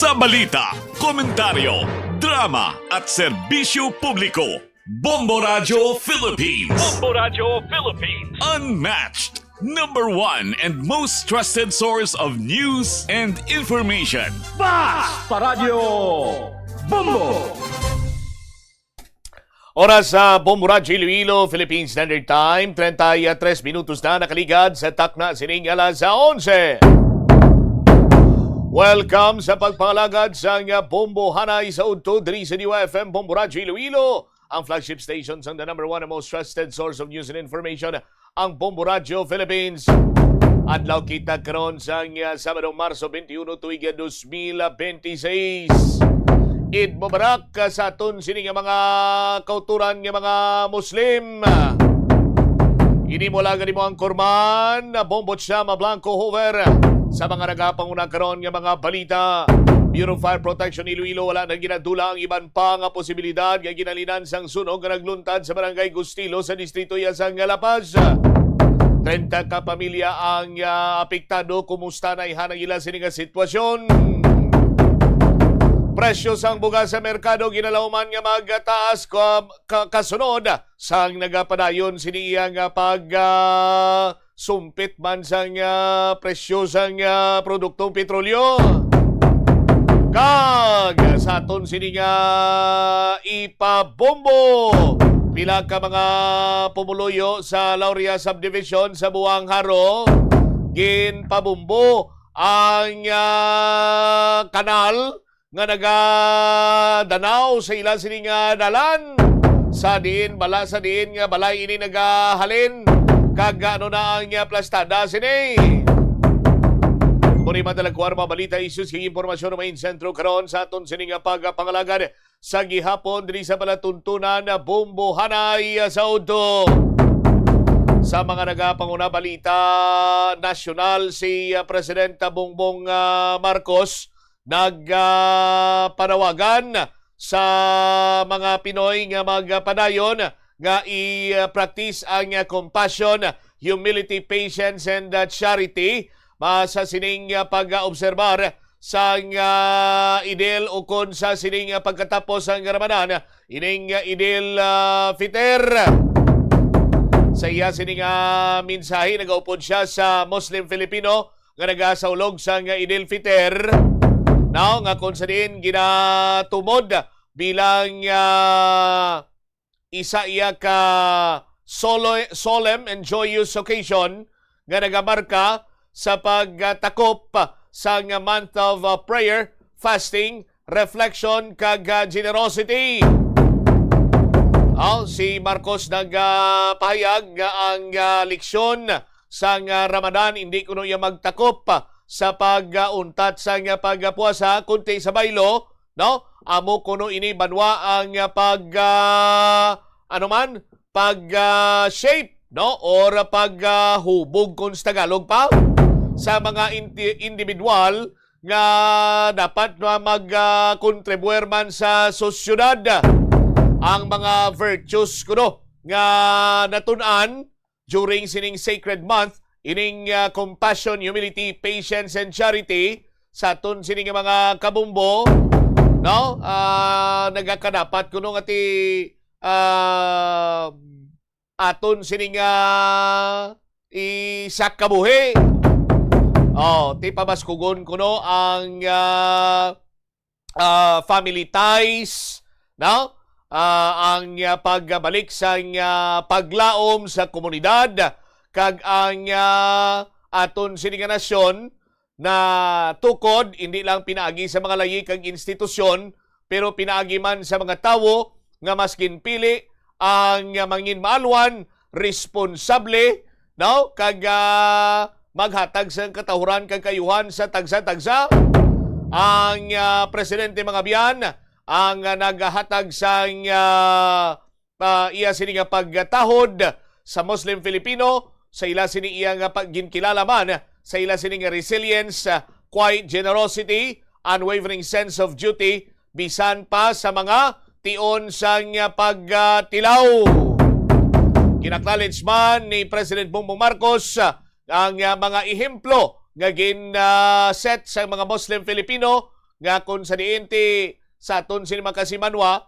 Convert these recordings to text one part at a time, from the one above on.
Sa balita, komentaryo, drama at serbisyo publiko, Bombo Radio Philippines. Bombo Radio Philippines. Unmatched, number one and most trusted source of news and information. Basta Radio Bombo. Oras sa Bombo Radio Iloilo, Philippine Standard Time, 33 minutos na nakaligad sa takna sining alas 11. Welcome sa pagpangalagad sa Bombo Hanay sa Udto, diri sa New FM, Bombo Radio Iloilo, ang flagship station sa the number one and most trusted source of news and information, ang Bombo Radio Philippines. Adlaw kita karon sa Sabado, Marso 21, tuig 2026. Eid Mubarak sa aton sini nga mga kauturan nga mga Muslim. Ini mo lang mo ang kurman na bombot siya mablanco hover sa mga nagapanguna karon nga mga balita. Bureau of Fire Protection Iloilo wala nang ginadula ang iban pa nga posibilidad nga ginalinan sang sunog nga nagluntad sa barangay Gustilo sa distrito Yasang La Paz. 30 ka pamilya ang apektado. Kumusta na ihanang ila sini nga sitwasyon? Presyo sang bugas sa merkado ginalawman nga magtaas kasunod sang nagapadayon siniya nga pag sumpit man sang presyo sang produktong petrolyo. Kag sa aton sini nga ipabombo pila ka mga pumuluyo sa Lauria Subdivision sa Buang Haro ginpabombo ang kanal nga nagadanaw sa ilang sini nga dalan sa diin bala sa diin nga balay ini nagahalin kag ano na ang plastada sini. Muni madalag kuwarma balita issues kay impormasyon main sentro karon sa aton sini nga pagpangalagad sa gihapon diri sa palatuntunan na Bombo Hanay sa Udto. Sa mga nagapanguna balita nasyonal, si Presidenta Bongbong Marcos nagpanawagan sa mga Pinoy nga magpadayon nga i-practice ang compassion, humility, patience, and charity sa sining pag-obserbar sa idil o kon sa sining pagkatapos ang Ramadan, ining idil Fitr. Sa iya sining mensahe nagaupod siya sa Muslim Filipino nga nagasaulog sa idil Fitr. Now, nga kung sa din ginatumod bilang isa iya ka solemn and joyous occasion nga nagamarka sa pagtakop sa month of prayer, fasting, reflection, kag generosity. Si Marcos nagpahayag nga ang leksyon sa Ramadan hindi kuno iya magtakop sa pag-untat sa pagpuasa kunti sa baylo, no? Amo kuno ini banwa ang pag-shape, no? Or pag-hubog kung sa Tagalog pa sa mga individual nga dapat na mag-contribuer man sa sosyudad. Ang mga virtues kuno nga natun-an during sining sacred month, ining compassion, humility, patience, and charity sa aton sining mga kabumbo, no? Nagakadapat kuno nga ti aton sining isak kabuhi. Ti pabaskugon kuno ang family ties, no? Ang pagbalik sa paglaom sa komunidad kag ang aton sining nasyon na tukod hindi lang pinaagi sa mga layi kag institusyon pero pinaagi man sa mga tawo nga maskin pili ang mangin maalwan responsable, no? Kag maghatag sa katahuran kag kayuhan sa tagsa-tagsa. Ang presidente mga biyan ang naghatag sa iya sining pagtahod sa Muslim Filipino sa ila sining iya nga pagginkilala man sa ila sining resilience, quiet generosity, unwavering sense of duty bisan pa sa mga tion sang pagtilaw. Kinaklallage man ni President Bongbong Marcos ang mga ehemplo nga gin set sa mga Muslim Filipino nga kung sa diinti sa aton sini makasimanwa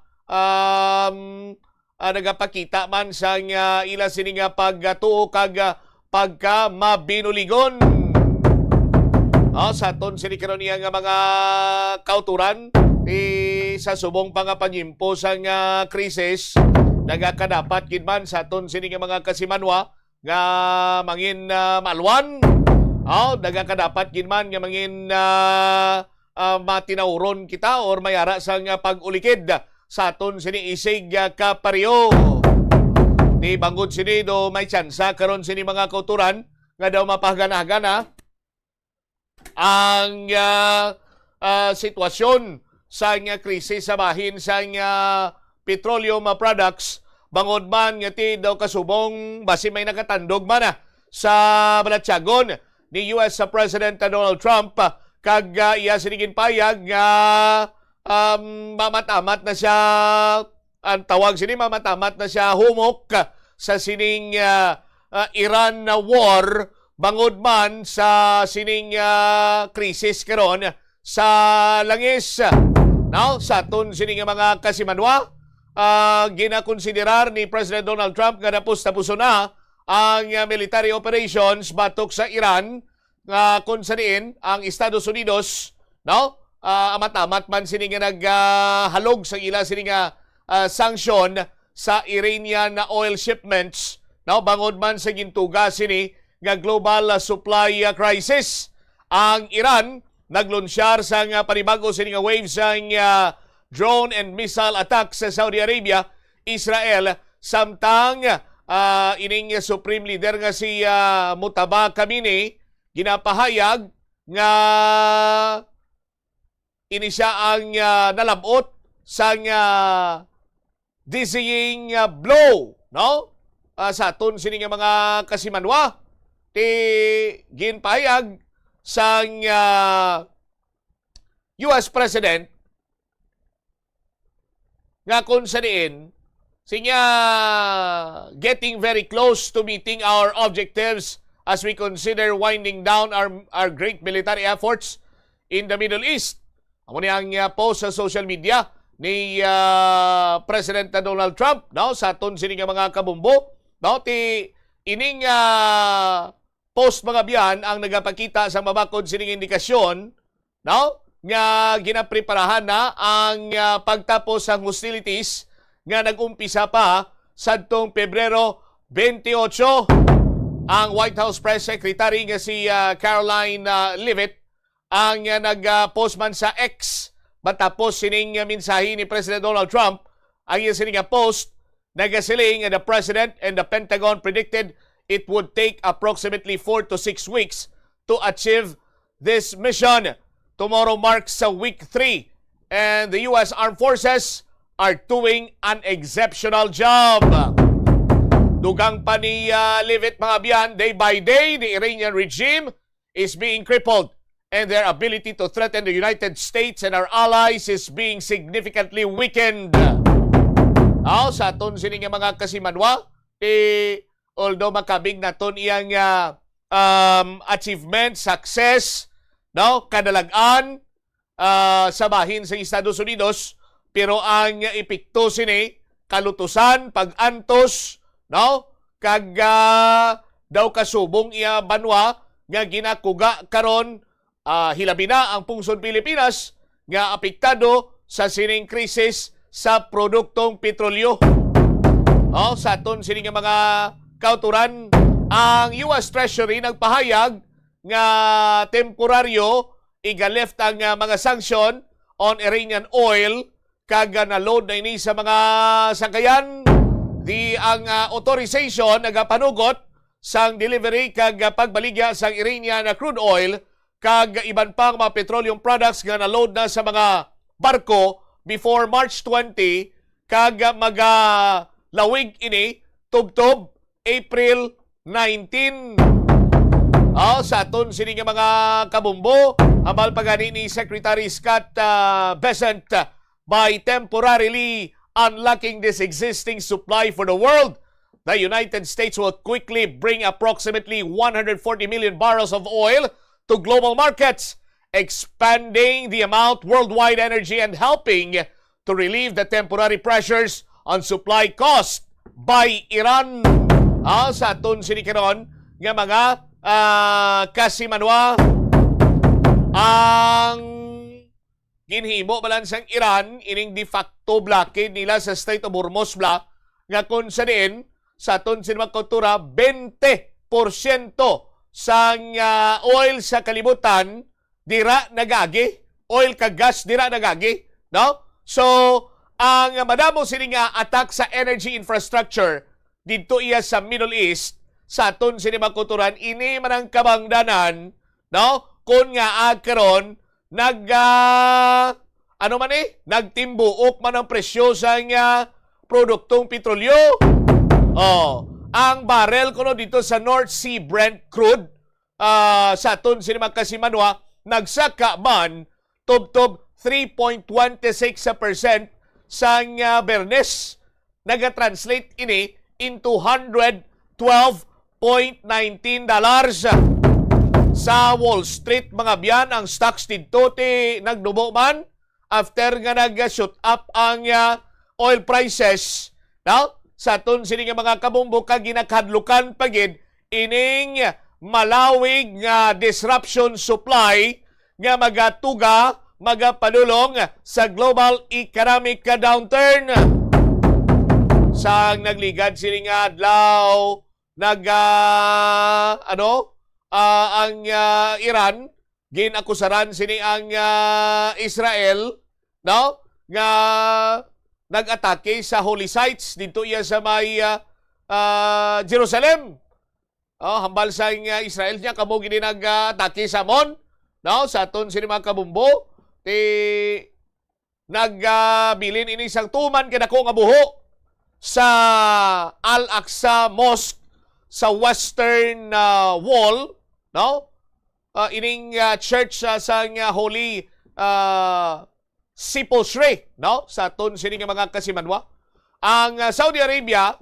nagapakita man sa ila sini nga pagtuo kag pagka mabinuligon. Sa aton sini karon nga mga kauturan sa subong pangapanyimpo sa krisis nagakadapat gid man sa aton sini nga mga kasimanwa nga mangin malwan. Nagakadapat gid man nga mangin matinauron kita or mayara sa pag-ulikid sa aton sini isig kapareho. Di bangod sini do may tsansa karon sini mga kauturan nga daw mapahagana-hagana ang sitwasyon sa krisis sa bahin sa petroleum products bangod man nga ti daw kasubong basi may nakatandog man sa balatsagon ni US President Donald Trump kag iya sinigin payag nga mamatamat na siya ang tawag sini mamatamat na siya humok sa sining Iran na war bangod man sa sining krisis karon sa langis. Now, sa aton sining mga kasimanwa, ginakonsiderar ni President Donald Trump nga tapos-tapuso na ang military operations batok sa Iran kung sa diin ang Estados Unidos amatamat man sini nga naghalog sa ila sini nga sanction sa Iranian na oil shipments bangod man sa gintuga sini nga global supply crisis. Ang Iran naglunsyar sa panibago sini nga waves sa drone and missile attacks sa Saudi Arabia, Israel, samtang ining supreme leader nga si Mutaba Khamenei ginapahayag nga ini siya ang nalabot sa dizzying blow sa aton sini nga mga kasimanwa ti ginpahayag sa US President nga kung sa diin siya getting very close to meeting our objectives as we consider winding down our great military efforts in the Middle East. Amo ni ang post sa social media ni President Donald Trump sa aton sini nga mga kabumbo ti ining post mga biyan ang nagapakita sa mabakod sining indikasyon nga ginapreparahan na ang pagtapos ng hostilities nga nag-umpisa pa sadtong Pebrero 28. Ang White House Press Secretary nga si Caroline Leavitt ang nag-post man sa X matapos sining mensahe ni President Donald Trump. Ang sining post nagasiling the President and the Pentagon predicted it would take approximately 4 to 6 weeks to achieve this mission. Tomorrow marks week 3 and the U.S. Armed Forces are doing an exceptional job. Dugang pa ni Leavitt mga biyan, day by day, the Iranian regime is being crippled and their ability to threaten the United States and our allies is being significantly weakened. Sa aton sining mga kasimanwa, although makabig naton iyang achievement, success, kadalagan sa bahin sa Estados Unidos, pero ang epekto sini kalutusan, pag-antos, kag daw kasubong iya banwa nga ginakuga karon hilabi na ang pungsod Pilipinas nga apektado sa sining krisis sa produktong petrolyo. Sa aton sining mga kauturan, ang US Treasury nagpahayag nga temporaryo iga-lift ang mga sanction on Iranian oil kag na-load na ini sa mga sakayan. Ang authorization nagapanugot sang delivery kag pagbaligya sang Iranian crude oil kag iban pang mga petroleum products nga na-load na sa mga barko before March 20 kag magalawig ini tubtob April 19. Sa aton sini nga mga kabumbo, ambal pagani ni Secretary Scott Bessent, by temporarily unlocking this existing supply for the world, the United States will quickly bring approximately 140 million barrels of oil to global markets expanding the amount worldwide energy and helping to relieve the temporary pressures on supply cost by Iran. Sa aton sinikaron nga mga kasimanwa, ang ginhimo balansang Iran ining de facto blockade nila sa Strait of Hormuz nga kung sa diin sa aton sinimagkultura 20% sa oil sa kalibutan dira nagagi, oil kag gas dira nagagi, no? So ang madamo sini nga attack sa energy infrastructure didto iya sa Middle East sa aton sinimagkulturan ini man ang kabangdanan, no? Kung nga karon nagtimbuok man ang presyo sa produktong petrolyo. Ang barrel kuno dito sa North Sea Brent crude sa aton sinimagkasimanwa nagsaka man tubtob 3.26% sa Bernes. Naga-translate ini into $112.19 sa Wall Street. Mga biyan, ang stocks dito nagdubo man after nga nag-shoot up ang oil prices. Now, sa aton sini nga mga kabumbo ka ginakadlukan pagid ining malawig nga disruption supply nga magatuga magapadulong sa global economic downturn. Sa nagligad sini nga adlaw ang Iran ginakusaran sini ang Israel, no, nga nag-atake sa holy sites dito iya sa may Jerusalem. Hambal sa Israel niya kamo gini nag-atake sa mon, no, sa aton sini mga kabumbo nagbilin ini isang tuman kadako nga buho sa Al-Aqsa Mosque sa Western Wall, no? Ining church sa Holy Sepulchre, no? Sa aton sini nga mga kasimanwa. Ang Saudi Arabia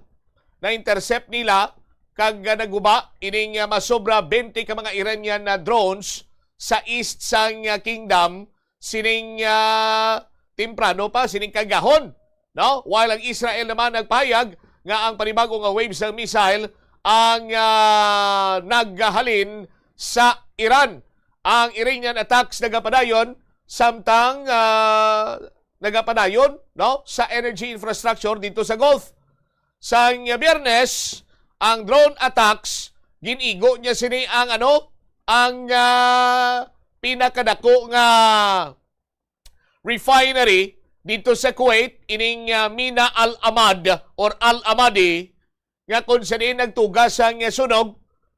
na intercept nila kag naguba ining masobra 20 ka mga Iranian na drones sa east sang kingdom sining timprano pa sining kagahon, no? While ang Israel naman nagpahayag nga ang panibagong waves ng missile ang naghalin sa Iran. Ang Iranian attacks nagapadayon samtang nagapadayon, no, sa energy infrastructure dito sa Gulf. Sa Biyernes, ang drone attacks ginigo niya sini ang pinakadako nga refinery dito sa Kuwait, ining Mina Al-Ahmad or Al-Ahmadi, nga kung sa din nagtugas ang sunog,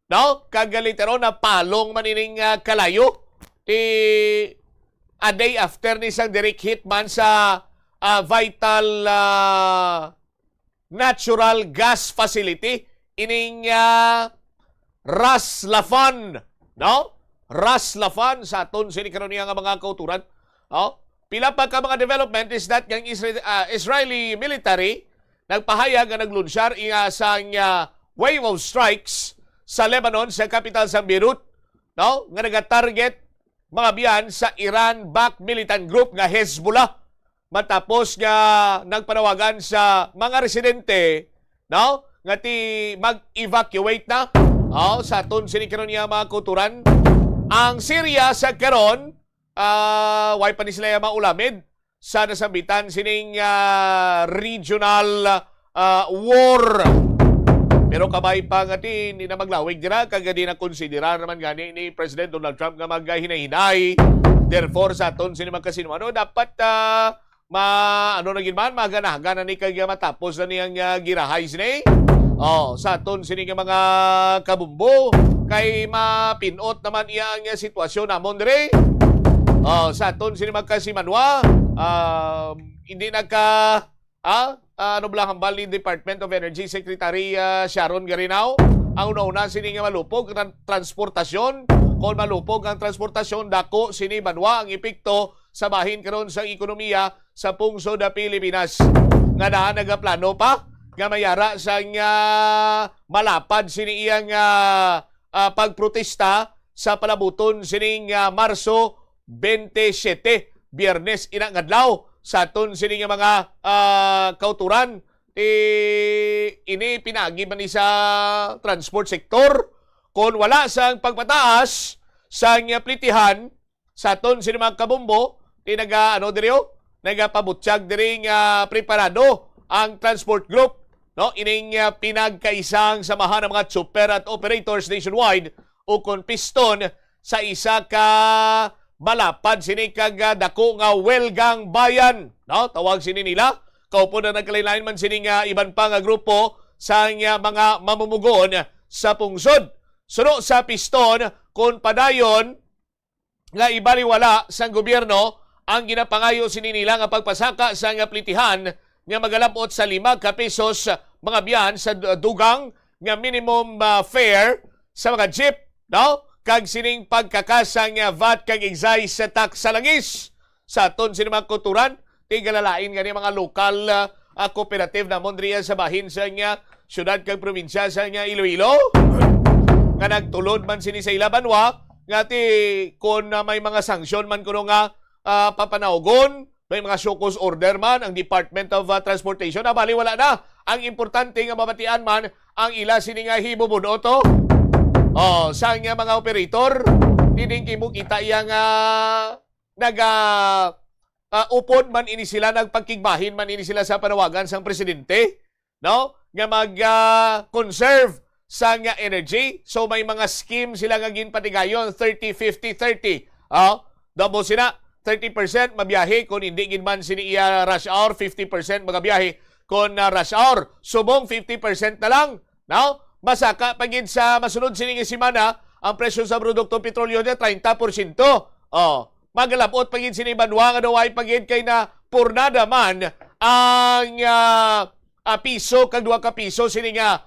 no? Kagalitero na palong manining kalayo. A day after ni isang direct hit man sa vital natural gas facility, ining Ras Laffan, no? Ras Laffan sa aton sinikaron niya nga mga kauturan. No? Pila pa ka mga development is that yung Israeli military nagpahayag nga naglunsyar sa wave of strikes sa Lebanon, sa capital sa Beirut, no? Nga nag-target mga biyan sa Iran-backed militant group nga Hezbollah. Matapos nga nagpanawagan sa mga residente, no? Nga mag-evacuate na, no? Sa aton sinikaron niya mga kuturan. Ang Syria sa karon, way pa ni sila maulamid sa nasambitan sining regional war. Pero kabay pa nga hindi na maglawig dira kag di na konsidera naman gani ni President Donald Trump nga maghinay-hinay. Therefore sa aton sini magkasino dapat magana-gana ni kag matapos na niyang girahay sini. Sa aton sini nga mga kabumbo kay mapinot naman iya ang sitwasyon namon dire. Sa aton sini magkasimanwa, hindi hambal ni Department of Energy Secretary Sharon Garinaw. Ang una-una sini nga malupog ang transportasyon. Kung malupog ang transportasyon, dako sini banwa ang epekto sa bahin karon sa ekonomiya sa pungsod da Pilipinas. Nga nagaplano pa nga mayara sa malapad sini iyang pagprotesta sa palabuton sining Marso 27 Biyernes inang adlaw sa aton sini nga mga kauturan ini pinagi man ni sa transport sector kung wala sang pagpataas sa plitihan sa aton sini mga kabombo nagapabutyag diri nga preparado ang transport group, no, ining pinagkaisang samahan ng mga super at operators nationwide o kon piston sa isa ka malapad sini kag dako nga welgang bayan, no, tawag sini nila. Kaupo na nagkalain man sini nga iban pa nga grupo sa mga mamumugon sa pungsod. Suno sa piston kung padayon nga ibaliwala sang gobyerno ang ginapangayo sini nila nga pagpasaka sa nga plitihan nga magalabot sa 5 ka pesos mga biyan sa dugang nga minimum fare sa mga jeep, no? Kag sining pagkakasang VAT kag excise tax sa langis sa aton sini mga kulturan tigalalain nga ni mga lokal cooperative na mondriya sa bahin sa nga syudad kag probinsya sa nga Iloilo nga nagtulod man sini sa ilabanwa nga ti kon may mga sanksyon man kuno nga papanaugon, may mga shokus order man ang Department of Transportation na baliwala na. Ang importante nga mabatian man ang ila sini nga hibubunoto sa nga mga operator tining kimukita iya nga upod man ini sila nagpagkigbahin man ini sila sa panawagan sang presidente, no, nga mag conserve sa nga energy. So may mga scheme sila nga ginpatigayon 30 50 30. Double sina 30% mabiyahe kung hindi ginman sini iya rush hour, 50% magabiyahe kung rush hour. Subong 50% na lang, no? Masaka pagid sa masunod sini nga semana ang presyo sa produktong petrolyo niya 30%. Magalapot pagid sini banwa nga daw ay pagid kay na purnada man ang piso kag 2 ka piso sini nga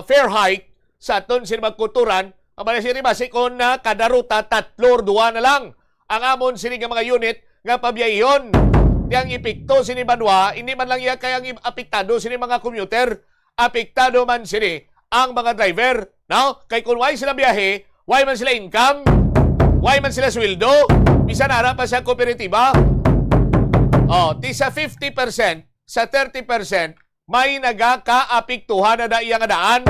fare hike sa aton sini magkulturan. Ang bala sini base kon kada ruta 3 or 2 na lang ang amon sini nga mga unit nga pabiyayon. Yang epekto sini banwa, hindi man lang iya kayang apektado sini mga commuter, apektado man sini ang mga driver, no? Kay kung why sila biyahe, why man sila income, why man sila sweldo, bisan ara pa sa kooperatiba. Ti sa 50%, sa 30%, may nagaka-apektuhan na iya nga daan.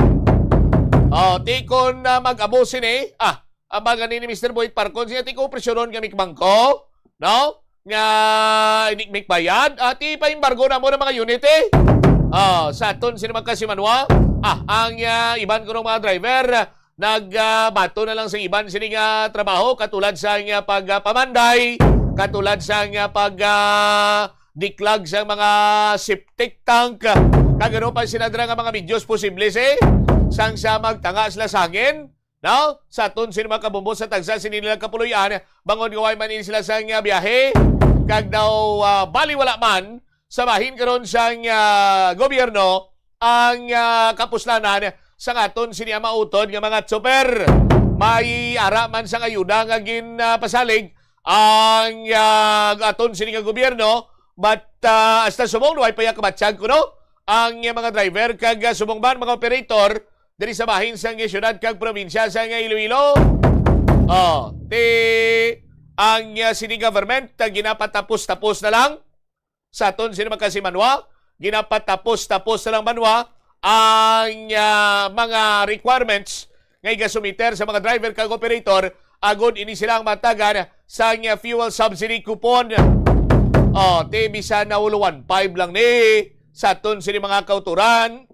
Ti kung mag-abo sini, abagan ni Mr. Boyd Parcon siya ti ko presyonon kami bangko, no? Nga inikmik bayad, ti pa-embargo na mo ng mga unit sa aton sino magkasimanwa, ang iban ko ng mga driver, nagbato na lang sa iban sini nga trabaho, katulad sa pagpamanday, katulad sa diklag sa mga septic tank, kagano pa sinadra nga mga videos posibles sang sa magtanga sila sa hangin. No? Sa aton sino mga kabumbo sa tagsa sini nila kapuluyan, bangon gaway man ini sila sa biyahe, kag daw baliwala man sa bahin karon sa gobyerno ang kapuslanan sa aton sini mautod nga mga super. May ara man sa ayuda nga ginpasalig ang aton sini nga gobyerno, but hasta sumong way paya kabatsyag kuno ang mga driver kag sumong man mga operator diri sa bahin sa syudad kag probinsya sa Iloilo. Ang city government ginapatapos-tapos na lang sa aton sino magkasimanwa, ginapatapos-tapos na lang manwa ang mga requirements nga igasumiter sa mga driver kag operator agod ini silang matagan sa fuel subsidy coupon. Bisan na 1.5 lang ni sa aton sino mga kauturan.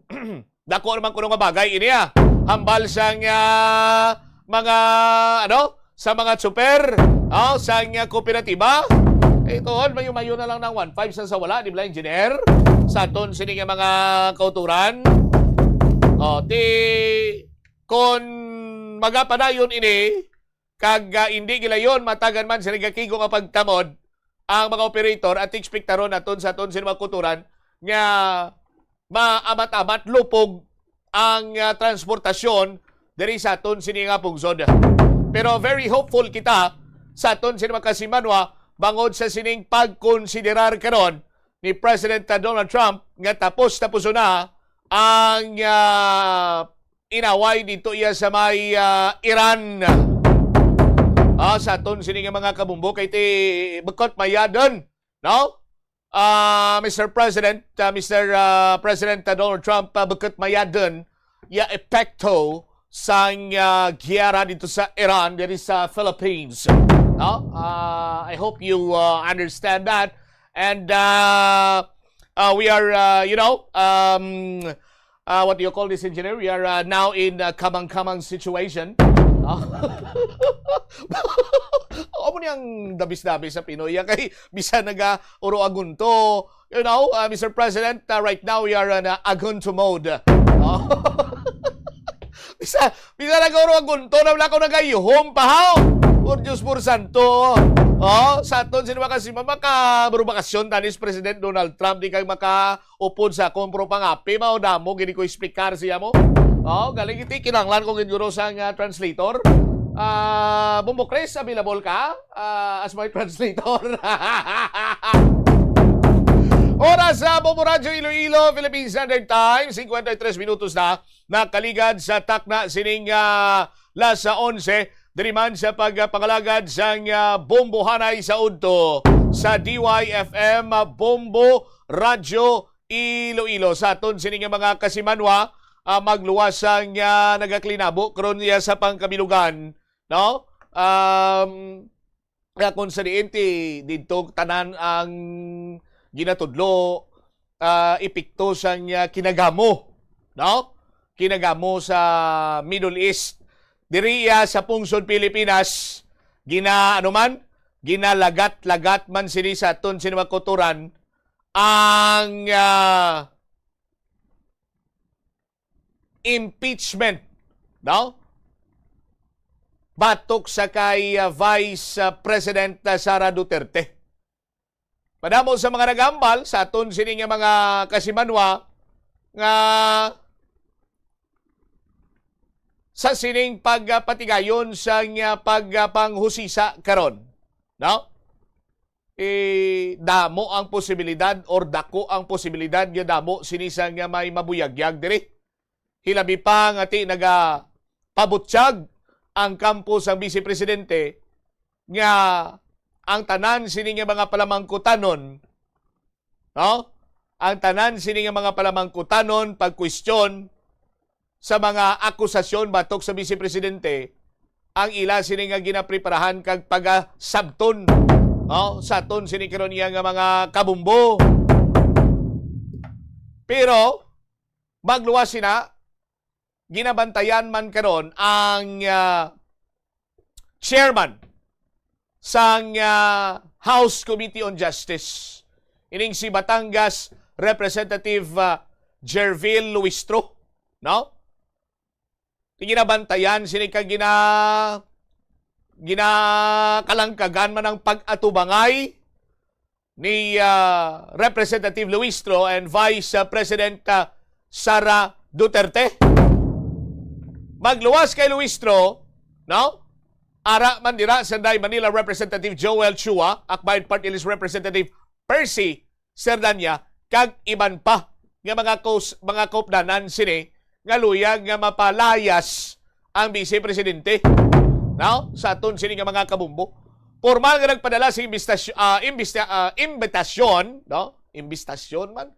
Dako naman kuno nga bagay ini hambal sang mga sa mga super, sa kooperatiba. Ito mayo-mayo na lang ng 1.5 sa wala di bala engineer sa aton sini nga mga kauturan. Kon magapadayon ini kag hindi gilayon matagan man sa nagakigo nga pagtamod ang mga operator at ekspektaron aton sa aton sini mga kauturan nga maamat-amat lupog ang transportasyon diri sa aton sini nga pungsod. Pero very hopeful kita sa aton sini makasimanwa bangod sa sining pagkonsiderar karon ni President Donald Trump nga tapos na ang inaway dito iya sa may Iran. sa aton sini nga mga kabumbo kay ti bekot mayadon, no? Mr. President, President Donald Trump, bekot mayadon ya epekto sang giyera dito sa Iran, dito sa Philippines. No? I hope you understand that. And we are, what do you call this, engineer? We are now in a kamang-kamang situation. Amo niyang dabis-dabis sa Pinoy kay bisa naga-uro agunto. You know, Mr. President, right now we are in agunto mode. Bisa nag-uro agunto na wala ko nagayuhom pahaw. Por Diyos por Santo. Sa aton sino kasi makabarubakasyon tanis President Donald Trump di kay makaupod sa kompro pangapi mao damo gini ko explicar siya mo. Galing iti kinanglan ko giduro sang translator. Bumbo Chris, available ka as my translator. Oras sa Bumbo Radio Iloilo, Philippine Standard Time, 53 minutos na nakaligad sa takna sining lasa 11. Diriman sa pagpangalagad sang bombohanay sa udto sa DYFM Bombo Radio Iloilo. Sa aton sining mga kasimanwa, magluwas sang nagaklinabo karon niya sa pangkabilugan, no? Kung sa diinti dito tanan ang ginatudlo epekto sang kinagamo, no? Kinagamo sa Middle East. Diriya sa pungsod Pilipinas, ginalagat-lagat man sini sa aton sinimakuturan ang impeachment, no? Batok sa kay Vice President Sara Duterte. Padamo sa mga nagambal sa aton sini nga mga kasimanwa nga sa sining pagpatigayon sa pagpanghusisa karon, no? Damo ang posibilidad or dako ang posibilidad nga damo sinisang nga may mabuyagyag diri. Hilabi pa nga ti nagapabutsyag ang kampo sang Vice Presidente nga ang tanan sini nga mga palamangkutanon, no? Ang tanan sini nga mga palamangkutanon pagkwestiyon sa mga akusasyon batok sa Vice Presidente, ang ila sini nga ginapreparahan kag pagasabton, no? Sa aton sini karon nga mga kabumbo. Pero magluwas sina ginabantayan man karon ang chairman sang House Committee on Justice, ining si Batangas Representative Jervil Luistro, no? Ginabantayan sini kag ginakalangkagan man ang pag-atubangay ni Representative Luistro and Vice President Sara Duterte. Magluwas kay Luistro, no? Ara man dira sa Manila Representative Joel Chua, Akbayan Party List Representative Percy Serdanya, kag iban pa nga mga kopdanan sini nga luyag nga mapalayas ang Vice Presidente, no? Sa aton sini nga mga kabumbo. Formal nga nagpadala sa imbitasyon, no? Imbitasyon man.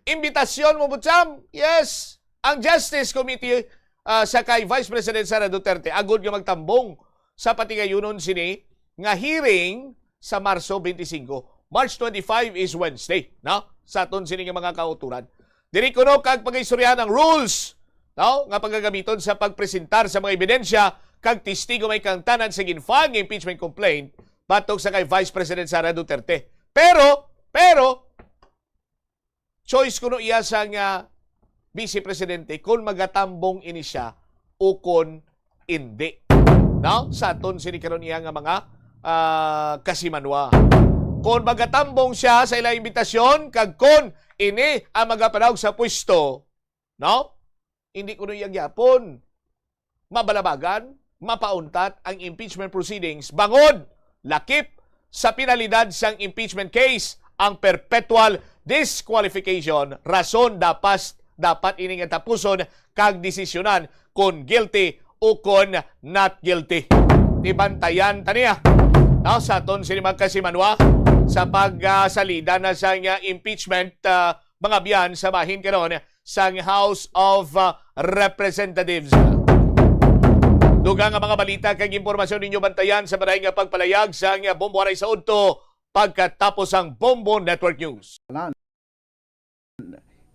Imbitasyon mo butsam. Yes, ang Justice Committee sa kay Vice President Sara Duterte agud nga magtambong sa patigayunon sini nga hearing sa Marso 25. March 25 is Wednesday, no? Sa aton sini nga mga kauturan. Diri kuno kag pag-istoryahan ang rules, no? Nga paggagamiton sa pagpresentar sa mga ebidensya kag testigo may kangtanan sa ginfang impeachment complaint batok sa kay Vice President Sara Duterte. Pero choice kuno iya sa nga Vice Presidente kung magatambong ini siya o kung hindi. No? Sa aton sini karon iya nga mga kasimanwa. Kung magatambong siya sa ilang imbitasyon kag kung ini ang magapanawag sa pwesto, no? Hindi kuno iya gyapon mabalabagan, mapauntat ang impeachment proceedings bangod lakip sa penalidad sang impeachment case ang perpetual disqualification. Rason dapat ini nga tapuson kag desisyonan kung guilty o kung not guilty. Tibantayan taniya. Now, sa aton sinimag kasimanwa sa pagsalida na sa impeachment mga biyan sa bahin karon sa House of Representatives. Dugang nga mga balita kag impormasyon ninyo bantayan sa maray nga pagpalayag sa Bombo Aray sa Udto pagkatapos ang Bombo Network News.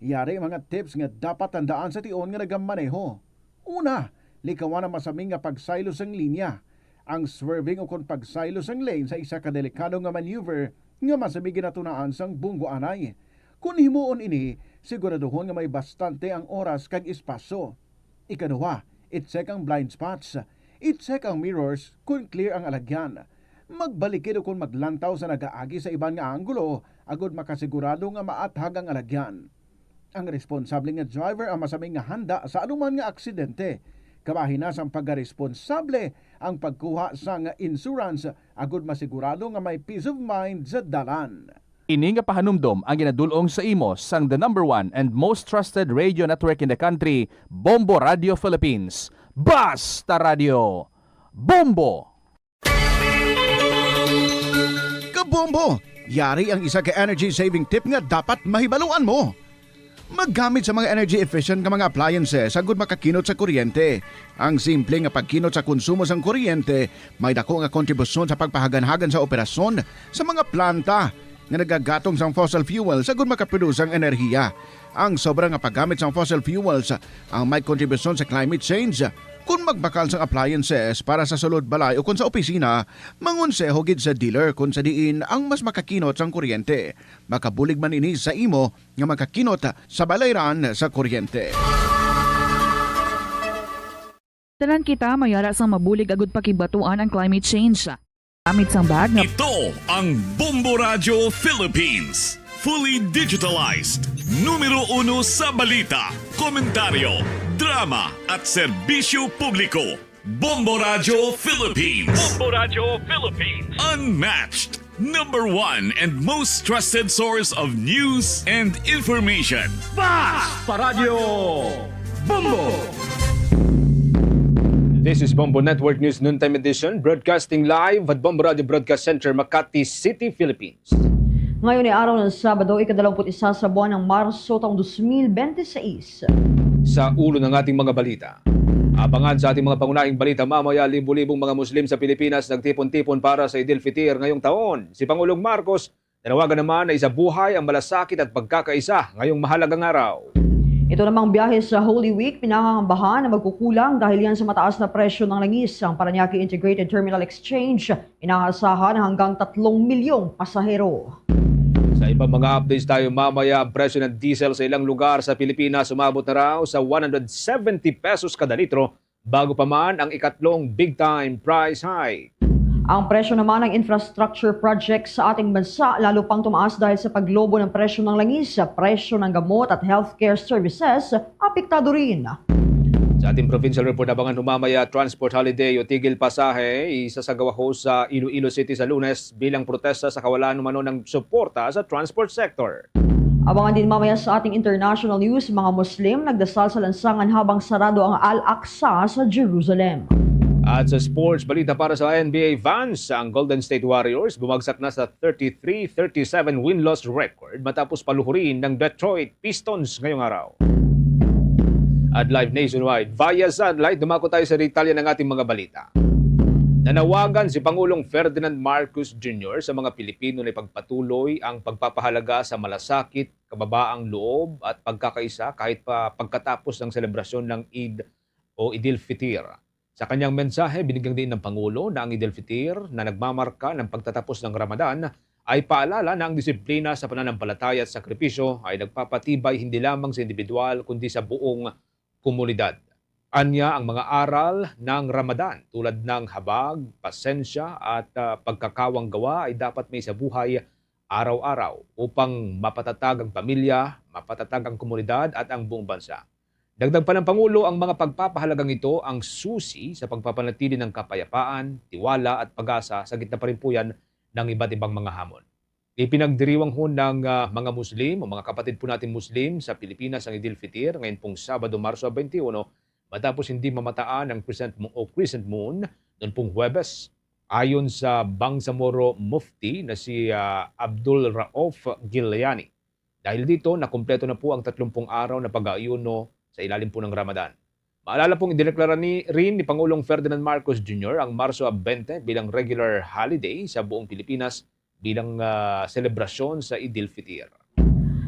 Yari mga tips nga dapat tandaan sa tion nga nagamaneho. Una, likawan ang masaming nga pagsaylo sang linya. Ang swerving o kung pagsaylo sang lane sa isa ka delikado nga maneuver nga masamig ginatunaan sang bunggo anay. Kung himuon ini, siguraduhon nga may bastante ang oras kag espasyo. Ikaduha, i-check ang blind spots. I-check ang mirrors kung clear ang alagyan. Magbalikid o kung maglantaw sa nagaagi sa ibang nga anggulo, agud makasigurado nga maathag ang alagyan. Ang responsable nga driver ang masaming nga handa sa anuman nga aksidente. Kabahin na sang pagkaresponsable ang pagkuha sa nga insurance agud masigurado nga may peace of mind sa dalan. Ini nga pahanumdom ang ginadulong sa imo sang the number one and most trusted radio network in the country, Bombo Radio Philippines. Basta Radio! Bombo! Kabombo! Yari ang isa ka energy saving tip nga dapat mahibaluan mo. Maggamit sa mga energy efficient nga mga appliances agud makakinot sa kuryente. Ang simple nga pagkinot sa konsumo sang kuryente may dako nga kontribusyon sa pagpahagan-hagan sa operasyon sa mga planta nga nagagatong sang fossil fuels agud makaproduce ang enerhiya. Ang sobra nga paggamit sang fossil fuels ang may kontribusyon sa climate change. Kung magbakal sang appliances para sa sulod balay o kung sa opisina, mangonseho gid sa dealer kung sa diin ang mas makakinot sang kuryente. Makabulig man ini sa imo nga makakinot sa balayran sa kuryente. Tanan kita mayara sang mabulig agud pakibatuan ang climate change. Gamit sang bag nga Ito ang Bombo Radio Philippines. Fully digitalized. Numero 1 sa balita, komentaryo, drama at serbisyo publiko. Bombo Radio Philippines. Bombo Radio Philippines. Unmatched. Number 1 and most trusted source of news and information. Basta Radio Bombo. This is Bombo Network News Noontime Edition, broadcasting live at Bombo Radio Broadcast Center, Makati City, Philippines. Ngayon ay araw ng Sabado, ika-21 sa buwan ng Marso taong 2026. Sa ulo ng ating mga balita, abangan sa ating mga pangunahing balita mamaya, libu-libong mga Muslim sa Pilipinas nagtipon-tipon para sa Idil Fitr ngayong taon. Si Pangulong Marcos, nanawagan naman na isabuhay ang malasakit at pagkakaisa ngayong mahalagang araw. Ito namang biyahe sa Holy Week, pinangangambahan na magkukulang dahil yan sa mataas na presyo ng langis. Ang Parañaque Integrated Terminal Exchange, inaasahan hanggang 3 milyong pasahero. Sa ibang mga updates tayo mamaya, ang presyo ng diesel sa ilang lugar sa Pilipinas umabot na raw sa 170 pesos kada litro bago pa man ang ikatlong big-time price hike. Ang presyo naman ng infrastructure projects sa ating bansa lalo pang tumaas dahil sa paglobo ng presyo ng langis, presyo ng gamot at healthcare services, apektado rin. Sa ating provincial report, abangan mamaya transport holiday o tigil pasahe isasagawa ho sa Iloilo City sa Lunes bilang protesta sa kawalan umano ng suporta sa transport sector. Abangan din mamaya sa ating international news, mga Muslim nagdasal sa lansangan habang sarado ang Al-Aqsa sa Jerusalem. At sa sports, balita para sa NBA fans, ang Golden State Warriors bumagsak na sa 33-37 win-loss record matapos paluhurin ng Detroit Pistons ngayong araw. At live nationwide, via satellite, dumako tayo sa detalye ng ating mga balita. Nanawagan si Pangulong Ferdinand Marcos Jr. sa mga Pilipino na ipagpatuloy ang pagpapahalaga sa malasakit, kababaang loob at pagkakaisa kahit pa pagkatapos ng selebrasyon ng Eid o Idil Fitr. Sa kanyang mensahe, binigyang din ng Pangulo na ang Idil Fitr na nagmamarka ng pagtatapos ng Ramadan ay paalala na ang disiplina sa pananampalataya at sakripisyo ay nagpapatibay hindi lamang sa individual kundi sa buong komunidad. Anya ang mga aral ng Ramadan tulad ng habag, pasensya at pagkakawang gawa ay dapat may sabuhay araw-araw upang mapatatag ang pamilya, mapatatag ang komunidad at ang buong bansa. Dagdag pa ng Pangulo, ang mga pagpapahalagang ito ang susi sa pagpapanatili ng kapayapaan, tiwala at pag-asa sa gitna pa rin po yan ng iba't ibang mga hamon. Ipinagdiriwang ho ng mga Muslim o mga kapatid po natin Muslim sa Pilipinas ang Idil Fitr ngayon pong Sabado, Marso 21 matapos hindi mamataan ang crescent moon noon pong Huwebes. Ayon sa Bangsamoro Mufti na si Abdul Rauf Gilyani. Dahil dito, nakumpleto na po ang 30 araw na pag-aayuno sa ilalim po ng Ramadan. Maalala pong idineklara rin ni Pangulong Ferdinand Marcos Jr. ang Marso 20 bilang regular holiday sa buong Pilipinas bilang selebrasyon sa Eid al-Fitr.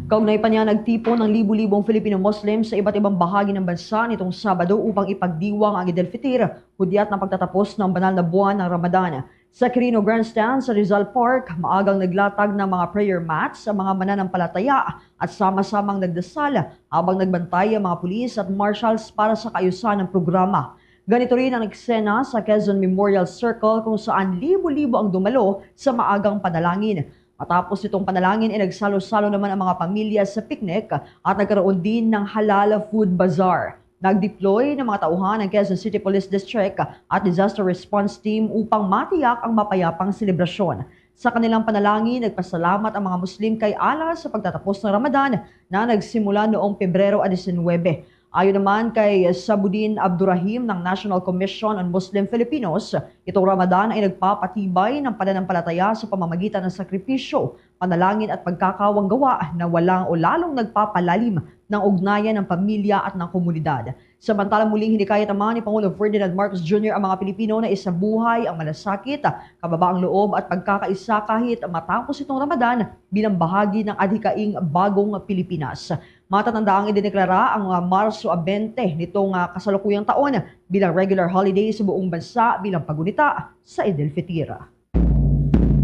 Kaugnay pa niya nagtipon ng libu-libong Filipino Muslims sa iba't ibang bahagi ng bansa nitong Sabado upang ipagdiwang ang Eid al-Fitr, hudyat na pagtatapos ng banal na buwan ng Ramadan. Sa Quirino Grandstand sa Rizal Park, maagang naglatag ng mga prayer mats ang mga mananampalataya at sama-samang nagdasal habang nagbantay ang mga pulis at marshals para sa kaayusan ng programa. Ganito rin ang eksena sa Quezon Memorial Circle kung saan libo-libo ang dumalo sa maagang panalangin. Matapos itong panalangin ay nagsalo-salo naman ang mga pamilya sa picnic at nagkaroon din ng halal food bazaar. Nag-deploy ng mga tauhan ng Quezon City Police District at Disaster Response Team upang matiyak ang mapayapang selebrasyon. Sa kanilang panalangin, nagpasalamat ang mga Muslim kay Allah sa pagtatapos ng Ramadan na nagsimula noong Pebrero 19. Ayon naman kay Sabudin Abdurrahim ng National Commission on Muslim Filipinos, itong Ramadan ay nagpapatibay ng pananampalataya sa pamamagitan ng sakripisyo, panalangin at pagkakawanggawa na walang o lalong nagpapalalim ng ugnayan ng pamilya at ng komunidad. Samantalang muling hinikayat naman ni Pangulong Ferdinand Marcos Jr. ang mga Pilipino na isabuhay ang malasakit, kababaang loob at pagkakaisa kahit matapos itong Ramadan bilang bahagi ng adhikaing bagong Pilipinas. Matatandaang idineklara ang Marso 20 nitong kasalukuyang taon bilang regular holiday sa buong bansa bilang pagunita sa Eid al-Fitr.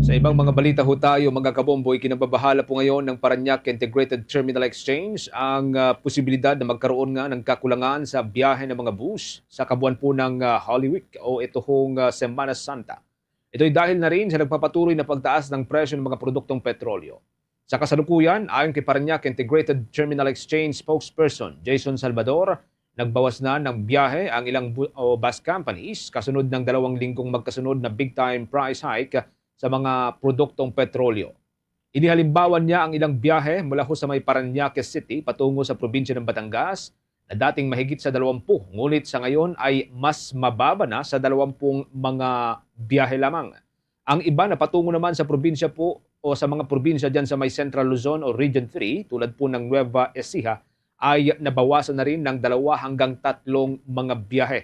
Sa ibang mga balita ho tayo, mga kabomboy, kinababahala po ngayon ng Parañaque Integrated Terminal Exchange ang posibilidad na magkaroon nga ng kakulangan sa biyahe ng mga bus sa kabuuan po ng Holy Week o ito hong Semana Santa. Ito'y dahil na rin sa nagpapatuloy na pagtaas ng presyo ng mga produktong petrolyo. Sa kasalukuyan, ayon kay Parañaque Integrated Terminal Exchange spokesperson Jason Salvador, nagbawas na ng biyahe ang ilang bus companies kasunod ng 2 linggong magkasunod na big-time price hike sa mga produktong petrolyo. Inihalimbawan niya ang ilang biyahe mula sa may Parañaque City patungo sa probinsya ng Batangas na dating mahigit sa 20, ngunit sa ngayon ay mas mababa na sa 20 mga biyahe lamang. Ang iba na patungo naman sa probinsya po o sa mga probinsya dyan sa may Central Luzon o Region 3 tulad po ng Nueva Ecija ay nabawasan na rin ng 2 hanggang 3 mga biyahe.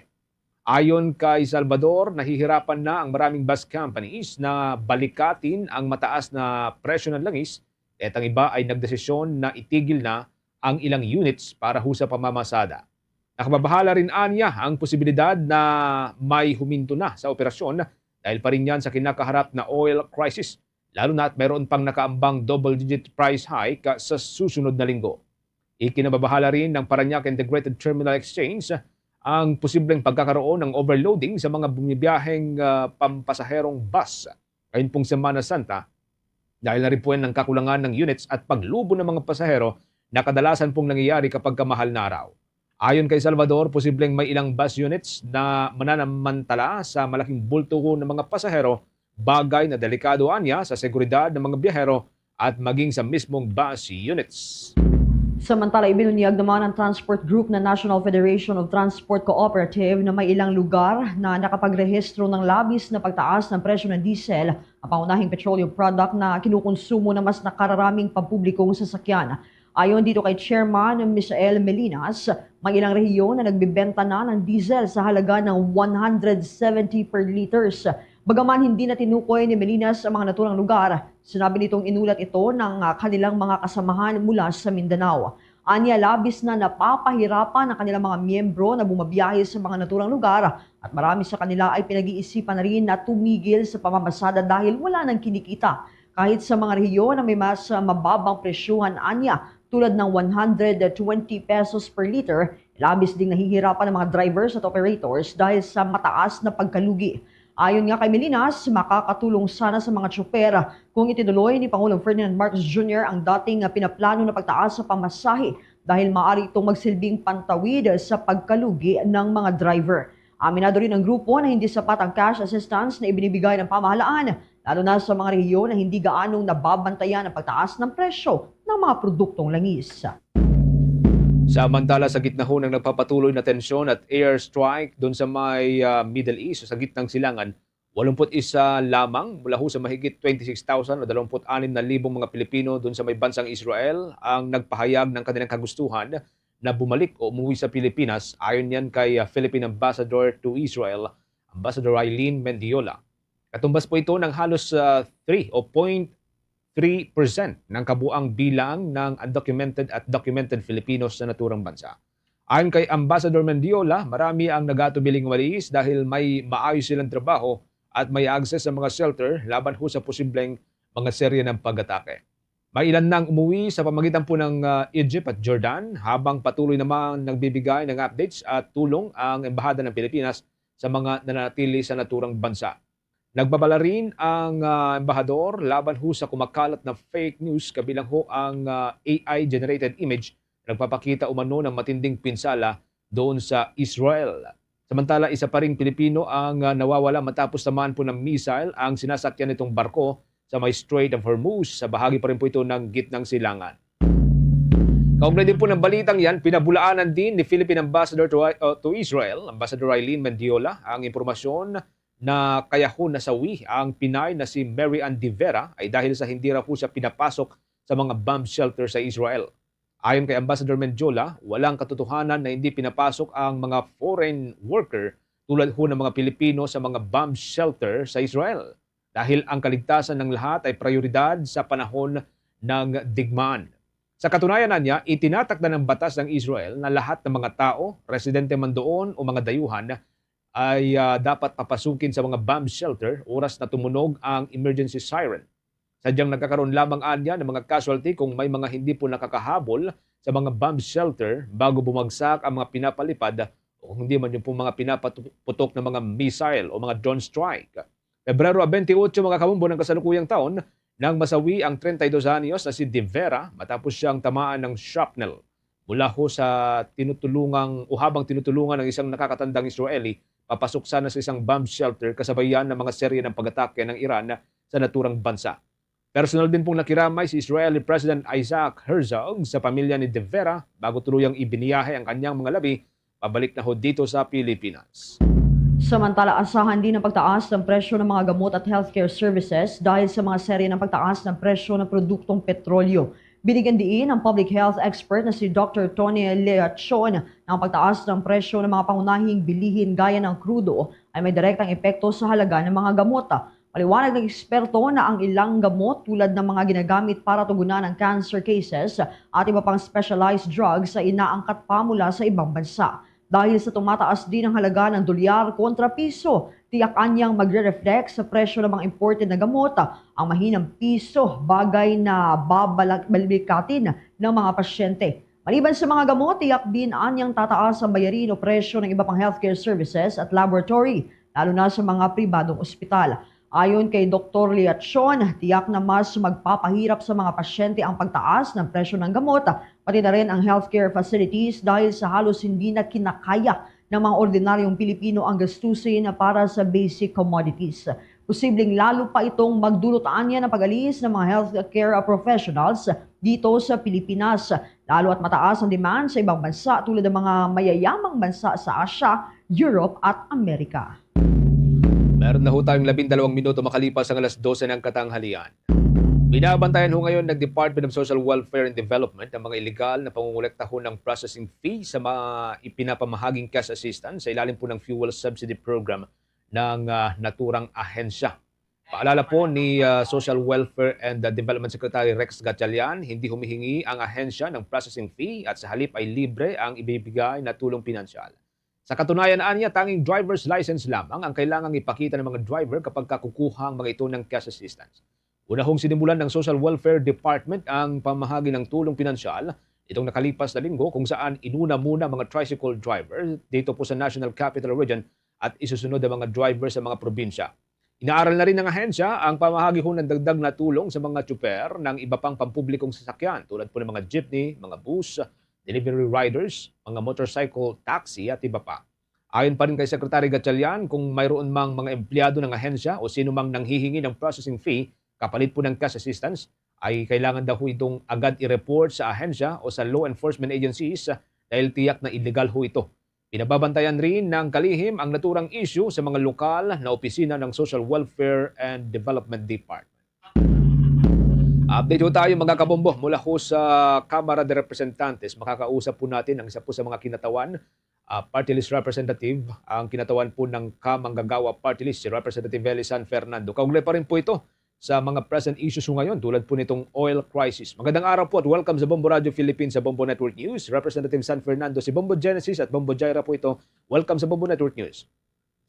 Ayon kay Salvador, nahihirapan na ang maraming bus companies na balikatin ang mataas na presyo ng langis at ang iba ay nagdesisyon na itigil na ang ilang units para sa pamamasada. Nakababahala rin anya ang posibilidad na may huminto na sa operasyon dahil pa rin yan sa kinakaharap na oil crisis, lalo na at mayroon pang nakaambang double-digit price hike sa susunod na linggo. Ikinababahala rin ng Parañaque Integrated Terminal Exchange ang posibleng pagkakaroon ng overloading sa mga bumibiyaheng pampasaherong bus ngayon pong Semana Santa dahil na rin po yan ng kakulangan ng units at paglubo ng mga pasahero na kadalasan pong nangyayari kapag kamahal na araw. Ayon kay Salvador, posibleng may ilang bus units na mananamantala sa malaking bulto ng mga pasahero, bagay na delikado anya sa seguridad ng mga biyahero at maging sa mismong bus units. Samantala, ibinunyag naman ng Transport Group na National Federation of Transport Cooperative na may ilang lugar na nakapagrehistro ng labis na pagtaas ng presyo ng diesel, ang pangunahing petroleum product na kinukonsumo ng mas nakararaming pampublikong sasakyan. Ayon dito kay Chairman Misael Melinas, may ilang rehiyon na nagbibenta na ng diesel sa halaga ng 170 per liters. Bagaman hindi na tinukoy ni Melinas ang mga naturang lugar, sinabi nitong inulat ito ng kanilang mga kasamahan mula sa Mindanao. Anya, labis na napapahirapan ang kanilang mga miyembro na bumabiyahe sa mga naturang lugar at marami sa kanila ay pinag-iisipan na rin na tumigil sa pamamasada dahil wala nang kinikita. Kahit sa mga rehiyon na may mas mababang presyuhan, anya, tulad ng 120 pesos per liter, labis ding nahihirapan ng mga drivers at operators dahil sa mataas na pagkalugi. Ayon nga kay Melinas, makakatulong sana sa mga tsoper kung itinuloy ni Pangulong Ferdinand Marcos Jr. ang dating pinaplano na pagtaas sa pamasahe dahil maaari itong magsilbing pantawid sa pagkalugi ng mga driver. Aminado rin ang grupo na hindi sapat ang cash assistance na ibinibigay ng pamahalaan, lalo na sa mga rehiyon na hindi gaanong nababantayan ang pagtaas ng presyo ng mga produktong langis. Samantala sa gitna ho ng nagpapatuloy na tensyon at airstrike doon sa may Middle East, sa gitnang silangan, 81 lamang mula ho sa mahigit 26,000 o 26,000 mga Pilipino doon sa may bansang Israel ang nagpahayag ng kanilang kagustuhan na bumalik o umuwi sa Pilipinas. Ayon yan kay Philippine Ambassador to Israel, Ambassador Eileen Mendiola. Katumbas po ito ng halos 3 o 0.3% ng kabuang bilang ng undocumented at documented Filipinos sa naturang bansa. Ayon kay Ambassador Mendiola, marami ang nagatubiling walis dahil may maayos silang trabaho at may access sa mga shelter laban ho sa posibleng mga serye ng pag-atake. May ilan nang umuwi sa pamagitan po ng Egypt at Jordan habang patuloy naman nagbibigay ng updates at tulong ang Embahada ng Pilipinas sa mga nananatili sa naturang bansa. Nagbabala rin ang embahador laban ho sa kumakalat na fake news kabilang ho ang AI-generated image na nagpapakita umano ng matinding pinsala doon sa Israel. Samantala, isa pa ring Pilipino ang nawawala matapos tamaan po ng missile ang sinasakyan nitong barko sa may Strait of Hormuz. Sa bahagi pa rin po ito ng gitnang silangan. Kaugnay din po ng balitang yan, pinabulaanan din ni Philippine Ambassador to Israel, Ambassador Eileen Mendiola, ang impormasyon na kaya ho nasawi ang Pinay na si Mary Ann De Vera ay dahil sa hindi raw po siya pinapasok sa mga bomb shelter sa Israel. Ayon kay Ambassador Mendiola, walang katotohanan na hindi pinapasok ang mga foreign worker tulad ho ng mga Pilipino sa mga bomb shelter sa Israel dahil ang kaligtasan ng lahat ay prioridad sa panahon ng digmaan. Sa katunayan niya, itinatakda ng batas ng Israel na lahat ng mga tao, residente man doon o mga dayuhan, ay dapat papasukin sa mga bomb shelter oras na tumunog ang emergency siren. Sadyang nagkakaroon lamang anya ng mga casualty kung may mga hindi po nakakahabol sa mga bomb shelter bago bumagsak ang mga pinapalipad o hindi man yung po mga pinapaputok ng mga missile o mga drone strike. Pebrero 28 mga kabumbo ng kasalukuyang taon nang masawi ang 32 anyos na si De Vera matapos siyang tamaan ng shrapnel mula ho sa habang tinutulungan ng isang nakakatandang Israeli papasok sana sa isang bomb shelter kasabayan ng mga serye ng pag-atake ng Iran sa naturang bansa. Personal din pong nakiramay si Israeli President Isaac Herzog sa pamilya ni De Vera bago tuluyang ibiniyahe ang kanyang mga labi pabalik na ho dito sa Pilipinas. Samantala, asahan din ang pagtaas ng presyo ng mga gamot at healthcare services dahil sa mga serye ng pagtaas ng presyo ng produktong petrolyo. Binigyan diin ang public health expert na si Dr. Tony Leachon na ang pagtaas ng presyo ng mga pangunahing bilihin gaya ng krudo ay may direktang epekto sa halaga ng mga gamot. Maliwanag ng eksperto na ang ilang gamot tulad ng mga ginagamit para tugunan ng cancer cases at iba pang specialized drugs ay inaangkat pa mula sa ibang bansa. Dahil sa tumataas din ang halaga ng dolyar kontra piso, tiyakan niyang magre-reflect sa presyo ng mga imported na gamot ang mahinang piso, bagay na babalikatin ng mga pasyente. Maliban sa mga gamot, tiyak din anyang tataas ang bayarin o presyo ng iba pang healthcare services at laboratory, lalo na sa mga pribadong ospital. Ayon kay Dr. Leachon, tiyak na mas magpapahirap sa mga pasyente ang pagtaas ng presyo ng gamot, pati na rin ang healthcare facilities dahil sa halos hindi na kinakaya ng mga ordinaryong Pilipino ang gastusin para sa basic commodities. Posibleng lalo pa itong magdulot niya ng pag-alis ng mga healthcare professionals dito sa Pilipinas, lalo at mataas ang demand sa ibang bansa tulad ng mga mayayamang bansa sa Asia, Europe at Amerika. Meron na ho tayong 12 minuto makalipas ang alas 12 ng katanghalian. Binabantayan ho ngayon ng Department of Social Welfare and Development ang mga illegal na pangungulekta ho ng processing fee sa mga ipinapamahaging cash assistance sa ilalim po ng Fuel Subsidy Program ng naturang ahensya. Paalala po ni Social Welfare and Development Secretary Rex Gatchalian, hindi humihingi ang ahensya ng processing fee at sa halip ay libre ang ibibigay na tulong pinansyal. Sa katunayan niya, tanging driver's license lamang ang kailangang ipakita ng mga driver kapag kukuha ang mga ito ng cash assistance. Una hong sinimulan ng Social Welfare Department ang pamahagi ng tulong pinansyal itong nakalipas na linggo kung saan inuna muna mga tricycle driver dito po sa National Capital Region at isusunod ang mga driver sa mga probinsya. Inaaral na rin ng ahensya ang pamahagi ho ng dagdag na tulong sa mga tsuper ng iba pang pampublikong sasakyan tulad po ng mga jeepney, mga bus, delivery riders, mga motorcycle taxi at iba pa. Ayon pa rin kay Secretary Gatchalian, kung mayroon mang mga empleyado ng ahensya o sino mang nanghihingi ng processing fee kapalit po ng cash assistance, ay kailangan daw itong agad i-report sa ahensya o sa law enforcement agencies dahil tiyak na illegal ho ito. Pinababantayan rin ng kalihim ang naturang issue sa mga lokal na opisina ng Social Welfare and Development Department. Update po tayo mga kabombo mula ho sa Kamara de Representantes. Makakausap po natin ang isa po sa mga kinatawan, party list representative, ang kinatawan po ng Kamanggagawa Party List, si Representative Elisan Fernando. Kaugnay pa rin po ito sa mga present issues ngayon tulad po nitong oil crisis. Magandang araw po at welcome sa Bombo Radio Philippines sa Bombo Network News. Representative San Fernando, si Bombo Genesis at Bombo Jaira po ito. Welcome sa Bombo Network News.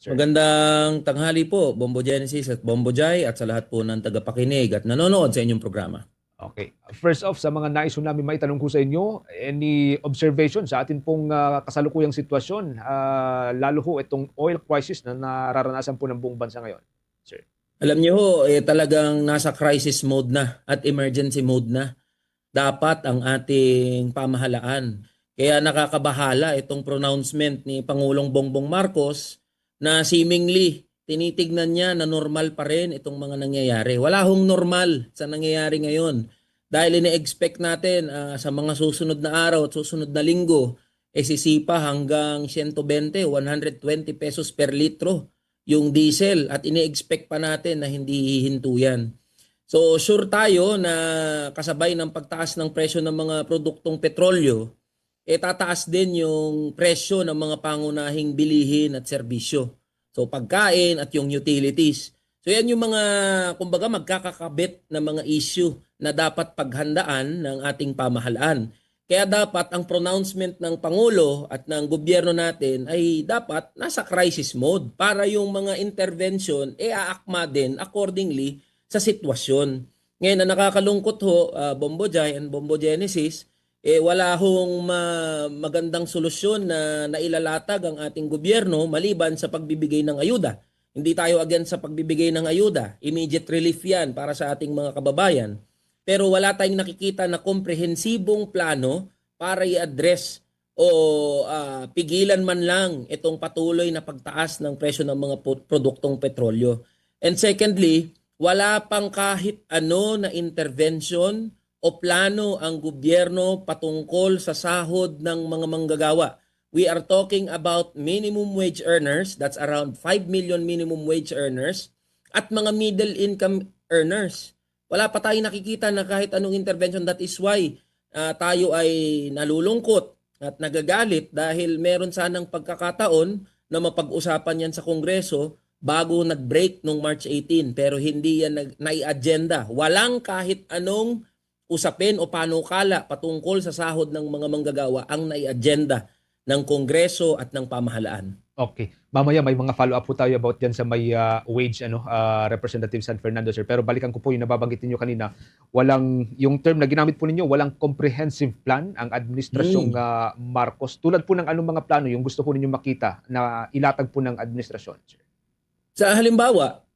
Sir. Magandang tanghali po, Bombo Genesis at Bombo Jai at sa lahat po ng tagapakinig at nanonood sa inyong programa. Okay. First off, sa mga nais po namin may tanong ko sa inyo, any observation sa atin pong kasalukuyang sitwasyon, lalo ho itong oil crisis na nararanasan po ng buong bansa ngayon? Sir. Alam niyo ho, talagang nasa crisis mode na at emergency mode na dapat ang ating pamahalaan. Kaya nakakabahala itong pronouncement ni Pangulong Bongbong Marcos na seemingly tinitignan niya na normal pa rin itong mga nangyayari. Wala hong normal sa nangyayari ngayon. Dahil ine-expect natin sa mga susunod na araw at susunod na linggo, sisipa hanggang 120, 120 pesos per litro yung diesel at ine-expect pa natin na hindi hihinto yan. So sure tayo na kasabay ng pagtaas ng presyo ng mga produktong petrolyo, tataas din yung presyo ng mga pangunahing bilihin at serbisyo. So pagkain at yung utilities. So yan yung mga, kumbaga, magkakakabit na mga issue na dapat paghandaan ng ating pamahalaan. Kaya dapat ang pronouncement ng Pangulo at ng gobyerno natin ay dapat nasa crisis mode para yung mga intervention aakma din accordingly sa sitwasyon. Ngayon na nakakalungkot ho, Bombo Jai and Bombo Genesis, wala hong magandang solusyon na nailalatag ang ating gobyerno maliban sa pagbibigay ng ayuda. Hindi tayo against sa pagbibigay ng ayuda. Immediate relief yan para sa ating mga kababayan. Pero wala tayong nakikita na komprehensibong plano para i-address o pigilan man lang itong patuloy na pagtaas ng presyo ng mga produktong petrolyo. And secondly, wala pang kahit ano na intervention o plano ang gobyerno patungkol sa sahod ng mga manggagawa. We are talking about minimum wage earners, that's around 5 million minimum wage earners, at mga middle income earners. Wala pa tayong nakikita na kahit anong intervention. That is why tayo ay nalulungkot at nagagalit dahil meron sanang pagkakataon na mapag-usapan yan sa Kongreso bago nag-break nung March 18. Pero hindi yan nai-agenda. Walang kahit anong usapin o panukala patungkol sa sahod ng mga manggagawa ang nai-agenda ng Kongreso at ng pamahalaan. Okay. Mamaya may mga follow-up po tayo about dyan sa may wage, Representative San Fernando, sir. Pero balikan ko po yung nababanggit ninyo kanina. Yung term na ginamit po ninyo, walang comprehensive plan ang administrasyong Marcos. Tulad po ng anong mga plano yung gusto po ninyo makita na ilatag po ng administrasyon, sir? Sa halimbawa,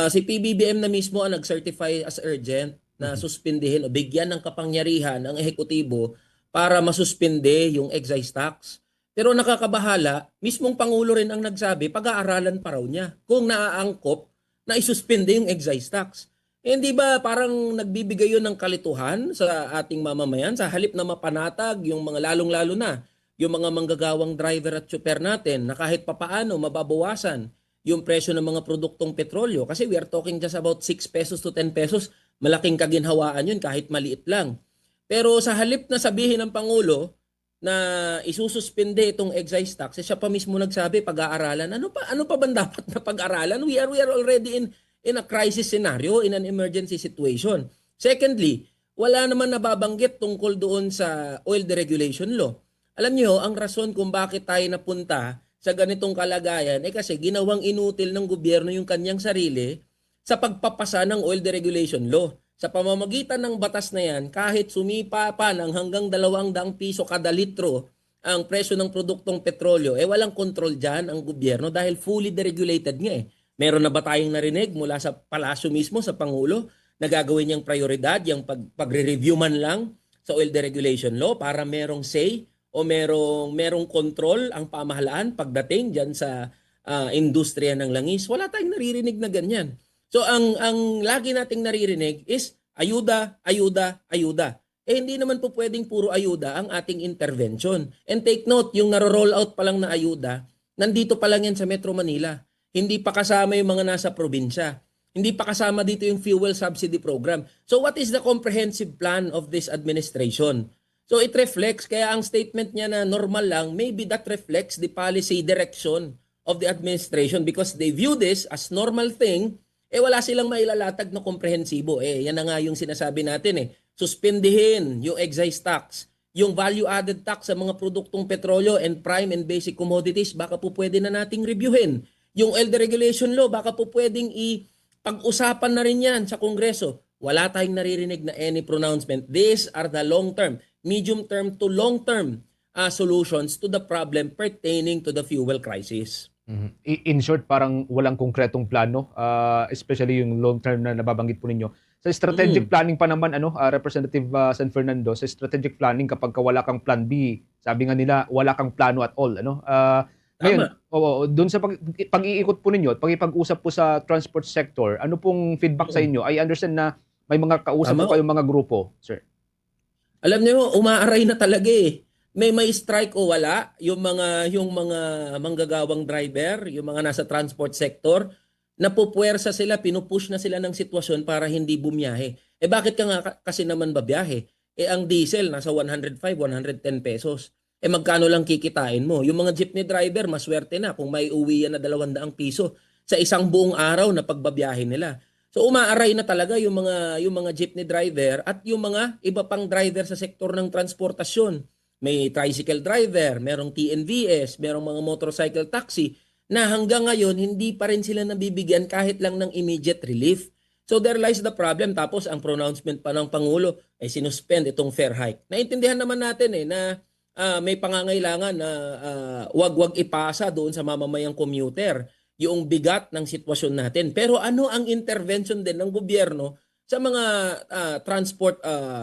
si PBBM na mismo ang nag-certify as urgent na suspindihin o bigyan ng kapangyarihan ang ehekutibo para masuspinde yung excise tax. Pero nakakabahala, mismong Pangulo rin ang nagsabi, pag-aaralan pa raw niya kung naaangkop na isuspinde yung excise tax. Hindi ba parang nagbibigay yun ng kalituhan sa ating mamamayan sa halip na mapanatag yung mga lalong-lalo na yung mga manggagawang driver at super natin na kahit papaano mababawasan yung presyo ng mga produktong petrolyo. Kasi we are talking just about 6 pesos to 10 pesos. Malaking kaginhawaan yun kahit maliit lang. Pero sa halip na sabihin ng Pangulo na isususpende itong excise tax, siya pa mismo nagsabi pag-aaralan. Ano pa ba dapat na pag-aralan? We are already in a crisis scenario, in an emergency situation. Secondly, wala naman nababanggit tungkol doon sa oil deregulation law. Alam niyo, ang rason kung bakit tayo napunta sa ganitong kalagayan kasi ginawang inutil ng gobyerno yung kanyang sarili sa pagpapasa ng oil deregulation law. Sa pamamagitan ng batas na yan, kahit sumipa pa ng hanggang 200 piso kada litro ang presyo ng produktong petrolyo, walang control dyan ang gobyerno dahil fully deregulated nga Meron na ba tayong narinig mula sa palasyo mismo, sa Pangulo, na gagawin niyang prioridad, yung pagre-review man lang sa oil deregulation law para merong say o merong control ang pamahalaan pagdating dyan sa industriya ng langis? Wala tayong naririnig na ganyan. So ang lagi nating naririnig is ayuda, ayuda, ayuda. hindi naman po pwedeng puro ayuda ang ating intervention. And take note, yung naro-roll out pa lang na ayuda, nandito pa lang yan sa Metro Manila. Hindi pa kasama yung mga nasa probinsya. Hindi pa kasama dito yung fuel subsidy program. So what is the comprehensive plan of this administration? So it reflects, kaya ang statement niya na normal lang, maybe that reflects the policy direction of the administration because they view this as normal thing, wala silang mailalatag na komprehensibo. Yan na nga yung sinasabi natin Suspendihin yung excise tax, yung value-added tax sa mga produktong petrolyo and prime and basic commodities, baka po pwede na nating reviewin. Yung oil deregulation law, baka po pwedeng pag-usapan na rin yan sa Kongreso. Wala tayong naririnig na any pronouncement. These are the long-term, medium-term to long-term solutions to the problem pertaining to the fuel crisis. In short, parang walang konkretong plano, especially yung long-term na nababanggit po ninyo. Sa strategic planning pa naman, Representative San Fernando, sa strategic planning kapag wala kang plan B, sabi nga nila, wala kang plano at all. Ngayon, doon sa pag-iikot po ninyo at pag-ipag-usap po sa transport sector, ano pong feedback sa inyo? I understand na may mga kausap po kayong mga grupo, sir. Alam niyo, umaaray na talaga May strike o wala, yung mga manggagawang driver, yung mga nasa transport sector, napupuwersa sila, pinupush na sila ng sitwasyon para hindi bumiyahe. Bakit ka nga kasi naman babiyahe? Ang diesel nasa 105, 110 pesos. Magkano lang kikitain mo? Yung mga jeepney driver, maswerte na kung may uwi yan na 200 piso sa isang buong araw na pagbabiyahe nila. So umaaray na talaga yung mga jeepney driver at yung mga iba pang driver sa sektor ng transportasyon. May tricycle driver, merong TNVS, merong mga motorcycle taxi na hanggang ngayon hindi pa rin sila nabibigyan kahit lang ng immediate relief. So there lies the problem. Tapos ang pronouncement pa ng Pangulo ay sinuspend itong fare hike. Naintindihan naman natin na may pangangailangan na wag ipasa doon sa mamamayang commuter yung bigat ng sitwasyon natin. Pero ano ang intervention din ng gobyerno sa mga transport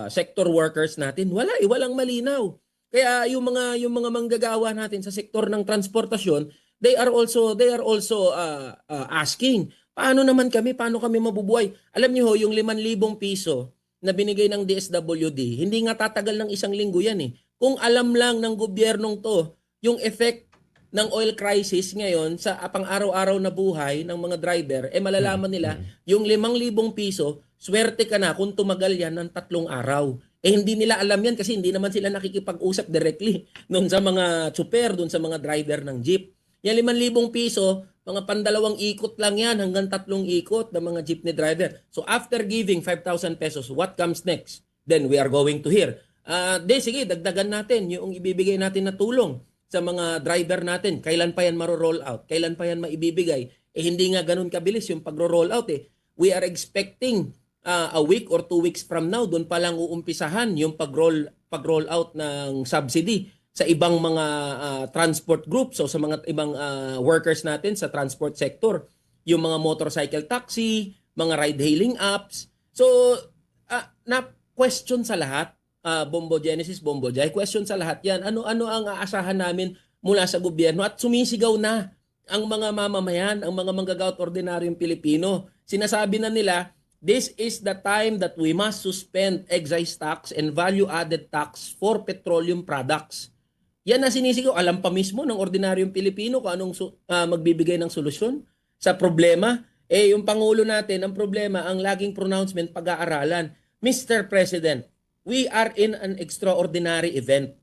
sector workers natin? Walang malinaw. Kaya yung mga manggagawa natin sa sektor ng transportasyon, they are also asking, paano kami mabubuhay? Alam niyo yung 5,000 piso na binigay ng DSWD, hindi nga tatagal ng 1 linggo yan Kung alam lang ng gobyernong to yung effect ng oil crisis ngayon sa pang-araw-araw na buhay ng mga driver, malalaman nila yung 5,000 piso, swerte ka na kung tumagal yan ng 3 araw. Hindi nila alam yan kasi hindi naman sila nakikipag-usap directly doon sa mga tsuper, doon sa mga driver ng jeep. Yan 5,000 piso, mga pandalawang ikot lang yan hanggang 3 ikot ng mga jeepney driver. So after giving 5,000 pesos, what comes next? Then we are going to hear. Sige, dagdagan natin yung ibibigay natin na tulong sa mga driver natin. Kailan pa yan maro-roll out? Kailan pa yan maibibigay? Hindi nga ganun kabilis yung pagro-roll out We are expecting a week or 2 weeks from now, doon pa lang uumpisahan yung pag-roll out ng subsidy sa ibang mga transport groups o sa mga ibang workers natin sa transport sector. Yung mga motorcycle taxi, mga ride-hailing apps. So, na-question sa lahat, Bombo Genesis, Bombo Jai, question sa lahat yan. Ano ang aasahan namin mula sa gobyerno? At sumisigaw na ang mga mamamayan, ang mga manggagawa't ordinaryong Pilipino. Sinasabi na nila, this is the time that we must suspend excise tax and value-added tax for petroleum products. Yan ang sinisigaw. Alam pa mismo ng ordinaryong Pilipino kung anong magbibigay ng solusyon sa problema. Yung Pangulo natin, ang problema, ang laging pronouncement, pag-aaralan. Mr. President, we are in an extraordinary event.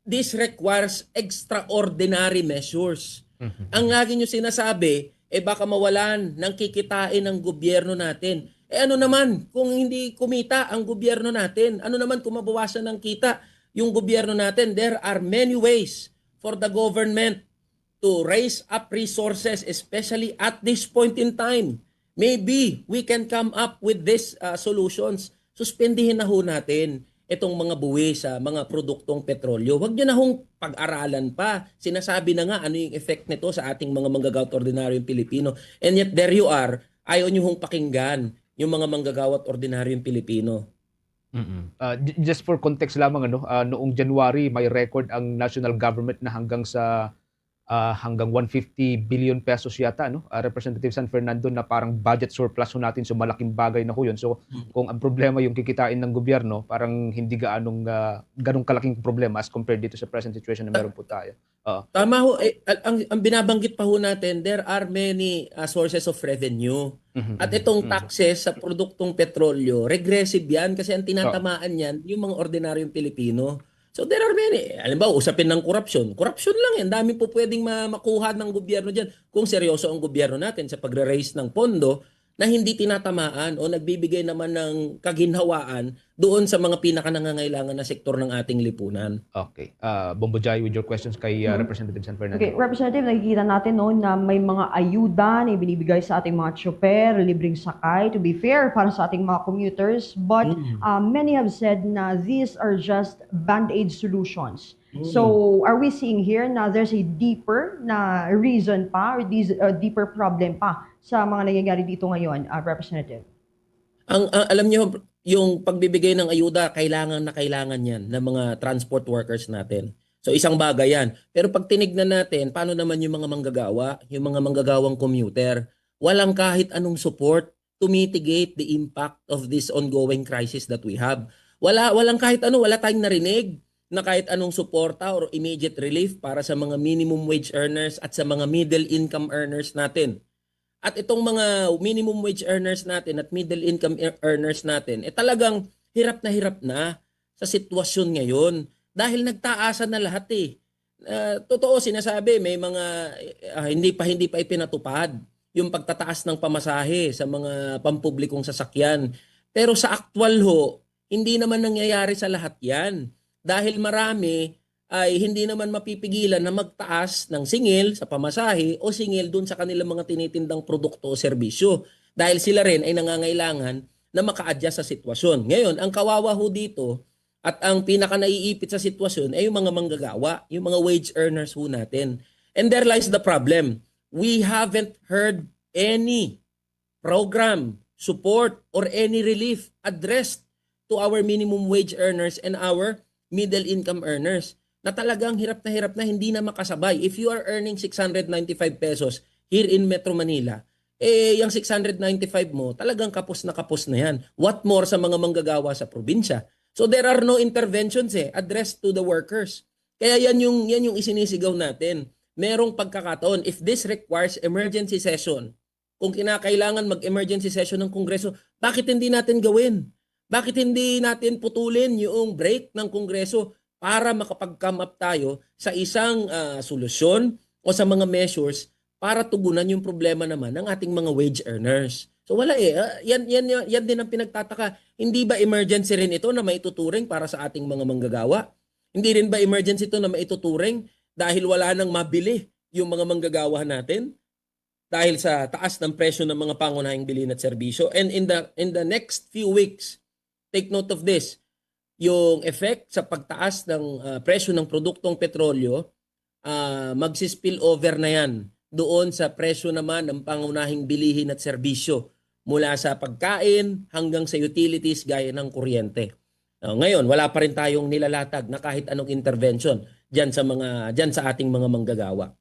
This requires extraordinary measures. Ang lagi nyo sinasabi, baka mawalan ng kikitain ng gobyerno natin. Ano naman kung hindi kumita ang gobyerno natin? Ano naman kung mabawasan ng kita yung gobyerno natin? There are many ways for the government to raise up resources, especially at this point in time. Maybe we can come up with these solutions. Suspendihin na ho natin itong mga buwis sa mga produktong petrolyo. Huwag nyo na hong pag-aralan pa. Sinasabi na nga ano yung effect nito sa ating mga manggagawa't ordinaryong Pilipino. And yet there you are, ayaw nyo hong pakinggan yung mga manggagawa't ordinaryong Pilipino. Just for context lamang, noong January, may record ang national government na hanggang sa hanggang 150 billion pesos yata, no? Representative San Fernando, na parang budget surplus ho natin, so malaking bagay na ho yun. So kung ang problema yung kikitain ng gobyerno, parang hindi ganong kalaking problema as compared dito sa present situation na meron po tayo. Tama ho. Ang binabanggit pa ho natin, there are many sources of revenue. At itong taxes sa produktong petrolyo, regressive yan kasi ang tinatamaan yan yung mga ordinaryong Pilipino. So there are many. Alam ba, usapin ng korupsyon. Korupsyon lang yan. Dami po pwedeng makuha ng gobyerno dyan kung seryoso ang gobyerno natin sa pagre-raise ng pondo na hindi tinatamaan o nagbibigay naman ng kaginhawaan doon sa mga pinaka-nangangailangan na sektor ng ating lipunan. Okay. Bombo Jai, with your questions kay Representative San Fernando. Okay, Representative, nakikita natin no, na may mga ayuda na ibinibigay sa ating mga tsoper, libreng sakay, to be fair, para sa ating mga commuters. But many have said na these are just band-aid solutions. So, are we seeing here na there's a deeper na reason pa or deeper problem pa sa mga nangyayari dito ngayon, Representative? Alam niyo, yung pagbibigay ng ayuda, kailangan na kailangan yan ng mga transport workers natin. So isang bagay yan. Pero pag tinignan natin, paano naman yung mga manggagawa, yung mga manggagawang commuter, walang kahit anong support to mitigate the impact of this ongoing crisis that we have. Walang kahit ano, wala tayong narinig na kahit anong suporta or immediate relief para sa mga minimum wage earners at sa mga middle income earners natin. At itong mga minimum wage earners natin at middle income earners natin, talagang hirap na sa sitwasyon ngayon dahil nagtaasan na lahat eh. Totoo sinasabi, may mga hindi pa ipinatupad yung pagtataas ng pamasahe sa mga pampublikong sasakyan. Pero sa actual ho, hindi naman nangyayari sa lahat yan. Dahil marami ay hindi naman mapipigilan na magtaas ng singil sa pamasahe o singil dun sa kanilang mga tinitindang produkto o serbisyo. Dahil sila rin ay nangangailangan na maka-adjust sa sitwasyon. Ngayon, ang kawawa ho dito at ang pinaka-naiipit sa sitwasyon ay yung mga manggagawa, yung mga wage earners ho natin. And there lies the problem. We haven't heard any program, support, or any relief addressed to our minimum wage earners and our middle income earners na talagang hirap na hindi na makasabay. If you are earning 695 pesos here in Metro Manila, yung 695 mo, talagang kapos na yan. What more sa mga manggagawa sa probinsya? So there are no interventions addressed to the workers. Kaya yan yung isinisigaw natin. Merong pagkakataon, if this requires emergency session, kung kinakailangan mag-emergency session ng Kongreso, bakit hindi natin gawin? Bakit hindi natin putulin yung break ng Kongreso para makapag-come up tayo sa isang solusyon o sa mga measures para tugunan yung problema naman ng ating mga wage earners? So wala yan din ang pinagtataka. Hindi ba emergency rin ito na maituturing para sa ating mga manggagawa? Hindi rin ba emergency ito na maituturing dahil wala nang mabili yung mga manggagawa natin? Dahil sa taas ng presyo ng mga pangunahing bilhin at serbisyo. And in the next few weeks, take note of this, yung effect sa pagtaas ng presyo ng produktong petrolyo, magsispill over na yan doon sa presyo naman ng pangunahing bilihin at serbisyo mula sa pagkain hanggang sa utilities gaya ng kuryente. Ngayon, wala pa rin tayong nilalatag na kahit anong intervention dyan sa ating mga manggagawa.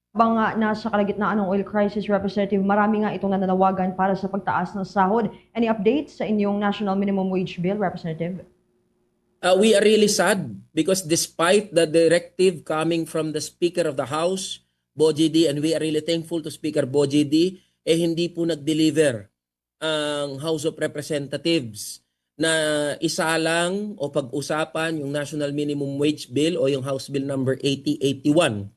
Habang nasa kalagitnaan ng oil crisis, Representative, marami nga itong nananawagan para sa pagtaas ng sahod. Any updates sa inyong National Minimum Wage Bill, Representative? We are really sad because despite the directive coming from the Speaker of the House, Bogie D, and we are really thankful to Speaker Bogie D, hindi po nag-deliver ang House of Representatives na isalang o pag-usapan yung National Minimum Wage Bill o yung House Bill number 8081.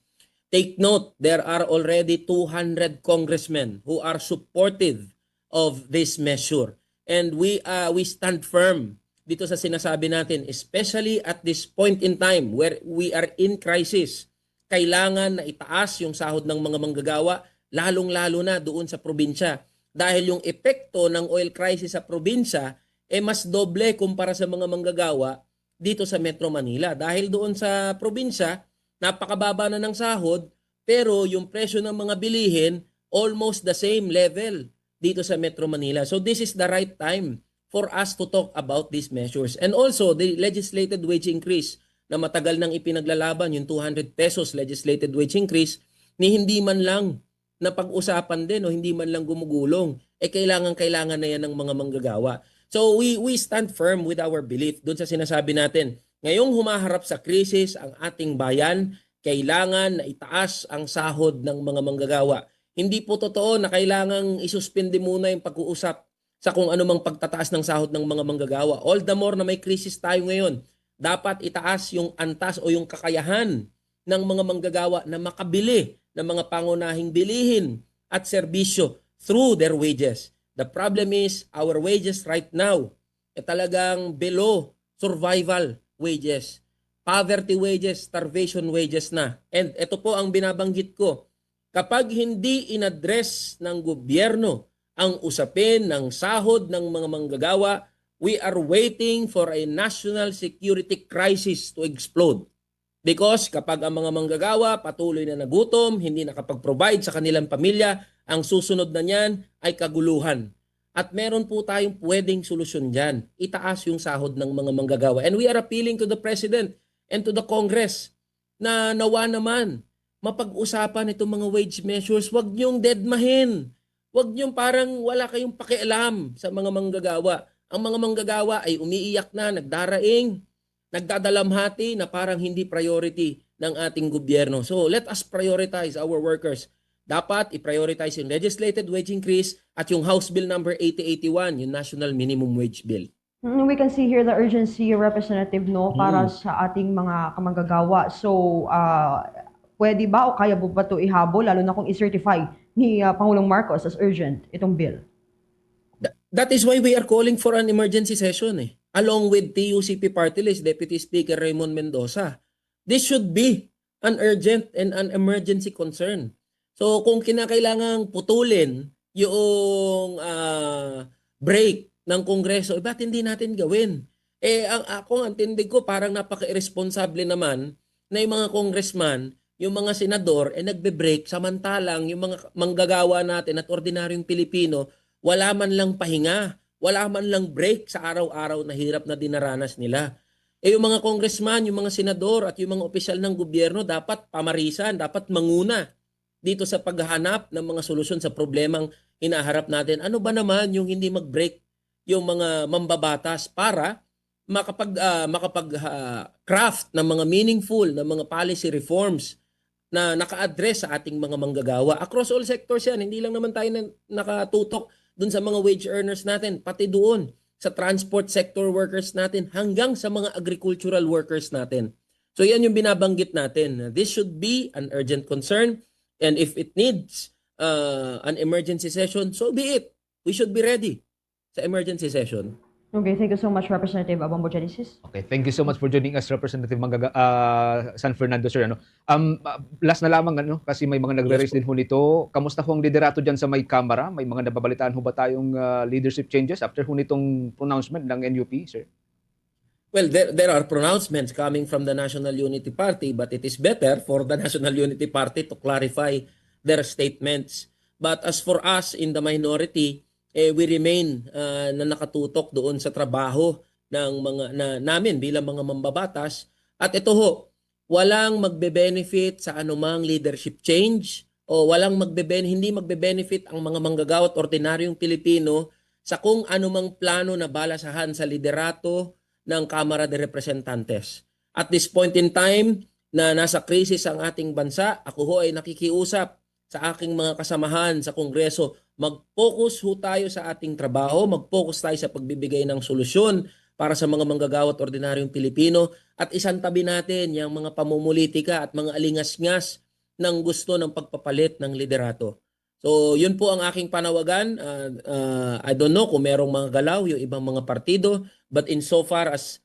Take note, there are already 200 congressmen who are supportive of this measure. And we stand firm dito sa sinasabi natin, especially at this point in time where we are in crisis. Kailangan na itaas yung sahod ng mga manggagawa, lalong-lalo na doon sa probinsya. Dahil yung epekto ng oil crisis sa probinsya mas doble kumpara sa mga manggagawa dito sa Metro Manila. Dahil doon sa probinsya, napakababa na ng sahod, pero yung presyo ng mga bilihin, almost the same level dito sa Metro Manila. So this is the right time for us to talk about these measures. And also, the legislated wage increase na matagal nang ipinaglalaban, yung 200 pesos legislated wage increase, ni hindi man lang napag-usapan din o hindi man lang gumugulong. Kailangan na yan ng mga manggagawa. So we stand firm with our belief doon sa sinasabi natin. Ngayong humaharap sa krisis ang ating bayan, kailangan na itaas ang sahod ng mga manggagawa. Hindi po totoo na kailangang isuspindi muna yung pag-uusap sa kung anumang pagtataas ng sahod ng mga manggagawa. All the more na may krisis tayo ngayon. Dapat itaas yung antas o yung kakayahan ng mga manggagawa na makabili ng mga pangunahing bilihin at serbisyo through their wages. The problem is our wages right now talagang below survival wages. Poverty wages, starvation wages na. And ito po ang binabanggit ko. Kapag hindi inaddress ng gobyerno ang usapin ng sahod ng mga manggagawa, we are waiting for a national security crisis to explode. Because kapag ang mga manggagawa patuloy na nagutom, hindi nakapag-provide sa kanilang pamilya, ang susunod na niyan ay kaguluhan. At meron po tayong pwedeng solusyon dyan. Itaas yung sahod ng mga manggagawa. And we are appealing to the President and to the Congress na nawa naman mapag-usapan itong mga wage measures. Huwag niyong deadmahin. Huwag niyong parang wala kayong pakialam sa mga manggagawa. Ang mga manggagawa ay umiiyak na, nagdaraing, nagdadalamhati na parang hindi priority ng ating gobyerno. So let us prioritize our workers. Dapat i-prioritize yung legislated wage increase at yung House Bill number 8081, yung National Minimum Wage Bill. We can see here the urgency, Representative, no, para sa ating mga kamanggagawa. So, pwede ba o kaya ba ito ihabol, lalo na kung i-certify ni Pangulong Marcos as urgent itong bill? That is why we are calling for an emergency session along with TUCP Party List, Deputy Speaker Raymond Mendoza. This should be an urgent and an emergency concern. So kung kinakailangang putulin yung break ng Kongreso, ba't hindi natin gawin? Ang tindig ko parang napaka-irresponsible naman na yung mga congressman, yung mga senador, nagbe-break samantalang yung mga manggagawa natin at ordinaryong Pilipino, wala man lang pahinga, wala man lang break sa araw-araw na hirap na dinaranas nila. Yung mga congressman, yung mga senador at yung mga opisyal ng gobyerno dapat pamarisan, dapat manguna dito sa paghahanap ng mga solusyon sa problemang hinaharap natin. Ano ba naman yung hindi mag-break yung mga mambabatas para makapag-craft ng mga meaningful na mga policy reforms na naka-address sa ating mga manggagawa. Across all sectors yan, hindi lang naman tayo nakatutok dun sa mga wage earners natin, pati doon sa transport sector workers natin, hanggang sa mga agricultural workers natin. So yan yung binabanggit natin. This should be an urgent concern, and if it needs an emergency session, so be it. We should be ready sa emergency session. Okay, thank you so much, Representative Abambo Genesis. Okay, thank you so much for joining us, Representative San Fernando, sir. Last na lamang, kasi may mga nagre-raise din ho nito. Kamusta ho ang liderato dyan sa may Kamara? May mga nababalitaan ho ba tayong leadership changes after ho nitong pronouncement ng NUP, sir? Well, there are pronouncements coming from the National Unity Party, but it is better for the National Unity Party to clarify their statements. But as for us in the minority, we remain na nakatutok doon sa trabaho ng mga namin bilang mga mambabatas. At ito ho, walang magbe-benefit sa anumang leadership change o hindi magbe-benefit ang mga manggagawa at ordinaryong Pilipino sa kung anumang plano na balasahan sa liderato ng Kamara de Representantes. At this point in time na nasa krisis ang ating bansa, ako ho ay nakikiusap sa aking mga kasamahan sa Kongreso, mag-focus ho tayo sa ating trabaho, mag-focus tayo sa pagbibigay ng solusyon para sa mga manggagawa at ordinaryong Pilipino, at isantabi natin yung mga pamumulitika at mga alingas-ngas ng gusto ng pagpapalit ng liderato. So yun po ang aking panawagan. I don't know kung merong mga galaw yung ibang mga partido, but insofar as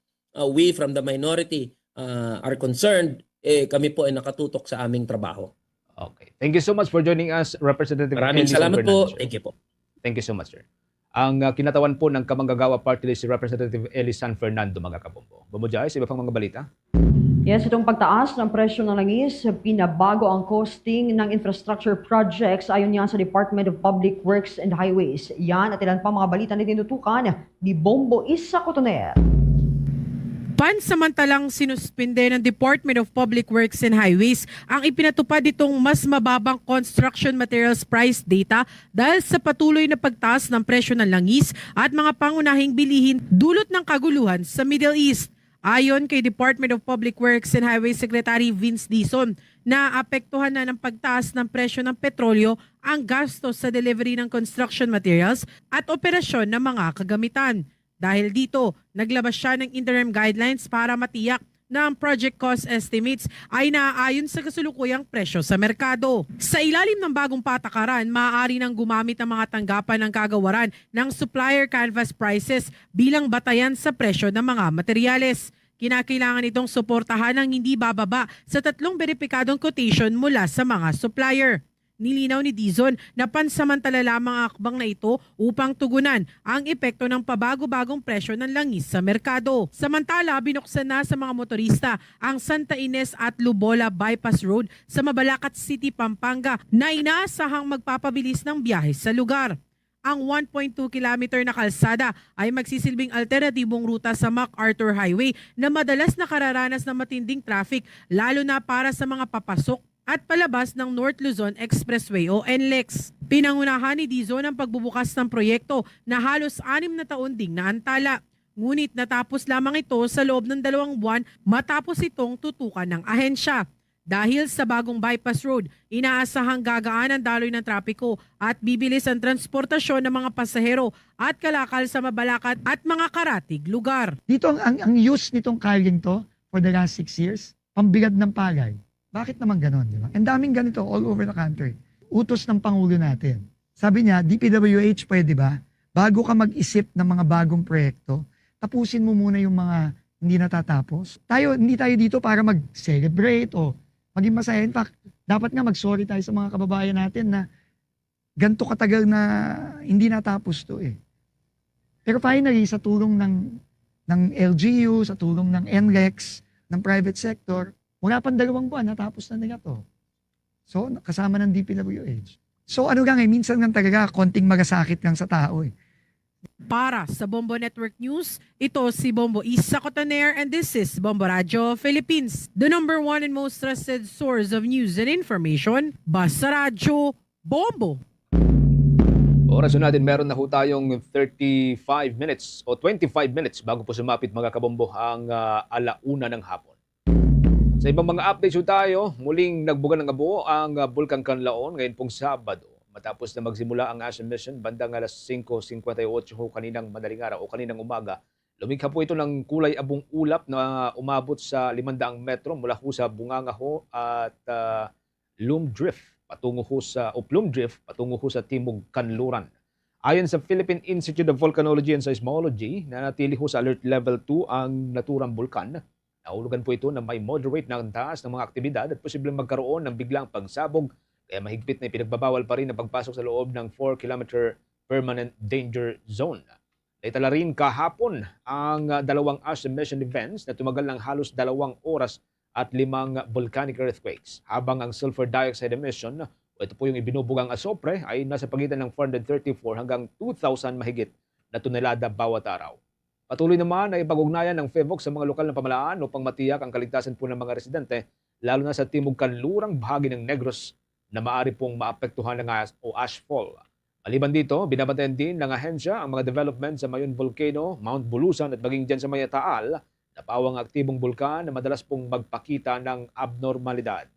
we from the minority are concerned, kami po ay nakatutok sa aming trabaho. Okay. Thank you so much for joining us, Representative Maraming Eli salamat Fernando, po. sir. Thank you po. Thank you so much, sir. Ang kinatawan po ng Kamanggagawa Party List si Representative Eli San Fernando, mga kabombo. Bumudjay sa iba pang mga balita. Yes, itong pagtaas ng presyo ng langis, pinabago ang costing ng infrastructure projects ayon yan sa Department of Public Works and Highways. Yan at ilan pa mga balita na tinutukan ni Bombo Isa Cotoner. Pansamantalang sinuspinde ng Department of Public Works and Highways ang ipinatupad itong mas mababang construction materials price data dahil sa patuloy na pagtaas ng presyo ng langis at mga pangunahing bilihin dulot ng kaguluhan sa Middle East. Ayon kay Department of Public Works and Highways Secretary Vince Dizon, naapektuhan na ng pagtaas ng presyo ng petrolyo ang gastos sa delivery ng construction materials at operasyon ng mga kagamitan. Dahil dito, naglabas siya ng interim guidelines para matiyak na ang project cost estimates ay naaayon sa kasulukuyang presyo sa merkado. Sa ilalim ng bagong patakaran, maaari nang gumamit ang mga tanggapan ng kagawaran ng supplier canvas prices bilang batayan sa presyo ng mga materyales. Kinakailangan itong suportahan ng hindi bababa sa 3 beripikadong quotation mula sa mga supplier. Nilinaw ni Dizon na pansamantala lamang ang akbang na ito upang tugunan ang epekto ng pabago-bagong presyo ng langis sa merkado. Samantala, binuksan na sa mga motorista ang Santa Ines at Lubola Bypass Road sa Mabalacat City, Pampanga na inaasahang magpapabilis ng biyahe sa lugar. Ang 1.2 kilometer na kalsada ay magsisilbing alternatibong ruta sa MacArthur Highway na madalas nakararanas ng matinding traffic lalo na para sa mga papasok at palabas ng North Luzon Expressway o NLEX. Pinangunahan ni Dizon ang pagbubukas ng proyekto na halos 6 na taon ding naantala. Ngunit natapos lamang ito sa loob ng 2 buwan matapos itong tutukan ng ahensya. Dahil sa bagong bypass road, inaasahang gagaan ang daloy ng trapiko at bibilis ang transportasyon ng mga pasahero at kalakal sa Mabalacat at mga karatig lugar. Dito ang use nitong carrying to for the last 6 years, pambilad ng palay. Bakit naman ganon, di ba? Ang daming ganito all over the country. Utos ng Pangulo natin. Sabi niya, DPWH pwede ba? Bago ka mag-isip ng mga bagong proyekto, tapusin mo muna yung mga hindi natatapos. Hindi tayo dito para mag-celebrate o maging masaya. In fact, dapat nga mag-sorry tayo sa mga kababayan natin na ganito katagal na hindi natapos to eh. Pero finally, sa tulong ng LGU, sa tulong ng NLEX, ng private sector, wala pang 2 buwan, natapos na nila to. So, kasama ng DPWH. So, minsan lang talaga, konting magasakit lang sa tao eh. Para sa Bombo Network News, ito si Bombo Isa Cotoner and this is Bombo Radio Philippines, the #1 and most trusted source of news and information. Basta Radio Bombo! Oras natin, meron na ho tayong 35 minutes o 25 minutes bago po sumapit mga kabombo ang 1:00 ng hapon. Sa ibang mga updates tayo, muling nagbuga ng abo ang Bulkang Kanlaon ngayon pong Sabado. Matapos na magsimula ang ash emission bandang alas 5:58 kaninang madaling araw o kaninang umaga, lumikha po ito ng kulay abong ulap na umabot sa 500 metro mula ho sa Bungangaho at Plume Drift patungo ho sa timog Kanluran. Ayon sa Philippine Institute of Volcanology and Seismology, nanatili ho sa alert level 2 ang naturang bulkan. Nahulugan po ito na may moderate na taas ng mga aktibidad at posibleng magkaroon ng biglang pagsabog, kaya mahigpit na ipinagbabawal pa rin ang pagpasok sa loob ng 4-kilometer permanent danger zone. Naitala rin kahapon ang 2 ash emission events na tumagal ng halos 2 oras at 5 volcanic earthquakes, habang ang sulfur dioxide emission, o ito po yung ibinubugang asopre, ay nasa pagitan ng 434 hanggang 2,000 mahigit na tonelada bawat araw. Patuloy naman ay ipag-ugnayan ng FEVOC sa mga lokal na pamahalaan upang matiyak ang kaligtasan po ng mga residente, lalo na sa timog kanlurang bahagi ng Negros na maaari pong maapektuhan ng ashfall. Maliban dito, binabantayan din ng ahensya ang mga development sa Mayon Volcano, Mount Bulusan at maging dyan sa Maya Taal, na pawang aktibong bulkan na madalas pong magpakita ng abnormalidad.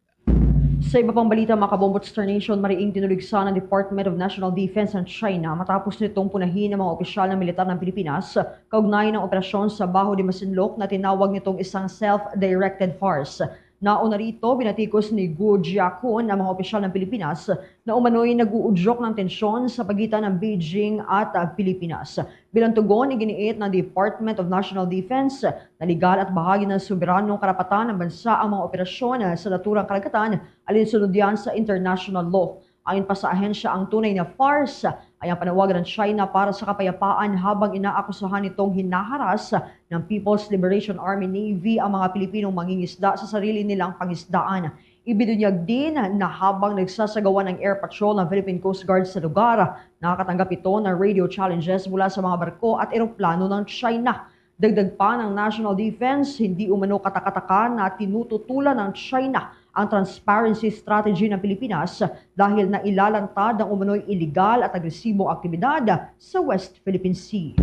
Sa iba pang balita, mga kabombo, Star Nation, mariing tinuligsa ng Department of National Defense ng China matapos nitong punahin ng mga opisyal ng militar ng Pilipinas kaugnay ng operasyon sa Baho de Masinloc na tinawag nitong isang self-directed farce. Nauna rito, binatikos ni Guo Jiakun ang mga opisyal ng Pilipinas na umano'y nag-uudyok ng tensyon sa pagitan ng Beijing at Pilipinas. Bilang tugon, iginiit ng Department of National Defense na legal at bahagi ng soberanong karapatan ng bansa ang mga operasyon sa naturang karagatan alinsunod yan sa international law. Ayon pa sa ahensya, ang tunay na farce ay ang panawagan ng China para sa kapayapaan habang inaakusahan itong hinaharas ng People's Liberation Army Navy ang mga Pilipinong mangingisda sa sarili nilang pangisdaan. Ibinunyag din na habang nagsasagawa ng air patrol ng Philippine Coast Guard sa lugar, nakakatanggap ito ng radio challenges mula sa mga barko at eroplano ng China. Dagdag pa ng National Defense, hindi umano katakataka na tinututulan ng China ang transparency strategy ng Pilipinas dahil nailalantad ang umano'y illegal at agresibong aktibidad sa West Philippine Sea.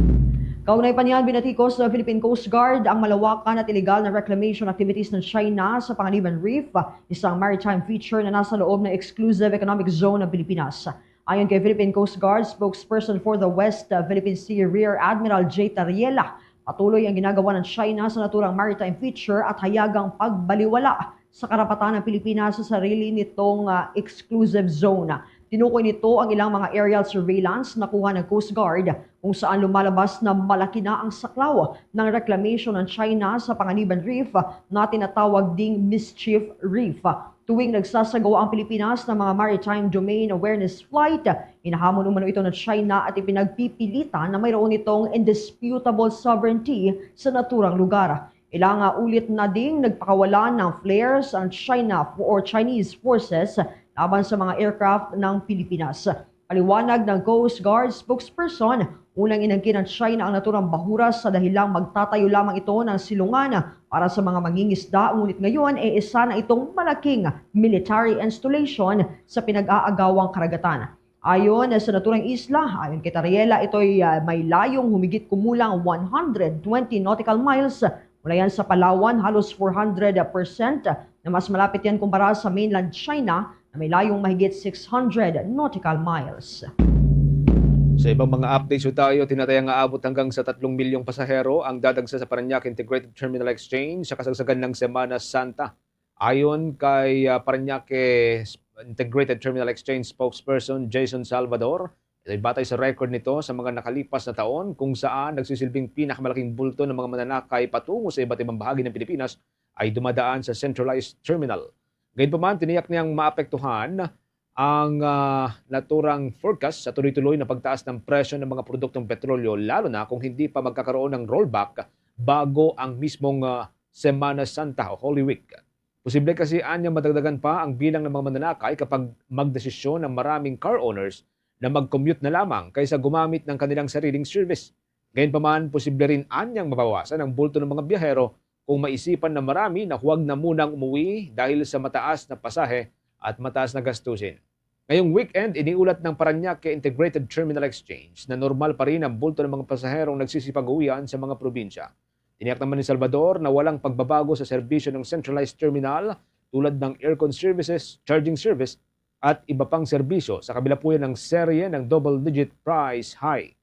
Kaunay pa niyan, binatikos ng Philippine Coast Guard ang malawakan at illegal na reclamation activities ng China sa Panganiban Reef, isang maritime feature na nasa loob ng exclusive economic zone ng Pilipinas. Ayon kay Philippine Coast Guard spokesperson for the West Philippine Sea, Rear Admiral J. Tariela, patuloy ang ginagawa ng China sa naturang maritime feature at hayagang pagbaliwala sa karapatan ng Pilipinas sa sarili nitong exclusive zone. Tinukoy nito ang ilang mga aerial surveillance na kuha ng Coast Guard kung saan lumalabas na malaki na ang saklaw ng reclamation ng China sa Panganiban Reef na tinatawag ding Mischief Reef. Tuwing nagsasagawa ang Pilipinas ng mga Maritime Domain Awareness Flight, inahamon umano ito ng China at ipinagpipilitan na mayroon itong indisputable sovereignty sa naturang lugar. Ilang ulit na ding nagpakawalan ng flares ang Chinese forces laban sa mga aircraft ng Pilipinas. Paliwanag ng Coast Guard spokesperson, unang inangkin ng China ang naturang bahura sa dahilang magtatayo lamang ito ng silungan para sa mga mangingisda, ngunit ngayon isa na itong malaking military installation sa pinag-aagawang karagatan. Ayon sa naturang isla, ayon kay Tariela, ito'y may layong humigit kumulang 120 nautical miles. Mula yan sa Palawan, halos 400% na mas malapit yan kumpara sa mainland China na may layong mahigit 600 nautical miles. Sa ibang mga updates tayo, tinatayang aabot hanggang sa 3 milyong pasahero ang dadagsa sa Parañaque Integrated Terminal Exchange sa kasagsagan ng Semana Santa. Ayon kay Parañaque Integrated Terminal Exchange spokesperson Jason Salvador, ito'y batay sa record nito sa mga nakalipas na taon kung saan nagsisilbing pinakamalaking bulto ng mga mananakay patungo sa iba't ibang bahagi ng Pilipinas ay dumadaan sa centralized terminal. Gayunpaman, tiniyak niyang maapektuhan ang naturang forecast sa tuloy-tuloy na pagtaas ng presyo ng mga produktong petrolyo, lalo na kung hindi pa magkakaroon ng rollback bago ang mismong Semana Santa o Holy Week. Posible kasi anyang madagdagan pa ang bilang ng mga mananakay kapag magdesisyon ng maraming car owners na mag-commute na lamang kaysa gumamit ng kanilang sariling service. Gayunpaman, posible rin anyang mabawasan ang bulto ng mga biyahero kung maisipan na marami na huwag na munang umuwi dahil sa mataas na pasahe at mataas na gastusin. Ngayong weekend, iniulat ng Parañaque Integrated Terminal Exchange na normal pa rin ang bulto ng mga pasaherong nagsisipag-uwian sa mga probinsya. Tiniyak naman ni Salvador na walang pagbabago sa serbisyo ng centralized terminal tulad ng aircon services, charging service at iba pang serbisyo sa kabila po yan ng serye ng double-digit price hike.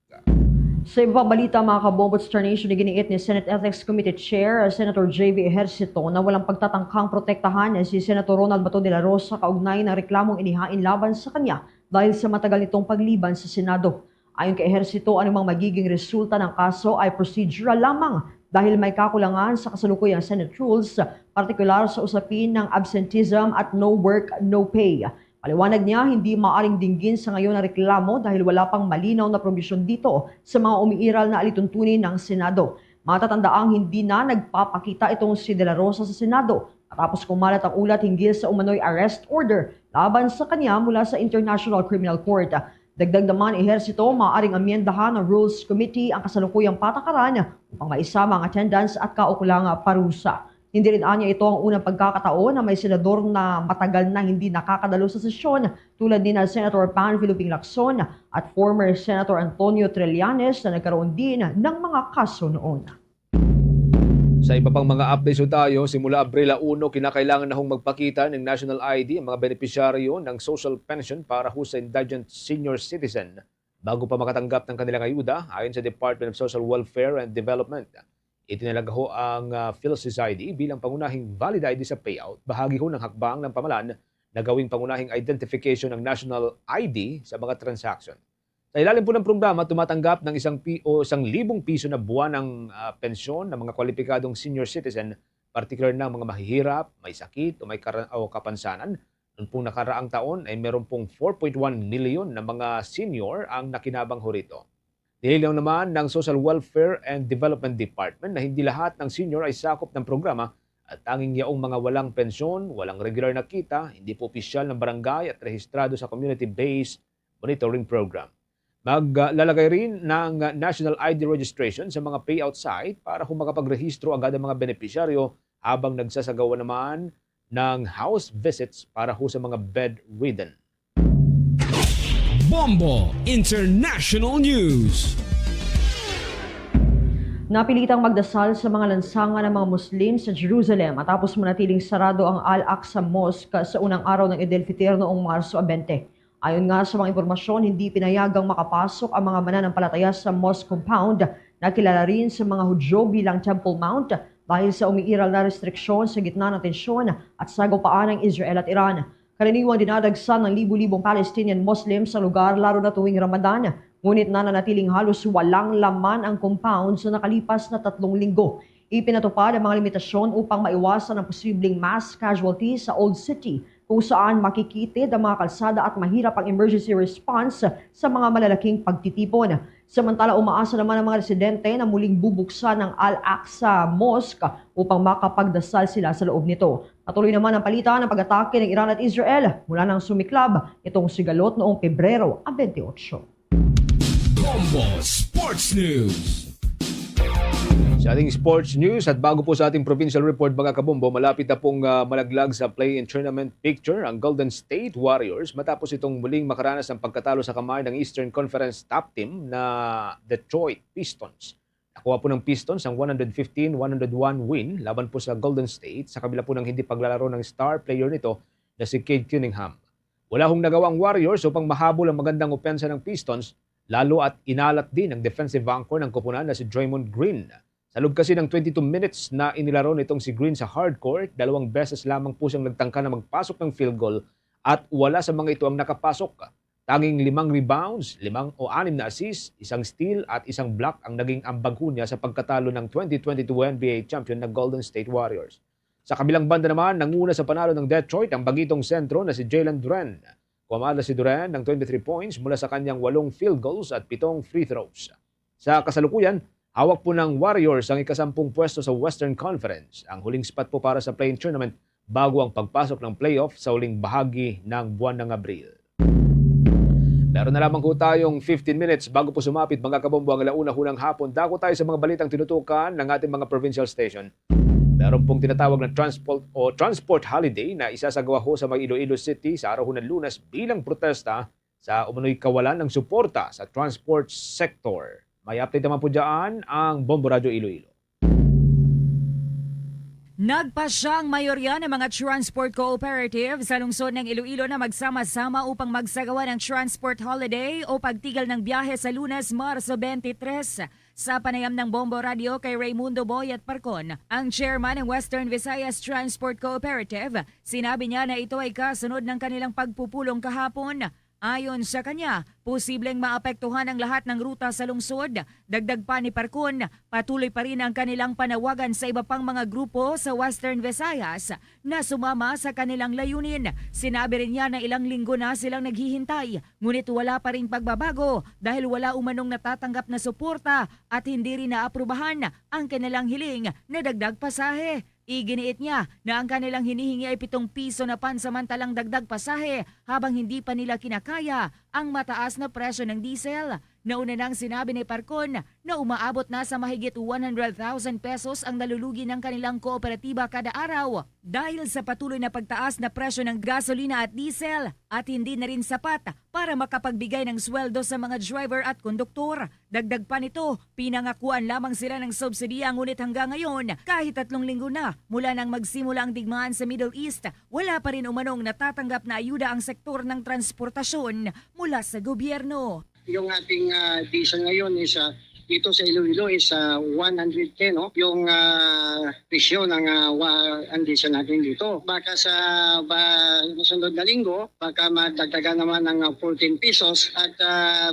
Sa ibang balita, mga kabombo, Star Nation, iginiit ni Senate Ethics Committee Chair Senator J.V. Ejercito na walang pagtatangkang protektahan si Senator Ronald Bato de la Rosa kaugnay ng reklamong inihain laban sa kanya dahil sa matagal nitong pagliban sa Senado. Ayon kay Ejercito, anumang magiging resulta ng kaso ay procedural lamang dahil may kakulangan sa kasalukuyang Senate rules, partikular sa usapin ng absenteeism at no work, no pay. Paliwanag niya, hindi maaring dinggin sa ngayon ang reklamo dahil wala pang malinaw na probisyon dito sa mga umiiral na alituntunin ng Senado. Matatandaang hindi na nagpapakita itong si De La Rosa sa Senado matapos kumalat ang ulat hinggil sa umano'y arrest order laban sa kanya mula sa International Criminal Court. Dagdag naman, Ejercito, maaaring amyendahan ng Rules Committee ang kasalukuyang patakaran upang maisama ang attendance at kaukulang parusa. Hindi rin anya ito ang unang pagkakataon na may senador na matagal na hindi nakakadalo sa sesyon tulad ni na Senator Panfilo Lacson at former Senator Antonio Trillanes na nagkaroon din ng mga kaso noon. Sa iba pang mga updates tayo, simula Abril 1, kinakailangan na hong magpakita ng national ID ang mga benepisyaryo ng social pension para sa indigent senior citizen bago pa makatanggap ng kanilang ayuda ayon sa Department of Social Welfare and Development. Itinalaga ho ang PhilSys ID bilang pangunahing valid ID sa payout, bahagi ho ng hakbang ng pamalan na gawing pangunahing identification ng national ID sa mga transaction. Sa ilalim po ng programa, tumatanggap ng 1,000 piso na buwan ng pensyon ng mga kwalipikadong senior citizen, particular ng mga mahihirap, may sakit o kapansanan. Noong pong nakaraang taon ay meron pong 4.1 million na mga senior ang nakinabang ho rito. Nilinaw naman ng Social Welfare and Development Department na hindi lahat ng senior ay sakop ng programa at tanging yaong mga walang pensyon, walang regular na kita, hindi po opisyal ng barangay at rehistrado sa community-based monitoring program. Maglalagay rin ng national ID registration sa mga payout site para kung makapagrehistro agad ang mga benepisyaryo habang nagsasagawa naman ng house visits para ho sa mga bedridden. Bombo International News. Napilitang magdasal sa mga lansangan ng mga Muslim sa Jerusalem matapos manatiling sarado ang Al-Aqsa Mosque sa unang araw ng Eid al-Fitr noong Marso 20. Ayon nga sa mga impormasyon, hindi pinayagang makapasok ang mga mananampalataya sa mosque compound na kilala rin sa mga Hudyo bilang Temple Mount dahil sa umiiral na restriksyon sa gitna ng tensyon at sagupaan ng Israel at Iran. Karaniwang dinadagsan ng libu-libong Palestinian Muslims sa lugar lalo na tuwing Ramadan. Ngunit nananatiling halos walang laman ang compound sa nakalipas na 3 linggo. Ipinatupad ang mga limitasyon upang maiwasan ang posibleng mass casualties sa Old City, kung saan makikitid ang mga kalsada at mahirap ang emergency response sa mga malalaking pagtitipon. Samantala, umaasa naman ang mga residente na muling bubuksan ang Al-Aqsa Mosque upang makapagdasal sila sa loob nito. Patuloy naman ang palitan ng pag-atake ng Iran at Israel mula nang sumiklab itong sigalot noong Pebrero 28. Bombo Sports News. Sa ating sports news at bago po sa ating provincial report mga kabombo, malapit na pong malaglag sa play-in tournament picture ang Golden State Warriors matapos itong muling makaranas ng pagkatalo sa kamay ng Eastern Conference top team na Detroit Pistons. Nakuha po ng Pistons ang 115-101 win laban po sa Golden State sa kabila po ng hindi paglalaro ng star player nito na si Cade Cunningham. Wala hong nagawang Warriors upang mahabol ang magandang opensa ng Pistons, lalo at inalat din ang defensive anchor ng koponan na si Draymond Green. Sa loob kasi ng 22 minutes na inilaro nitong si Green sa hardcourt, 2 beses lamang po siyang nagtangka na magpasok ng field goal at wala sa mga ito ang nakapasok. Tanging 5 rebounds, 5 o 6 na assists, 1 steal at 1 block ang naging ambag niya sa pagkatalo ng 2022 NBA champion na Golden State Warriors. Sa kabilang banda naman, nanguna sa panalo ng Detroit ang bagitong sentro na si Jalen Duren. Kumada si Duren ng 23 points mula sa kanyang 8 field goals at 7 free throws. Sa kasalukuyan, hawak po ng Warriors ang ika-10 pwesto sa Western Conference, ang huling spot po para sa play-in tournament bago ang pagpasok ng playoff sa huling bahagi ng buwan ng Abril. Meron na lamang po tayong 15 minutes bago po sumapit mga kabombo ang 1:00 ng hapon. Dako tayo sa mga balitang tinutukan ng ating mga provincial station. Meron pong tinatawag na transport holiday na isasagawa ho sa Iloilo City sa araw ng Lunes bilang protesta sa umano'y kawalan ng suporta sa transport sector. May update naman po dyan ang Bombo Radio Iloilo. Nagpasyang mayorya ng mga transport cooperative sa lungsod ng Iloilo na magsama-sama upang magsagawa ng transport holiday o pagtigil ng biyahe sa Lunes, Marso 23. Sa panayam ng Bombo Radio kay Raimundo Boyat Parcon, ang chairman ng Western Visayas Transport Cooperative, sinabi niya na ito ay kasunod ng kanilang pagpupulong kahapon. Ayon sa kanya, posibleng maapektuhan ang lahat ng ruta sa lungsod. Dagdag pa ni Parcon, patuloy pa rin ang kanilang panawagan sa iba pang mga grupo sa Western Visayas na sumama sa kanilang layunin. Sinabi rin niya na ilang linggo na silang naghihintay, ngunit wala pa rin pagbabago dahil wala umanong natatanggap na suporta at hindi rin naaprubahan ang kanilang hiling na dagdag pasahe. Iginiit niya na ang kanilang hinihingi ay 7 piso na pansamantalang dagdag pasahe habang hindi pa nila kinakaya ang mataas na presyo ng diesel. Nauna nang sinabi ni Parcon na umaabot na sa mahigit 100,000 pesos ang nalulugi ng kanilang kooperatiba kada araw dahil sa patuloy na pagtaas na presyo ng gasolina at diesel at hindi na rin sapat para makapagbigay ng sweldo sa mga driver at konduktor. Dagdag pa nito, pinangakuan lamang sila ng subsidiya ngunit hanggang ngayon, kahit 3 linggo na mula nang magsimula ang digmaan sa Middle East, wala pa rin umanong natatanggap na ayuda ang sektor ng transportasyon mula sa gobyerno. Yung ating diesel ngayon is dito sa Iloilo is 110, no? Yung presyo ng ang diesel natin dito. Baka sa sunod na linggo, baka madagdagan naman ng 14 pesos at 120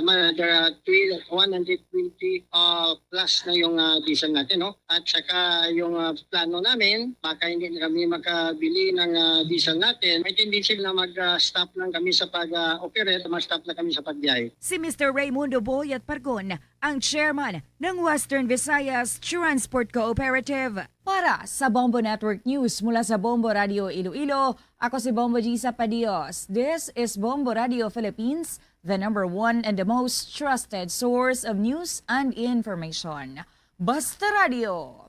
plus na yung diesel natin, no? At saka yung plano namin, baka hindi na kami makabili ng diesel natin. May tendency na mag-stop lang kami sa pag-operate, mag-stop na kami sa pagbiyahe. Si Mr. Raimundo Boyat Parcon, ang chairman ng Western Visayas Transport Cooperative. Para sa Bombo Network News mula sa Bombo Radio Iloilo, ako si Bombo Gisa Padios. This is Bombo Radio Philippines, the number one and the most trusted source of news and information. Basta Radio.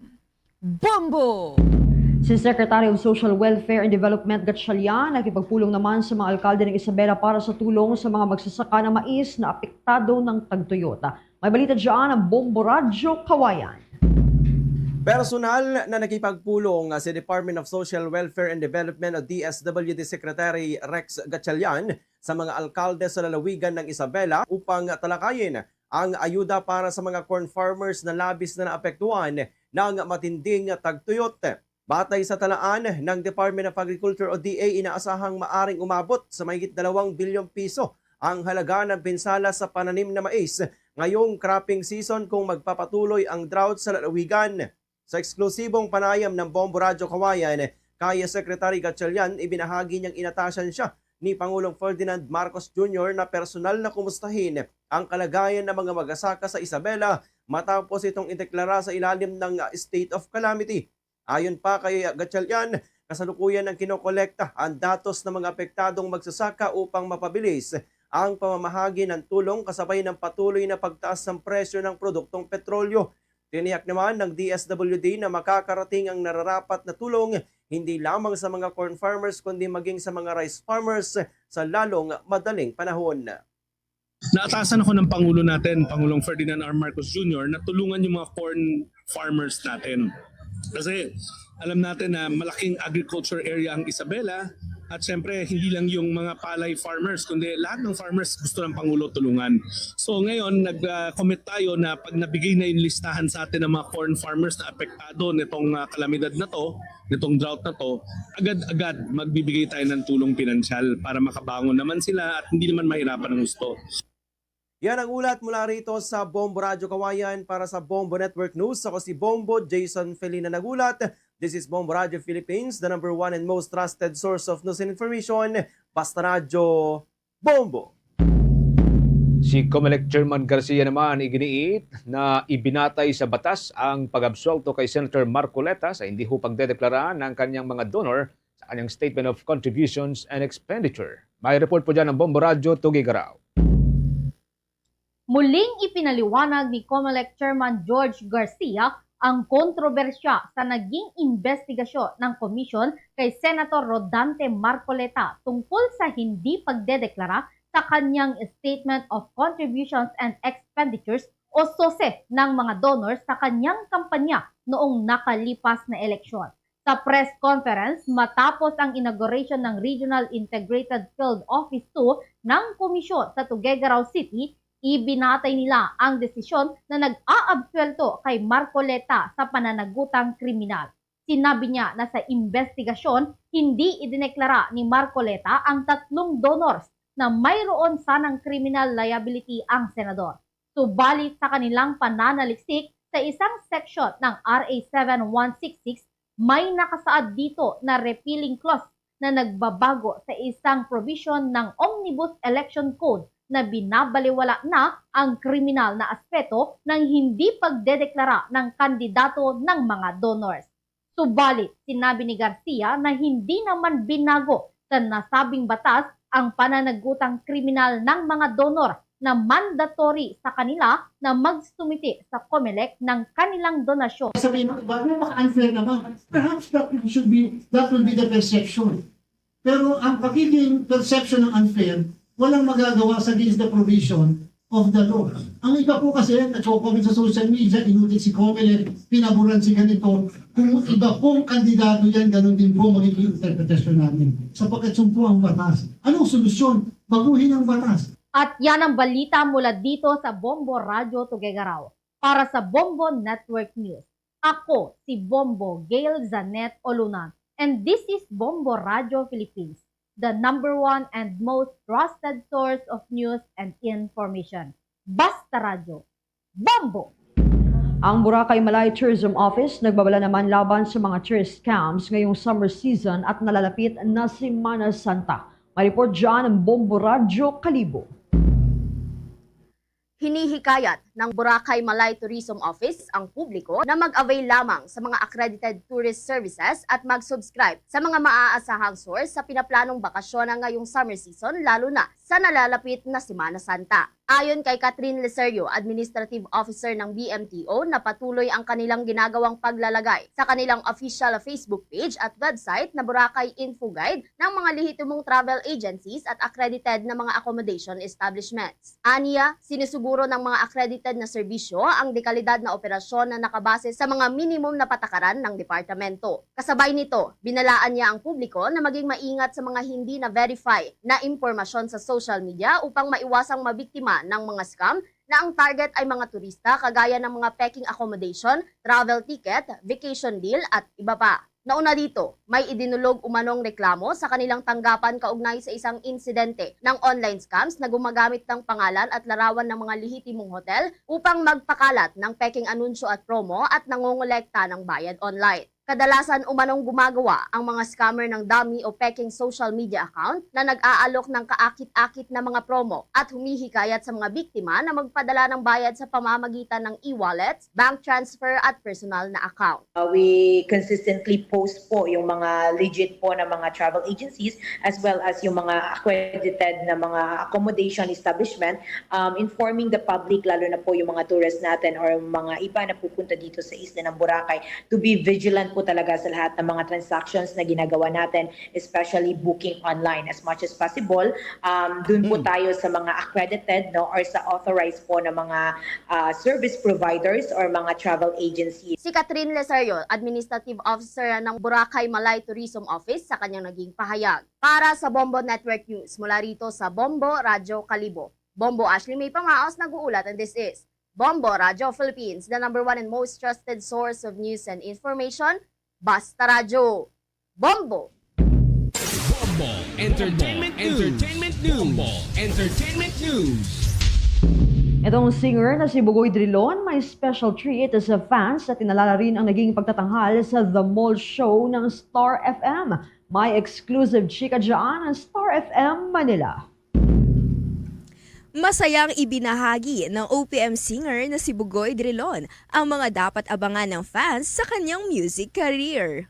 Bombo! Si Secretary of Social Welfare and Development Gatchalian nakipagpulong naman sa mga alkalde ng Isabela para sa tulong sa mga magsasaka ng mais na apektado ng tagtuyot. May balita dyan ang Bombo Radyo Kawayan. Personal na nakipagpulong si Department of Social Welfare and Development o DSWD Secretary Rex Gatchalian sa mga alkalde sa lalawigan ng Isabela upang talakayin ang ayuda para sa mga corn farmers na labis na naapektuhan ng matinding tagtuyot. Batay sa talaan ng Department of Agriculture o DA, inaasahang maaring umabot sa mahigit 2 bilyong piso ang halaga ng pinsala sa pananim na mais ngayong cropping season kung magpapatuloy ang drought sa lalawigan. Sa eksklusibong panayam ng Bombo Radyo Kawayan, kay Secretary Gatchalian, ibinahagi niyang inatasan siya ni Pangulong Ferdinand Marcos Jr. na personal na kumustahin ang kalagayan ng mga magsasaka sa Isabela matapos itong ideklara sa ilalim ng state of calamity. Ayon pa kay Gatchalian, kasalukuyan ng kinokolekta ang datos ng mga apektadong magsasaka upang mapabilis ang pamamahagi ng tulong kasabay ng patuloy na pagtaas ng presyo ng produktong petrolyo. Tiniyak naman ng DSWD na makakarating ang nararapat na tulong hindi lamang sa mga corn farmers kundi maging sa mga rice farmers sa lalong madaling panahon. Naatasan ako ng Pangulo natin, Pangulong Ferdinand R. Marcos Jr. na tulungan yung mga corn farmers natin. Kasi alam natin na malaking agriculture area ang Isabela at syempre hindi lang yung mga palay farmers kundi lahat ng farmers gusto ng Pangulo tulungan. So ngayon nag-commit tayo na pag nabigay na yung listahan sa atin ng mga corn farmers na apektado nitong kalamidad na to, nitong drought na to, agad-agad magbibigay tayo ng tulong pinansyal para makabangon naman sila at hindi naman mahirapan ng gusto. Yan ang ulat mula rito sa Bombo Radyo Kawayan para sa Bombo Network News. Ako si Bombo Jason Felina nagulat. This is Bombo Radyo Philippines, the number one and most trusted source of news and information. Basta Radyo Bombo! Si COMELEC Chairman Garcia naman iginiit na ibinatay sa batas ang pag-absuelto kay Senator Marcoleta sa hindi ho pagdedeklara ng kanyang mga donor sa kanyang Statement of Contributions and Expenditure. May report po dyan ng Bombo Radyo, Tugigaraw. Muling ipinaliwanag ni COMELEC Chairman George Garcia ang kontrobersya sa naging investigasyon ng komisyon kay Senator Rodante Marcoleta tungkol sa hindi pagdedeklara sa kanyang Statement of Contributions and Expenditures o SOSE ng mga donors sa kanyang kampanya noong nakalipas na eleksyon. Sa press conference matapos ang inauguration ng Regional Integrated Field Office 2 ng komisyon sa Tuguegarao City, ibinatay nila ang desisyon na nag-aabsuelto kay Marcoleta sa pananagutang kriminal. Sinabi niya na sa investigasyon, hindi idineklara ni Marcoleta ang 3 donors na mayroon sanang criminal liability ang senador. Subalit sa kanilang pananaliksik sa isang section ng RA 7166, may nakasaad dito na repealing clause na nagbabago sa isang provision ng Omnibus Election Code na binabaliwala na ang kriminal na aspeto ng hindi pagdedeklara ng kandidato ng mga donors. Subalit, sinabi ni Garcia na hindi naman binago sa nasabing batas ang pananagutang kriminal ng mga donor na mandatory sa kanila na magsumiti sa COMELEC ng kanilang donasyon. Sabihin mo, unfair naman. Perhaps that will be the perception. Pero ang pagiging perception ng unfair, walang magagawa sa against the provision of the law. Ang iba po kasi, nag-comment sa social media, inulit si COMELEC, pinaburan si ganito. Kung iba pong kandidato yan, ganun din po magiging interpretation natin. Sapagkat sumpo ang batas. Anong solusyon? Baguhin ang batas. At yan ang balita mula dito sa Bombo Radyo Tuguegarao. Para sa Bombo Network News, ako si Bombo Gail Zanet Olunan. And this is Bombo Radyo Philippines, the number one and most trusted source of news and information. Basta Radyo, Bombo! Ang Boracay Malay Tourism Office nagbabala naman laban sa mga tourist scams ngayong summer season at nalalapit na Semana Santa. May report dyan ang Bombo Radyo Kalibo. Hinihikayat ng Boracay Malay Tourism Office ang publiko na mag-avail lamang sa mga accredited tourist services at mag-subscribe sa mga maaasahang source sa pinaplanong bakasyon ng ngayong summer season, lalo na sa nalalapit na Semana Santa. Ayon kay Catherine Leserio, Administrative Officer ng BMTO, na patuloy ang kanilang ginagawang paglalagay sa kanilang official Facebook page at website na Boracay Info Guide ng mga lehitimong travel agencies at accredited na mga accommodation establishments. Aniya, sinusuguro ng mga accredited na serbisyo ang dekalidad na operasyon na nakabase sa mga minimum na patakaran ng departamento. Kasabay nito, binalaan niya ang publiko na maging maingat sa mga hindi na verify na impormasyon sa social media upang maiwasang mabiktima ng mga scam na ang target ay mga turista kagaya ng mga peking accommodation, travel ticket, vacation deal at iba pa. Nauna dito, may idinulog umanong reklamo sa kanilang tanggapan kaugnay sa isang insidente ng online scams na gumagamit ng pangalan at larawan ng mga lehitimong hotel upang magpakalat ng peking anunsyo at promo at nangongolekta ng bayad online. Kadalasan umanong gumagawa ang mga scammer ng dummy o peking social media account na nag-aalok ng kaakit-akit na mga promo at humihikayat sa mga biktima na magpadala ng bayad sa pamamagitan ng e-wallets, bank transfer at personal na account. We consistently post po yung mga legit po na mga travel agencies as well as yung mga accredited na mga accommodation establishment, informing the public, lalo na po yung mga tourists natin or mga iba na pupunta dito sa isla ng Boracay, to be vigilant po talaga sa lahat ng mga transactions na ginagawa natin, especially booking online as much as possible. Doon po tayo sa mga accredited, no, or sa authorized po na mga service providers or mga travel agencies. Si Catherine Leserio, Administrative Officer ng Boracay Malay Tourism Office, sa kanyang naging pahayag. Para sa Bombo Network News, mula rito sa Bombo Radyo Kalibo. Bombo Ashley May Pamaos nag-uulat, and this is Bombo Radio Philippines, the #1 and most trusted source of news and information. Basta Radio. Bombo! Bombo Entertainment News. Itong singer na si Bugoy Drilon may special treat sa fans at tinalala rin ang naging pagtatanghal sa The Mall Show ng Star FM. May exclusive chika dyan ang Star FM Manila. Masayang ibinahagi ng OPM singer na si Bugoy Drilon ang mga dapat abangan ng fans sa kanyang music career.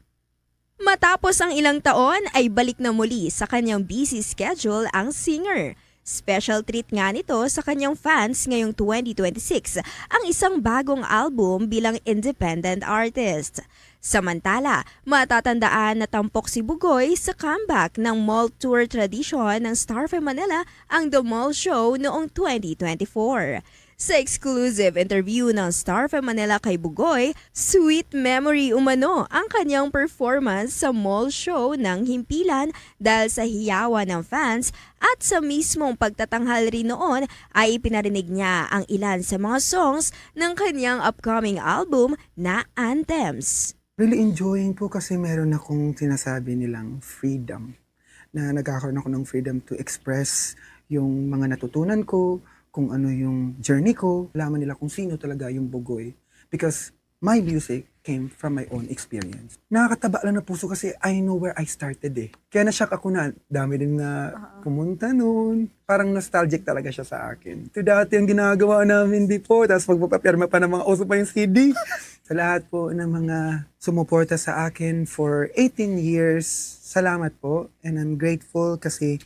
Matapos ang ilang taon ay balik na muli sa kanyang busy schedule ang singer. Special treat nga nito sa kanyang fans ngayong 2026 ang isang bagong album bilang independent artist. Samantala, matatandaan na tampok si Bugoy sa comeback ng mall tour tradition ng Star FM Manila ang The Mall Show noong 2024. Sa exclusive interview ng Star FM Manila kay Bugoy, sweet memory umano ang kanyang performance sa mall show ng Himpilan dahil sa hiyawan ng fans at sa mismong pagtatanghal rin noon ay ipinarinig niya ang ilan sa mga songs ng kanyang upcoming album na Anthems. Really enjoying po kasi meron akong sinasabi nilang freedom. Na nagkakaroon ako ng freedom to express yung mga natutunan ko, kung ano yung journey ko, alaman nila kung sino talaga yung Bugoy. Because my music came from my own experience. Nakakataba lang na puso kasi I know where I started eh. Kaya na-shock ako na dami din na pumunta noon. Parang nostalgic talaga siya sa akin. Ito dati ang ginagawa namin before, tapos magpapapirma pa ng mga uso pa yung CD. Sa lahat po ng mga sumuporta sa akin for 18 years, salamat po. And I'm grateful kasi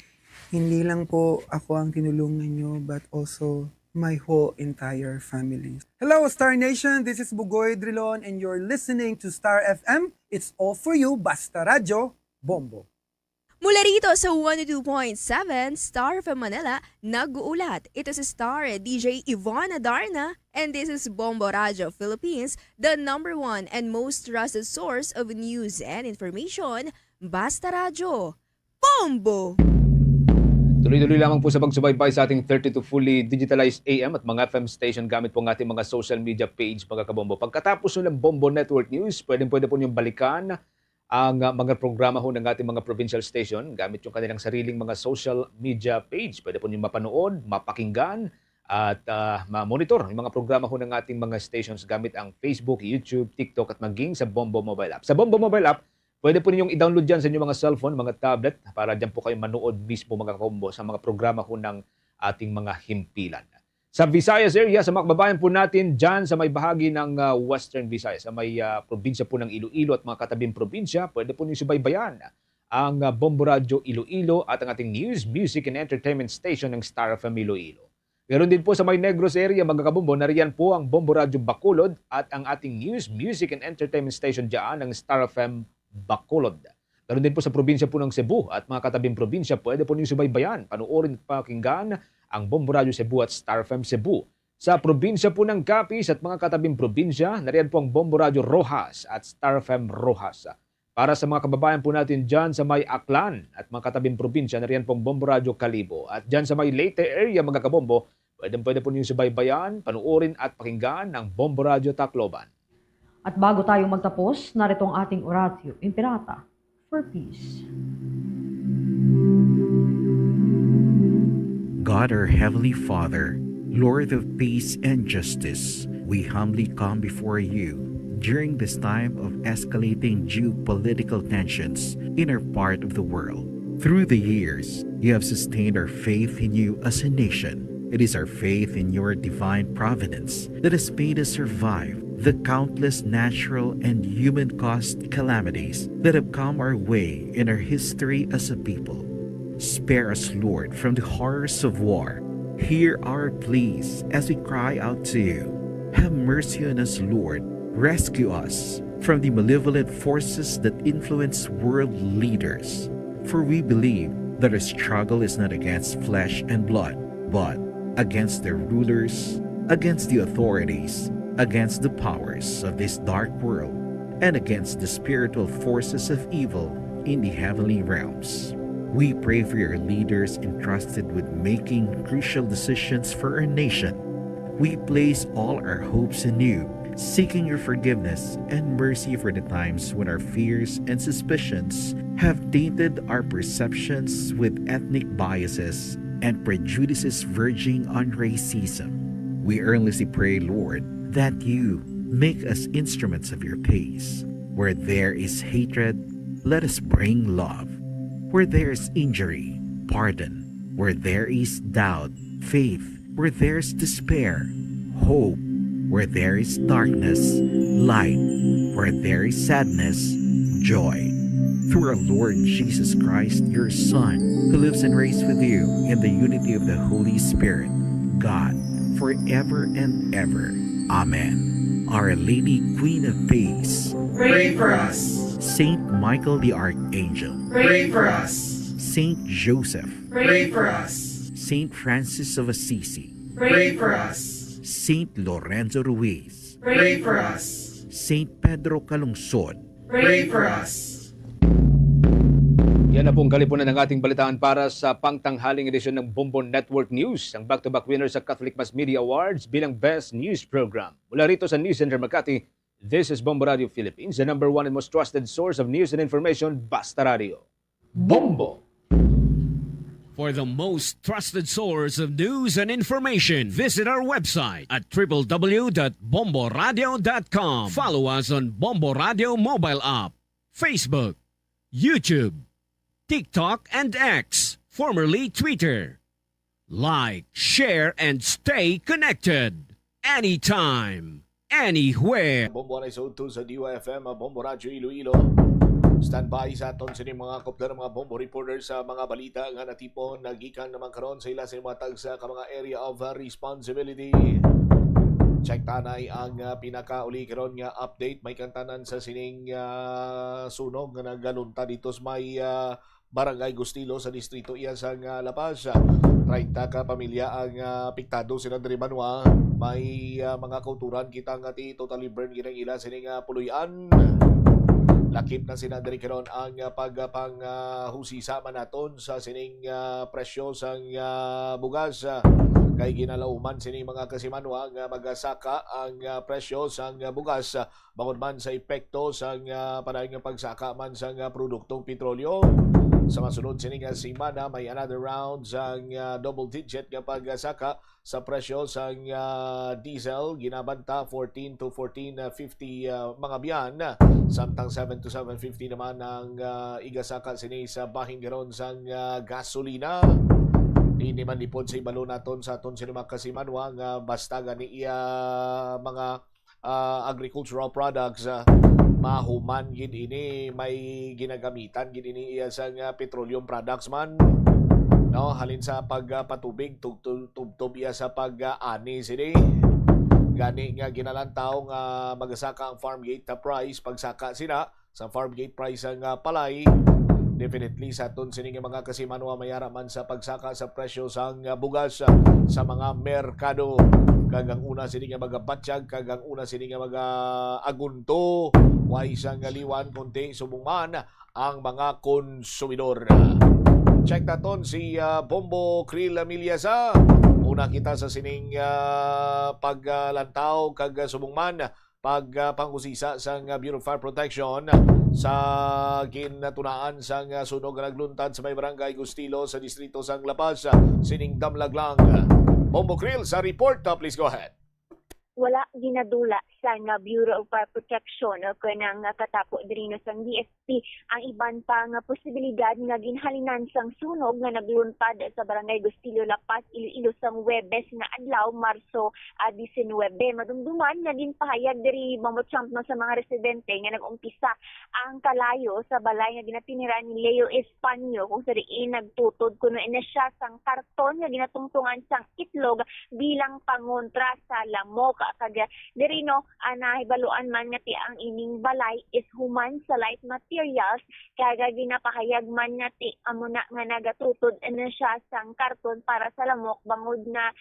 hindi lang po ako ang tinulungan nyo, but also my whole entire family. Hello, Star Nation! This is Bugoy Drilon and you're listening to Star FM. It's all for you, Basta Radio, Bombo. Mula rito sa 102.7 Star FM Manila, nag-uulat. Ito si Star DJ Ivana Darna and this is Bombo Radio Philippines, the #1 and most trusted source of news and information. Basta Radio, Bombo! Tuloy-tuloy lamang po sa pagsubaybay sa ating 32 fully digitalized AM at mga FM station gamit po ng ating mga social media page, mga kabombo. Pagkatapos ng Bombo Network News, pwede po niyong balikan ang mga programa ho ng ating mga provincial station gamit yung kanilang sariling mga social media page. Pwede po niyong mapanood, mapakinggan at ma-monitor yung mga programa ho ng ating mga stations gamit ang Facebook, YouTube, TikTok at maging sa Bombo Mobile App. Sa Bombo Mobile App, pwede po ninyong i-download dyan sa inyong mga cellphone, mga tablet, para dyan po kayo manood mismo mga kombo sa mga programa ho ng ating mga himpilan. Sa Visayas area, sa mga kababayan po natin dyan sa may bahagi ng Western Visayas, sa may probinsya po ng Iloilo at mga katabing probinsya, pwede po niyo subaybayan ang Bombo Radio Iloilo at ang ating news, music and entertainment station ng Star FM Iloilo. Meron din po sa may Negros area, mga kabombo, nariyan po ang Bombo Radio Bacolod at ang ating news, music and entertainment station dyan ng Star FM Bacolod. Meron din po sa probinsya po ng Cebu at mga katabing probinsya, pwede po niyo subaybayan, panuorin at pakinggan ang Bombo Radio Cebu at Star FM Cebu. Sa probinsya po ng Capiz at mga katabing probinsya, nariyan po ang Bombo Radio Rojas at Star FM Rojas. Para sa mga kababayan po natin dyan sa may Aklan at mga katabing probinsya, nariyan pong Bombo Radio Calibo. At dyan sa may Leyte area, mga kabombo, pwede po niyo subaybayan, panuorin at pakinggan ng Bombo Radio Tacloban. At bago tayo magtapos, narito ang ating Oratio Imperata for Peace. God, our Heavenly Father, Lord of peace and justice, we humbly come before you during this time of escalating geopolitical tensions in our part of the world. Through the years, you have sustained our faith in you as a nation. It is our faith in your divine providence that has made us survive the countless natural and human-caused calamities that have come our way in our history as a people. Spare us, Lord, from the horrors of war. Hear our pleas as we cry out to you. Have mercy on us, Lord. Rescue us from the malevolent forces that influence world leaders. For we believe that our struggle is not against flesh and blood, but against their rulers, against the authorities, against the powers of this dark world, and against the spiritual forces of evil in the heavenly realms. We pray for your leaders entrusted with making crucial decisions for our nation. We place all our hopes in you, seeking your forgiveness and mercy for the times when our fears and suspicions have tainted our perceptions with ethnic biases and prejudices verging on racism. We earnestly pray, Lord, that you make us instruments of your peace. Where there is hatred, let us bring love. Where there is injury, pardon. Where there is doubt, faith. Where there is despair, hope. Where there is darkness, light. Where there is sadness, joy. Through our Lord Jesus Christ, your Son, who lives and reigns with you in the unity of the Holy Spirit, God, forever and ever. Amen. Our Lady, Queen of Peace, pray for us. Saint Michael the Archangel, Pray for us. Saint Joseph, Pray for us. Saint Francis of Assisi, Pray for us. Saint Lorenzo Ruiz, Pray for us. Saint Pedro Calungsod, Pray for us. Yan na pong kalipunan ng ating balitaan para sa pangtanghaling edisyon ng Bombo Network News, ang back-to-back winner sa Catholic Mass Media Awards bilang Best News Program. Mula rito sa News Center Makati, this is Bombo Radio Philippines, the number one and most trusted source of news and information, Basta Radio. Bombo! For the most trusted source of news and information, visit our website at www.bomboradio.com. Follow us on Bombo Radio mobile app, Facebook, YouTube, TikTok, and X, formerly Twitter. Like, share, and stay connected. Anytime, anywhere. Bombo na isod to sa DYFM, Bombo Radio Iloilo. Stand by sa aton sa mga kopdar mga bombo reporters sa mga balita nga natipon nagikan naman karon sa ila sa mga tag sa mga area of responsibility. Check tanay ang pinakauli karon nga update may kantanan sa sining sunog nga nagalunta dito sa may Barangay Gustilo sa distrito iya sa La Paz. 30 ka pamilya ang apektado sila diri Banwa. May mga kauturan kita nga ti totally burn ginang ila sining puluyan. Lakip na sila diri karon ang pagpanghusisa man naton sa sining presyo sang bugas kay ginalauman sining mga kasimanwa nga magasaka ang presyo sang bugas bangod man sa epekto sang padayon nga pagsaka man sang produktong petrolyo. Sa masunod sining semana may another round sang double digit nga pagsaka sa presyo sang diesel ginabanta 14 to 14.50 mga biyan samtang 7 to 7.50 naman ang igasaka sini sa bahin garon sang gasolina. Di man lipod sa ibalo naton sa aton sinima kasimanwa nga basta gani iya mga agricultural products mahuman gid ini may ginagamitan gid ini iya sa petroleum products man, no, halin sa pagpatubig tubtob iya sa pag-ani sini gani nga ginalantaw nga magasaka ang farm gate price pagsaka sila sa farm gate price ang palay. Definitely sa aton sining mga kasimanwa mayara man sa pagsaka sa presyo sang bugas sa mga merkado. Kagang una sining mga batsyag, kagang una sining mga agunto, way isang liwan kunti subungan ang mga konsumidor. Check naton si Bombo Krill Amilyasa. Una kita sa sining paglantaw kag subungman pagpangusisa sang Bureau of Fire Protection sa gintunaan sang sunog nga nagluntad sa may barangay Gustilo sa distrito sang La Paz, sining Damlaglang. Bombo Krill sa report, please go ahead. Wala ginadula sa Bureau of Fire Protection o kanang katapo diri no sang DFP ang iban pa nga posibilidad nga ginhalinan sang sunog nga nagluntad sa barangay Gustilo, La Paz, Iloilo sang Huwebes nga adlaw Marso 19. Madumduman na din pahayag diri mamotsamp no sa mga residente nga nag-umpisa ang kalayo sa balay nga ginatinira ni Leo Espanyo kung sa diin nagtutod kuno ina siya sang karton nga ginatungtungan sang itlog bilang pangontra sa lamok. Kaya diri no nahibaluan man nga ti ang ining balay is human sa light materials kaya ginapahayag man nga ti amo na nga nagatutod na siya sang karton para sa lamok bangod na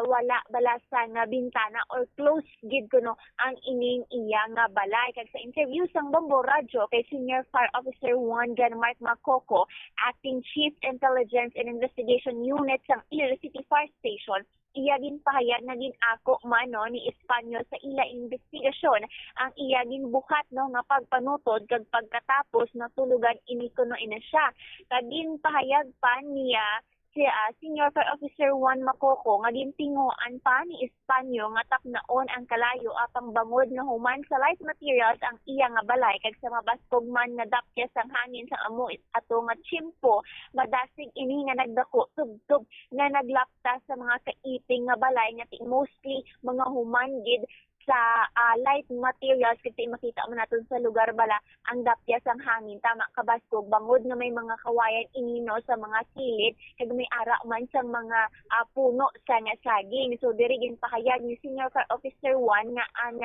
wala balasan nga bintana or close gid kuno ang ining iya nga balay. Kag sa interview sang Bombo Radio kay Senior Fire Officer Juan Mark Macoco, Acting Chief Intelligence and Investigation Unit sang Iloilo City Fire Station, iya din pahayag na din ako man no, ni Espanyol sa ila investigasyon ang iya din buhat no nga pagpanutod kag pagkatapos natulugan ini kuno ina siya. Kagin pahayag pa niya si Senior Fire Officer Juan Macoco nga gintinguan pa ni Espanyo nga tapnaon ang kalayo apang bangod nga human sa light materials ang iya nga balay kag sa mabaskog man nga dapkes ang hangin sa amo ato nga tsimpo madasig ini nga nagdako tubtob nga naglapta sa mga kaiping nga balay nga mostly mga human gid sa light materials kasi makita mo natin sa lugar bala ang dapyas ang hangin tama kabaskog bangod nga may mga kawayan inino sa mga kilid kag may ara man sa mga puno sa nga saging. So diri gin pahayag ni Senior Fire Officer 1 nga ang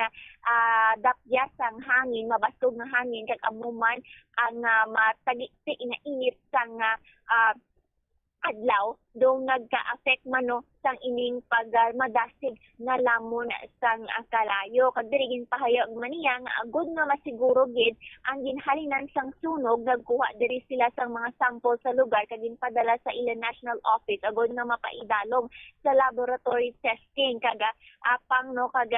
dapyas ang hangin mabaskog nga hangin kag amuman ang matagi-ti inainit sa nga adlaw do nagka-affect man no sang ining pagmadasig na lamon sang kalayo. Kag diri gin pahayag man niya nga agud nga masiguro gid ang ginhalinan sang sunog nagkuha diri sila sang mga sample sa lugar kag ginpadala sa ila National Office agud nga mapaidalom sa laboratory testing kag apang no kag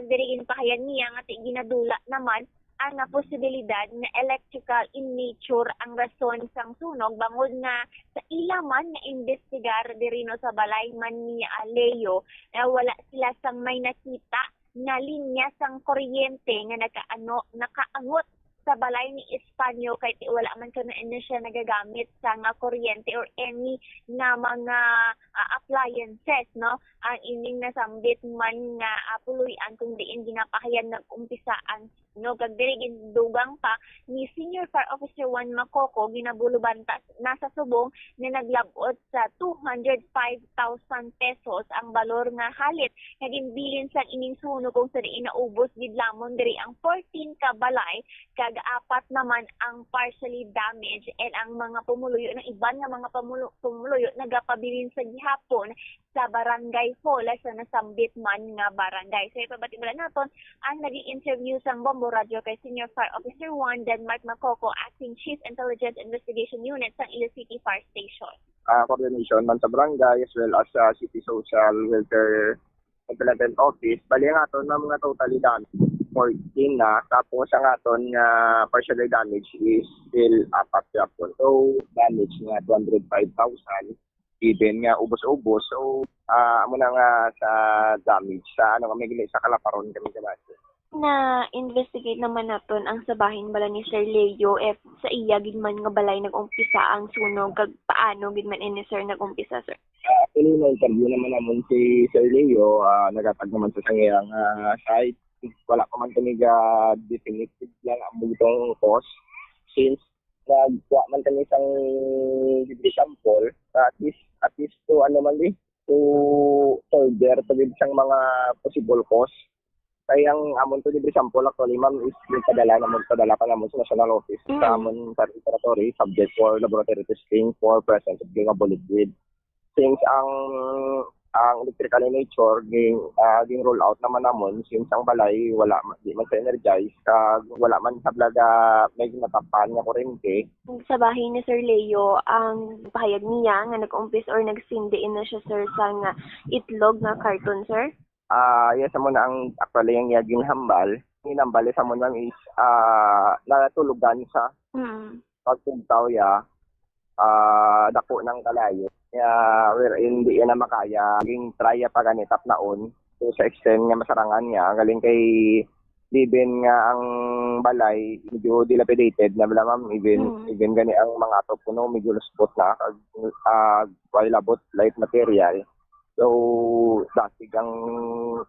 diri gin pahayag niya nga ginadula naman ang posibilidad na electrical in nature ang rason sang sunog bangod nga sa ila man nga investigar diri no sa balay man ni Leo na wala sila sang may nakita na linya sang kuryente nga nakaangot sa balay ni Espanyo kay wala man kuno siya nagagamit sa nga kuryente or any nga mga appliances no ang ining nasambit man nga puluyan kung diin ginapahayag nag-umpisa ang no gagdiri gindugang pa ni Senior Fire Officer 1 Macoco ginabuluban nasa subong na naglabot sa 205,000 pesos ang balor nga halit nga ginbilin sa ining sunog kung sa diin naubos gid lamon diri ang 14 ka balay kag apat naman ang partially damaged and ang mga pumuluyo ng iban nga mga pumuluyo nagapabilin sa gihapon sa barangay Hall sa nasambit man nga barangay. So ipabati-bala naton ang naging interview sa Bombo Radio kay Senior Fire Officer 1 Mark Macoco, Acting Chief Intelligence Investigation Unit sa Iloilo City Fire Station. Coordination man sa barangay as well as sa City Social Welfare Implementation Office. Bali nga ito na mga totally damaged 14 na. Tapos ang aton nga partially damaged is still apat yapon. So damage nga 205,000. Even nga ubos-ubos. So, amo na nga sa damage sa may gili sa Kalaparon kami kabase. Na investigate naman naton ang sabahin bala ni Sir Leo if sa iya gid man nga balay nag-umpisa ang sunog kag paano gid man ini Sir nag-umpisa Sir. Actually, na-interview naman naman si Sir Leo, nagatag naman sa sangayang site. Wala pa man kami definitive lang ang bugtong cause since nagkuha man kami isang debris sample at least to ano man to solver to siyang mga possible cause. Kaya ang amon to debris sample actually ma'am is padala pa naman sa national office sa amon sa laboratory subject for laboratory testing for presence of drinkable liquid. Since ang electrical in nature ging roll out naman namon since ang balay wala di man sa energize wala man sablaga may natapan nga kuryente. Sa bahay ni Sir Leo, ang pahayag niya nga nag-umpis or nagsindiin na siya Sir sa nga itlog nga karton Sir. Yes mo na ang actually ang yaging hambal. Hinambal sa mo nang is natulugan sa pagtugtaw ya dako ng kalayo. Kaya hindi na makaya. Naging trya pa ganitap naon. So sa extent nga masarangan niya, galing kay Liben nga ang balay, medyo dilapidated na bala ma'am, even gani ang mga atop kuno, medyo luspot na, while abot light material. So, dasig ang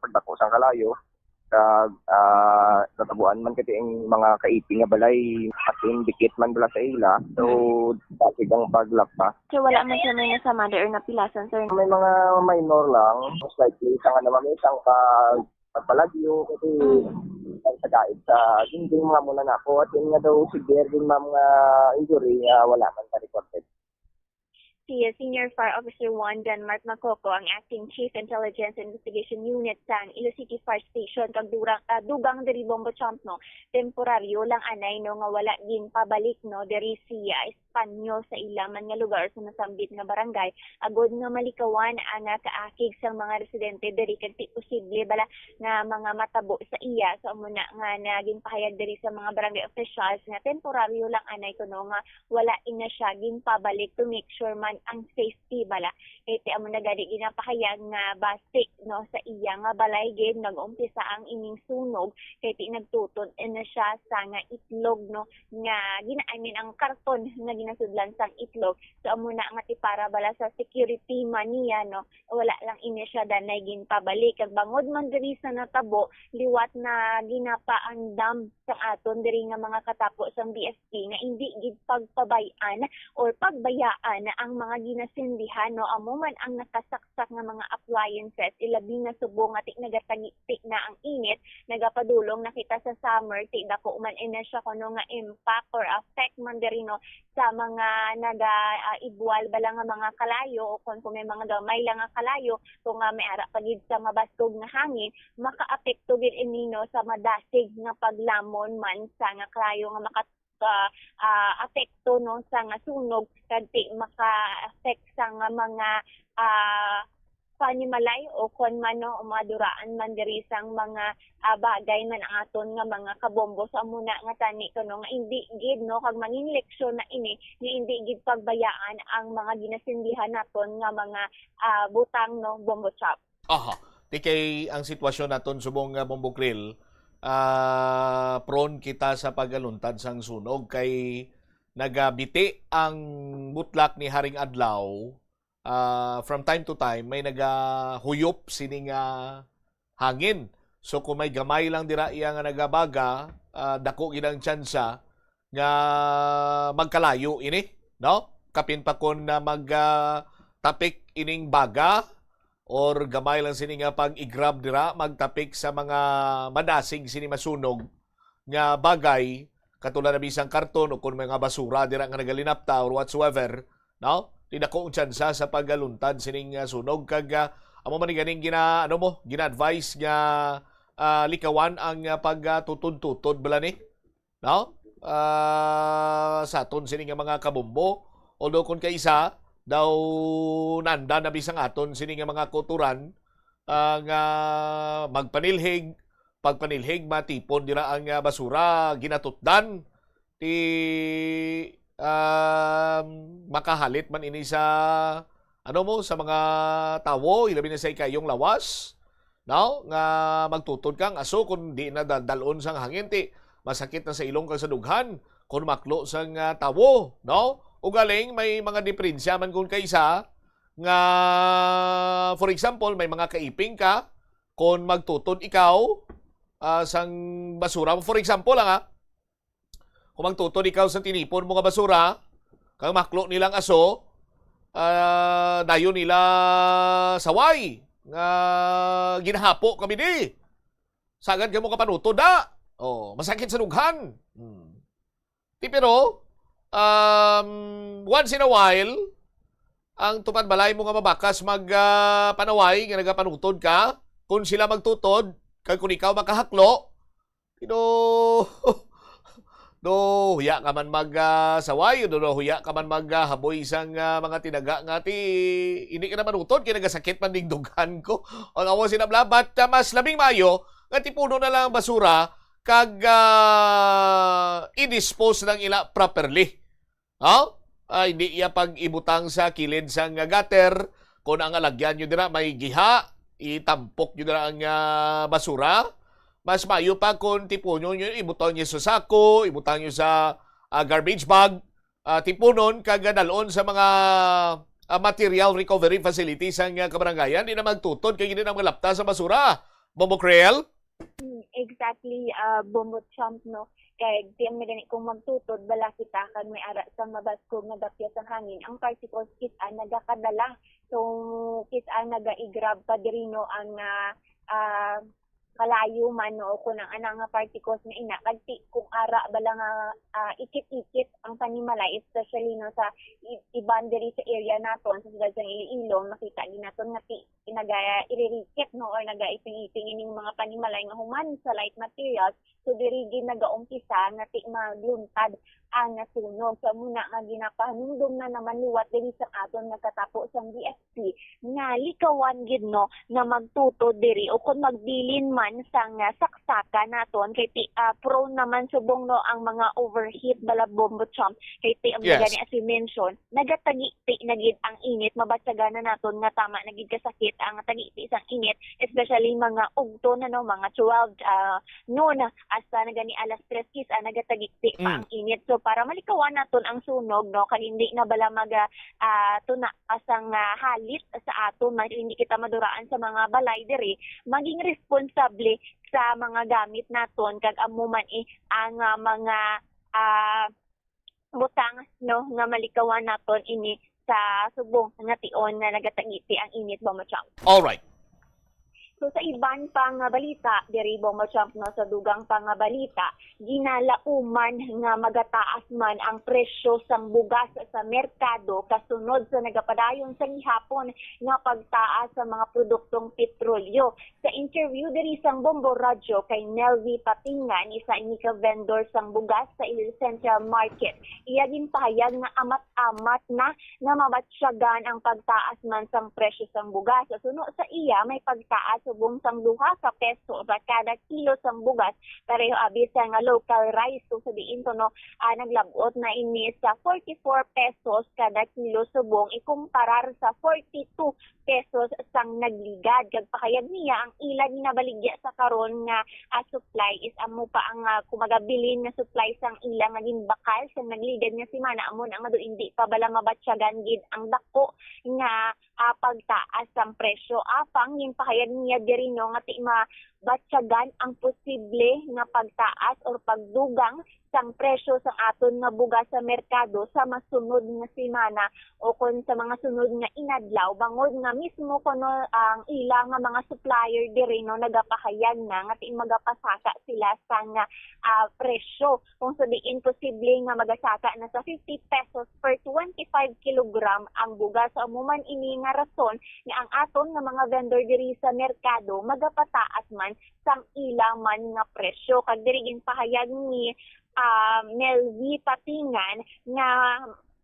pagdako sa kalayo. Natabuan man kati ang mga kaiping nga balay as in dikit man bala sa ila. So, dasig ang paglakpa. So, wala man siya may nasa mother or napilasan Sir? May mga minor lang. Most likely, isang naman isang pagpalagyo kasi ang sagait sa dingding mga muna na po. At yun nga daw severe din mga injury, wala man ka-recorded. Si Senior Fire Officer 1 Denmark Makoko, ang Acting Chief Intelligence Investigation Unit sa Ilo City Fire Station kag dugang diri Bombo Champ no temporaryo lang anay no nga wala din pabalik no diri siya Espanyol sa ilaman nga lugar sa nasambit nga barangay agod nga malikawan ang kaakig sa mga residente diri kag posible bala nga mga matabo sa iya so muna nga naging pahayag diri sa mga barangay officials nga temporaryo lang anay kuno nga wala ina siya gin pabalik to make sure man ang safety bala iti amo na gadi ginapahayag nga basic no sa iya nga balay gid nag-umpisa ang ining sunog kay ti nagtuton na siya sa nga itlog no nga ginaamin ang karton nga ginasudlan sang itlog so amo na nga ti para bala sa security man niya no wala lang ini siya danay gin pabalik kag bangod man diri sa natabo liwat na ginapa ang dam sa aton diri nga mga katapo sang BFP nga hindi gid pagpabayan or pagbayaan ang mga ginasindihan no amo man ang nakasaksak nga mga appliances ilabi na subo nga ti nagatagiti na ang init nagapadulong nakita sa summer ti dako man ina siya kuno nga impact or affect man diri no sa mga ibwal bala nga mga kalayo o kung may mga gamay lang nga kalayo kung may ara pagid sa mabastog nga hangin makaapekto gid ini no sa madasig nga paglamon man sa nga kalayo nga apekto no sa nga sunog kadti maka-affect sa nga mga panimalay o kon man no maduraan man diri sang mga bagay man ang aton nga mga kabombo sa muna nga tani kuno nga hindi gid no kag mangin leksyon na ini nga hindi gid pagbayaan ang mga ginasindihan naton nga mga butang no bombo chop. Aha. Di kay ang sitwasyon naton subong bombo grill prone kita sa pagaluntad sang sunog kay nagabiti ang butlak ni Haring Adlaw from time to time may nagahuyop sining hangin so kung may gamay lang dira iya nga nagabaga dako gid ang tsansa nga magkalayo ini no kapin pa kon na magtapik ining baga or gamay lang sini nga pag i-grab dira magtapik sa mga madasig sini masunog nga bagay katulad na bisang karton o kung mga basura dira nga nagalinapta or whatsoever no tidak ko tsansa sa pagaluntad sining sunog kag amo man ganing gina-advise nga likawan ang pagtutod-tutod bala ni no sa aton sining mga kabombo although kung kaisa daw nanda na bisang aton sini nga mga kuturan nga pagpanilhig matipon dira ang basura ginatutdan ti makahalit man ini sa sa mga tawo ilabi na sa ikayong lawas no? Nga magtutod kang aso kung di na dalon sang hangin ti masakit na sa ilong kang sa dughan kung maklo sang tawo, no? O galing may mga diferensya man kung kaysa nga for example may mga kaiping ka kung magtutod ikaw sang basura for example lang kung magtutod ikaw sa tinipon mo nga basura kang maklo nilang aso dayon nila saway nga ginahapo kami di sagad ka mo kapanutod masakit sa dughan pero once in a while ang tupad balay mo nga mabakas magpanaway nga nagapanutod ka kung sila magtutod kag kung ikaw makahaklo huya ka man magsaway huya ka man maghaboy isang mga tinaga nga ti hindi ka naman utod kaya nagasakit man ding dughan ko ang awa sinablabat mas labing mayo nga tipuno na lang ang basura kag i-dispose ng ila properly hindi iya pag ibutang sa kilid sang gutter kung ang alagyan nyo dira may giha itampok nyo dira ang basura mas mayo pa kung tipunon nyo ibutang nyo sa sako ibutang nyo sa garbage bag tipunon kagadalon sa mga material recovery facilities ang kabarangayan di na magtutod kaya hindi na malapta sa basura Bobo Creel? Exactly, Bombo Champ, no? Kaya di ang medani kung magtutod, bala kita kan may ara sa mabaskog na dapya sa hangin. Ang particles kita nagakadala. So, kita naga-i-grab pa dirino ang kalayo man no kung ang anang particles na ina kadti kung ara bala nga ikit-ikit ang panimalay especially no sa boundary sa area naton sa siyudad ng Iloilo makita din naton nga nagaya iririkit no or naga-iping-iping ining mga panimalay nga human sa light materials so diri gid nagaumpisa nga ti magluntad ang nasunog sa muna nga ginapahanumdum na naman liwat diri sa aton nga katapo sang DSP nga likawan gid no nga magtutod diri o kung magbilin man sang saksaka naton kay prone naman subong no ang mga overheat bala Bombo Champ kay ti ang gani as you mention nagatagi-ti na gid ang init mabatsagan na naton nga tama na gid kasakit ang tagi-ti sang init especially mga ugto na no mga 12 noon hasta na gani alas 3 kisa nagatagi-ti pa ang init so para malikawan naton ang sunog no kay hindi na bala tuna asang halit sa aton hindi kita maduraan sa mga balay diri maging responsable sa mga gamit naton kag amo man ang mga butang no nga malikawan naton ini sa subong nga tion nga nagatagiti ang init Bombo Champ. All right. So sa iban pang balita, diri Bombo Champ no sa dugang pang balita, ginalauman nga magataas man ang presyo sang bugas sa merkado kasunod sa nagapadayon sa gihapon nga pagtaas sa mga produktong petrolyo. Sa interview diri sang Bombo Radyo kay Nelvi Patingan, isa ini ka vendor sang bugas sa Iloilo Central Market, iya ginpahayag nga amat-amat na mabatsyagan ang pagtaas man sang presyo sang bugas. Suno sa iya may pagtaas subong sang 2 ka peso sa kada kilo sang bugas pareho abi sa nga local rice so sabihin to no naglabot na ini sa 44 pesos kada kilo subong ikumparar sa 42 pesos sang nagligad kag pakayag niya ang ila ginabaligya sa karon nga supply is amo pa ang kumagabilin nga supply sang ila nga ginbakal sang nagligad nga semana amon ang hindi pa bala mabatsyagan gid ang dako nga pagtaas sang presyo apang yin pakayag niya diri no nga ti mabatsyagan ang posible nga pagtaas or pagdugang sang presyo sa aton nga bugas sa merkado sa masunod nga semana o kon sa mga sunod nga inadlaw bangod nga mismo kuno ang ilang nga mga supplier diri no nagapahayag na nga ti magapasaka sila sang presyo kung sabihin posible nga magasaka na sa 50 pesos per 25 kilogram ang bugas sa umuman ini nga rason nga ang aton nga mga vendor diri sa merkado magapataas man sang ilang man nga presyo kag diri ginpahayag ni Nelvi Patingan nga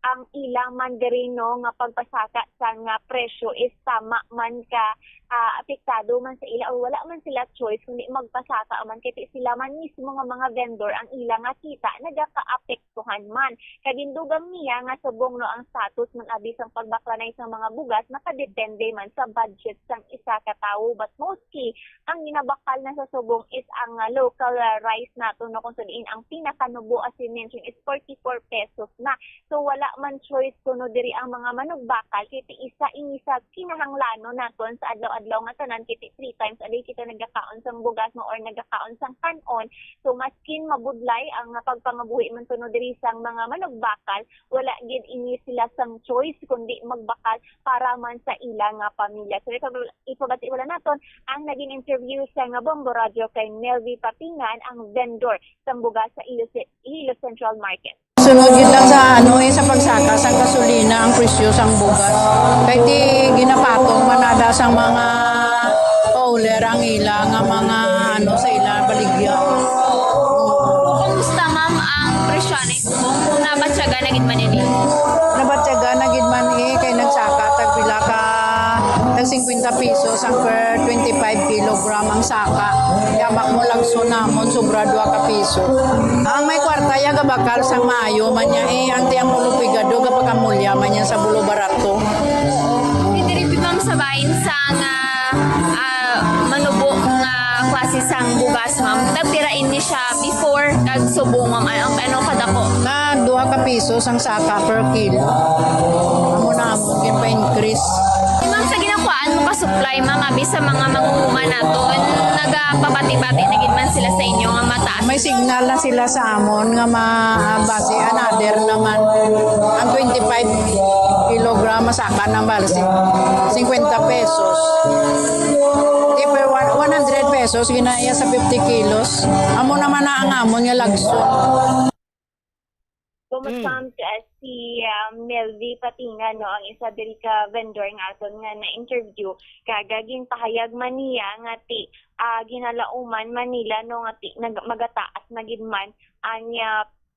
ang ilang mandarino nga pagpasaka sa nga presyo is tama man ka apektado man sa ila o wala man sila choice kundi magpasaka man kay sila man mismo nga mga vendor ang ila nga kita nagaka-apektuhan man. Kagindugang niya nga subong no ang status man abi sang pagbaklanay sa mga bugas nakadepende man sa budget sang isa ka tawo, but mostly ang ginabakal na sa subong is ang local rice nato no kung saan ang pinakanubo as you mentioned is 44 pesos na. So wala man choice kuno diri ang mga manugbakal kay isa kinahanglanon naton sa adlaw nga tanan kiti 3 times a day kita nagakaon sang bugas mo or nagakaon sang kanon. So maskin mabudlay ang pagpangabuhi man tuno diri sang mga manugbakal, wala gid ini sila sang choice kundi magbakal para man sa ilang pamilya. So ipabati wala naton ang naging interview sa nga Bombo Radio kay Melvi Papingan, ang vendor sang bugas sa Iloilo Central Market. Sunod yun lang sa sa pagsaka sa gasolina ang presyo sang bugas. Kaya di ginapatong manada sang mga pauler ang ila nga mga sa ila baligya. Kumusta ma'am ang presyo ni kung nabatyaga na gid man ini? Nabatyaga na gid man kay nagsaka tag pila ka tag 50 pesos ang per 25 kilogram ang saka. Yamak mo lang namon sobra 2 ka piso. Ang may kwarta ya gabakal sa Mayo man niya anti ang mulupigado kapag kamulya man niya sa bulo barato. Diri ma'am sa bahin sang manubo nga klase sang bugas ma'am. Tagtirain ni siya before kag subong ma'am ano kadako? Na 2 ka piso ang saka per kilo. Amo na mo gin pa increase. Ma'am sa ginakuan mo ka supply ma'am abi sa mga mangunguma naton nagapabati-bati na gid man sila sa inyo nga mataas. May signal na sila sa amon nga base another naman ang 25 kilogram masaka ng balsi 50 pesos. Di per 100 pesos ginaya sa 50 kilos. Amo naman na ang amon nga lagson. Kumasam si Melvi Patingan no ang isa diri ka vendor nga aton nga na interview kagagin pahayag man niya nga ginalauman Manila no nga magataas na gid man ang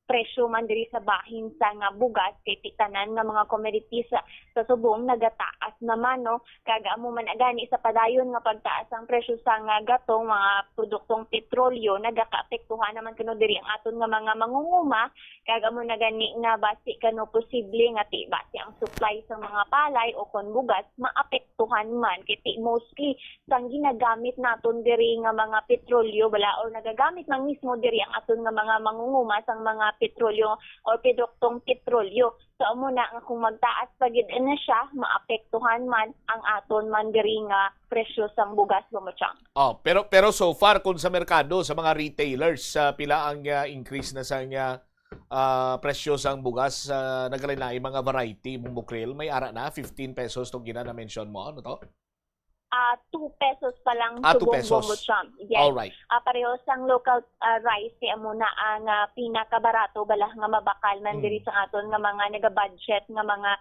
presyo man diri sa bahin sa nga bugas kay tanan nga mga commodities sa subong nagataas naman no kaga mo man agani sa padayon nga pagtaas ang presyo sa nga gatong mga produktong petrolyo nagakaapektuhan naman kuno diri ang aton nga mga mangunguma kaga mo na gani nga basi kano posible nga basi ang supply sa mga palay o kon bugas maapektuhan man kay mostly sang ginagamit naton diri nga mga petrolyo bala or nagagamit man mismo diri ang aton nga mga mangunguma sang mga petrolyo or produktong petrolyo. So amo na nga kung magtaas pa gid na siya maapektuhan man ang aton man diri nga presyo sang bugas bumutyang. Pero so far kung sa merkado sa mga retailers pila ang increase na sa presyo sang bugas naglain mga variety mong bukril may ara na 15 pesos tong gina na mention mo ano to? 2 pesos pa lang 2 pesos. Bombocham. Yes. All right. Pareho sang local rice kaya mo na ang pinakabarato bala nga mabakal man diri sa aton nga mga naga-budget nga mga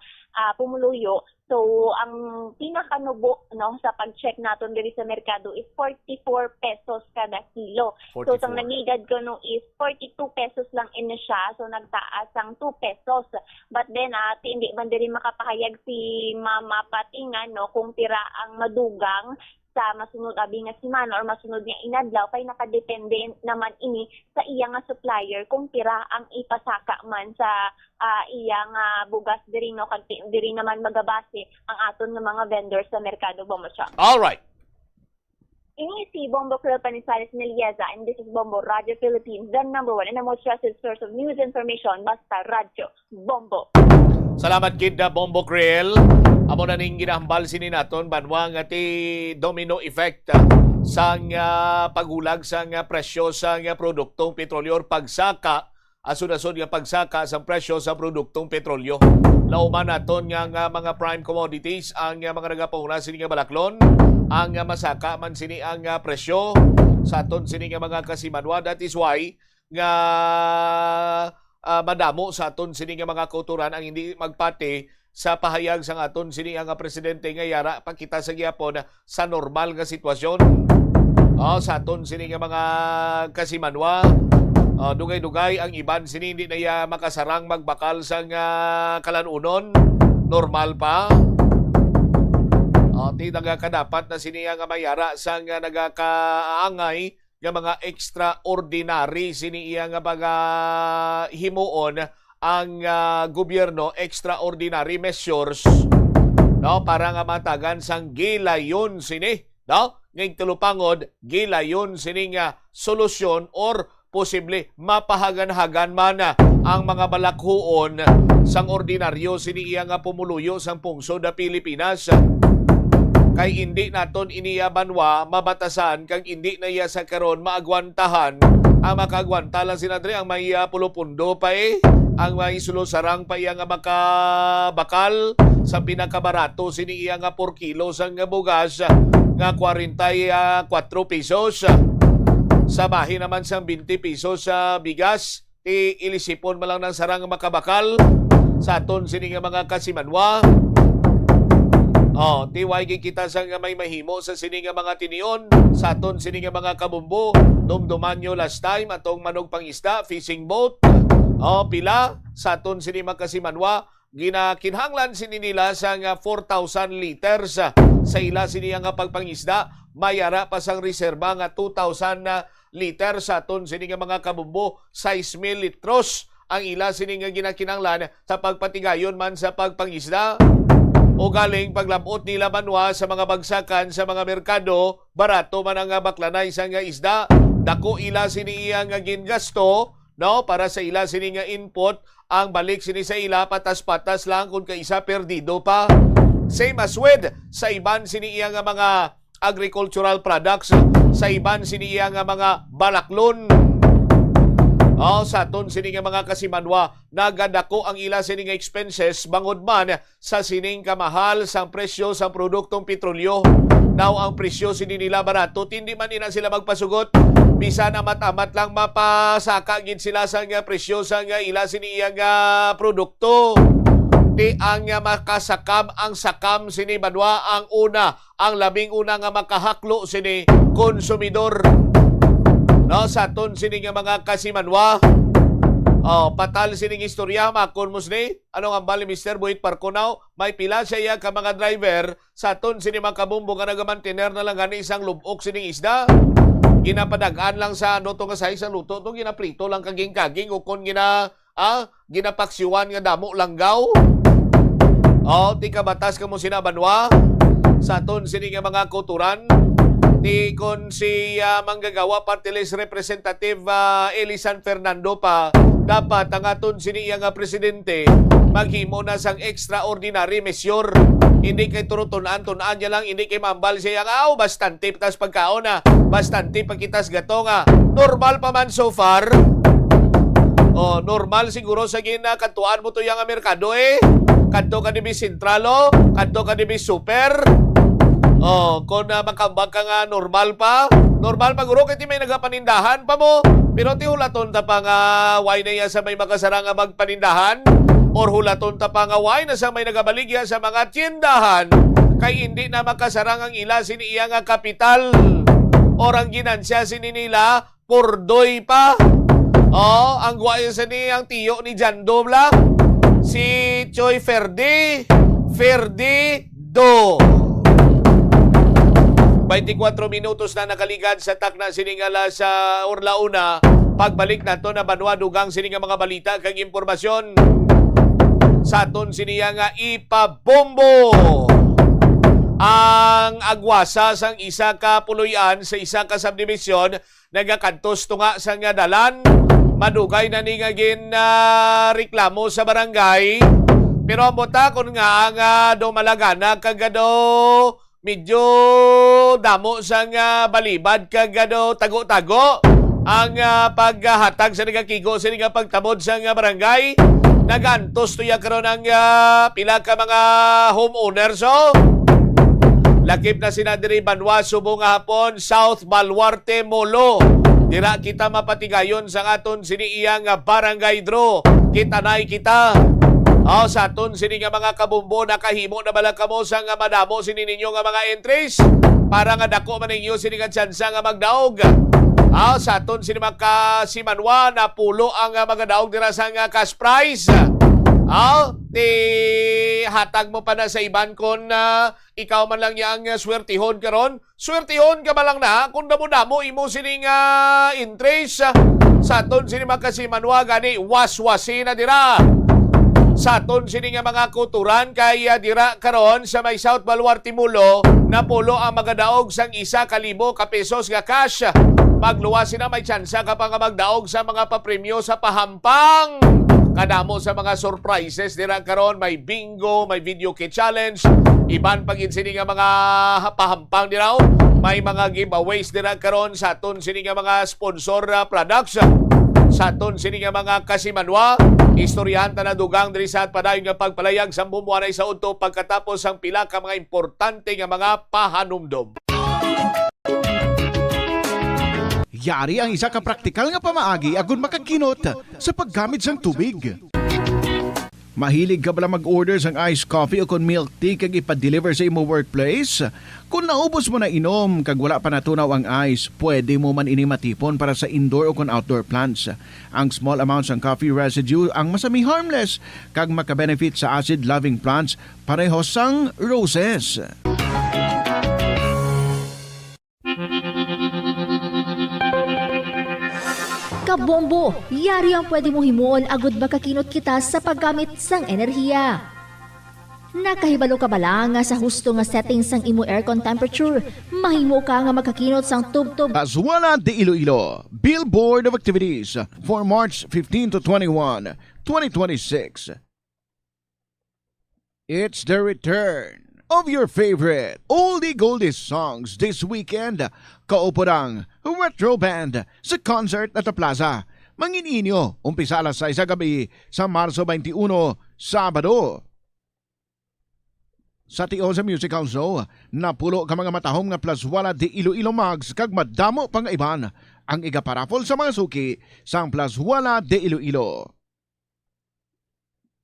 pumuluyo. So ang pinakanubo no sa pag-check naton diri sa merkado is 44 pesos kada kilo. 44. So sang nagigad ko no is 42 pesos lang ina siya. So nagtaas ang 2 pesos. But then hindi man diri makapahayag si Mama Patingan no kung tira ang madugang sa masunod abi nga semana or masunod nga inadlaw kay nakadepende naman ini sa iya nga supplier kung tira ang ipasaka man sa iya nga bugas diri no kag diri naman magabase ang aton nga mga vendors sa merkado Bombocha. All right. Ini si Bombo Creel Panisales Nelieza and this is Bombo Radio Philippines, the number 1 and the most trusted source of news information, basta radyo Bombo. Salamat kid Bombo Creel. Amo na ning ginahambal sini naton banwa nga ti domino effect sang pagulag sang presyo sang produktong petrolyo or pagsaka asun-asun nga pagsaka sa presyo sa produktong petrolyo. Lauman naton nga mga prime commodities ang mga nagapahuna sini nga balaklon ang masaka man sini ang presyo sa aton sini nga mga kasimanwa. That is why nga madamo sa aton sini nga mga kauturan ang hindi magpati sa pahayag sang aton sini nga presidente nga yara pakita sa gyapon sa normal nga sitwasyon. Sa aton sini nga mga kasimanwa dugay-dugay ang iban sini hindi na makasarang magbakal sang kalanunon normal pa. Ti nagakadapat na siniya nga mayara sa nga nagakaangay nga mga extraordinary siniya nga mga himuon ang gobyerno, extraordinary measures, no, para nga matagan sang gilayon sini, no, ngayong tulupangod gilayon sini nga solusyon or posible mapahagan-hagan man ang mga balakhuon sang ordinaryo siniya nga pumuluyo sang pungsod na Pilipinas. Kay hindi naton iniya banwa mabatasan kang hindi na iya sa karon maagwantahan. Ang makagwanta lang sinadre ang may pulupundo pa ang may sulusarang pa iya nga makabakal sa pinakabarato sini iya nga 4 kilos ang bugas nga 44 pesos. Sa bahin naman sang 20 pesos sa bigas, ilisipon mo lang ng sarang makabakal sa aton sini nga mga kasimanwa. Tiway kita sa nga may mahimo sa sini nga mga tinion, sa aton sini nga mga kabumbo, dumdumanyo last time atong manog pangisda, fishing boat, pila sa aton sini mga kasimanwa, ginakinhanglan sini nila sa nga 4,000 liters sa ila sini nga pagpangisda, mayara pa sang reserba nga 2,000 liters sa aton sini nga mga kabumbo, 6,000 litros ang ila sini nga ginakinanglan sa pagpatigayon man sa pagpangisda. O galing paglabot nila banwa sa mga bagsakan sa mga merkado, barato man ang baklanay sa nga isda, dako ila sini iya nga gingasto, no, para sa ila sini nga input, ang balik sini sa ila patas-patas lang kung kaisa perdido pa. Same as with sa iban sini iya nga mga agricultural products, sa iban sini iya nga mga balaklon. Sa aton sini nga mga kasimanwa, nagadako ang ila sini nga expenses bangod man sa sining kamahal sang presyo sa produktong petrolyo. Now ang presyo sini nila barato, hindi man ina sila magpasugot. Bisan amat-amat lang mapasaka gid sila sa nga presyo sa nga ila sini nga produkto. Di ang makasakam ang sakam sini banwa ang una, ang labing una nga makahaklo sini konsumidor. No, sa aton sini nga mga kasimanwa, patal sining istorya makon musni, ano nga bali Mr. Buhit Parconaw, may pila siya ka mga driver sa aton sini mga kabumbo nga nagamantener na lang gani isang lubok sining isda. Ginapadagaan lang sa ano to nga say sa luto to, ginaprito lang kaging-kaging o kon ginapaksiwan nga damo langgaw. Tika batas ka mo sinabanwa sa aton sini nga mga kuturan. Ni kon si manggagawa party list representative Elisan Fernando pa, dapat ang aton siniya nga presidente maghimo na sang extraordinary measure. Hindi kay turutunan niya lang, hindi kay mambal siya nga bastante tas pagkaon na, bastante pagkitas gato nga. Normal pa man so far. Normal siguro sa ginakatuan mo to yung merkado Kadto ka dibi sentralo, kadto ka dibi super. Kung makambag ka nga normal pa guro kaya may nagapanindahan pa mo, pero ti hulaton ta pa nga why na iya sa may makasara nga magpanindahan, or hulaton ta pa nga why na sa may nagabaligya sa mga tiendahan, kay hindi na makasara ang ila sini iya nga kapital, or ang ginansya sini nila pordoy pa. Ang guwayo sa ni ang tiyo ni Jan Dobla, si Choy Ferdido. 24 minutos na nakaligad sa takna siningala sa Orlauna. Pagbalik nato na banwa dugang sininga mga balita kag impormasyon. Sa aton siniya nga ipabombo ang agwasa sang isa ka puloy-an sa isa ka subdivision nagakantos tunga sa nga dalan. Madugay na ni nga reklamo sa barangay. Pero ang botakon nga do malagana kagado medyo damo sang balibad kagado tago-tago ang paghatag sa nagakigo sa nga pagtamod sa barangay. Nagantos tuya karon ang pila ka mga homeowners. Lakip na sinadiri Banwa Subong hapon, South Baluarte Molo. Dira kita mapatigayon sa aton siniiyang barangay draw. Kitanay kita. Sa aton sini nga mga kabumbo nakahimo na bala kamo sa nga madamo sini ninyo nga mga entries para nga dako man ninyo sini nga tsansa nga magdaog. Sa aton sini mga kasimanwa na pulo ang mga daog dira sa nga cash prize. ti hatag mo pa na sa iban kon ikaw man lang yang swertihon karon. Swertihon ka ba lang na kung damo-damo imo sining interest sa aton sini makasimanwa gani waswasi na dira. Sa aton sini nga mga kuturan kay dira karon sa may South Baluarte Mulo napulo ang magadaog sang 1,000 ka pesos nga cash. Magluwas sina may tsansa ka pa nga magdaog sa mga papremyo sa pahampang. Kadamo sa mga surprises dira karon, may bingo, may video kit challenge, iban pagin sini nga mga pahampang dira, may mga giveaways dira karon sa aton sini nga mga sponsor products, sa aton sini nga mga kasimanwa, istoryahan ta na dugang diri sa padayon nga pagpalayag sa bumuanay sa udto pagkatapos ang pila ka mga importante nga mga pahanumdom. Yari ang isa ka praktikal nga pamaagi agon makakinot sa paggamit sang tubig. Mahilig ka bala mag-order sang iced coffee o kon milk tea kag ipa-deliver sa imo workplace? Kung naubos mo na inom kag wala pa natunaw ang ice, pwede mo man ini matipon para sa indoor o kon outdoor plants. Ang small amounts ng coffee residue ang masami harmless kag makabenefit sa acid-loving plants pareho sang roses. Kabombo, yari ang pwede mo himuon agud makakinot kita sa paggamit sang enerhiya. Nakahibalo ka ba lang nga sa husto nga settings sang imo aircon temperature, mahimo ka nga makakinot sang tubtob. Plazuela de Iloilo, Billboard of Activities for March 15 to 21, 2026. It's the return of your favorite oldie goldie songs this weekend. Kaupo ng retro band sa concert at the Plaza. Mangininyo, umpisa alas 6 sa gabi sa Marso 21, Sabado. Sa tiyo sa Musical Show, napulo ka mga matahong na Plazuela de Iloilo Mags kag madamo pang iban ang igaparapol sa mga suki sa Plazuela de Iloilo.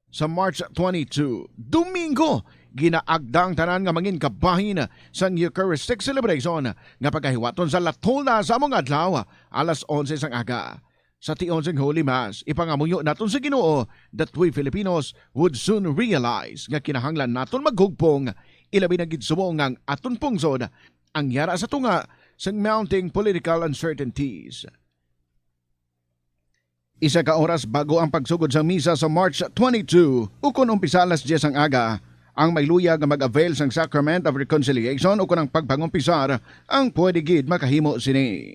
Sa March 22, Domingo, ginaagdang tanan nga mangin kabahin sa Eucharistic Celebration nga pagkahiwaton sa Latona sa among adlaw alas 11 sang aga. Sa tion sang Holy Mass, ipangamuyo naton sa Ginoo that we Filipinos would soon realize nga kinahanglan naton maghugpong ilabi na gid subong ang aton pungsod ang yara sa tunga sang mounting political uncertainties. Isa ka oras bago ang pagsugod sa misa sa March 22, ukon umpisa alas 10 ang aga, ang may luya nga mag-avail sang Sacrament of Reconciliation o kunang pagpangumpisar ang pwede gid makahimo sini.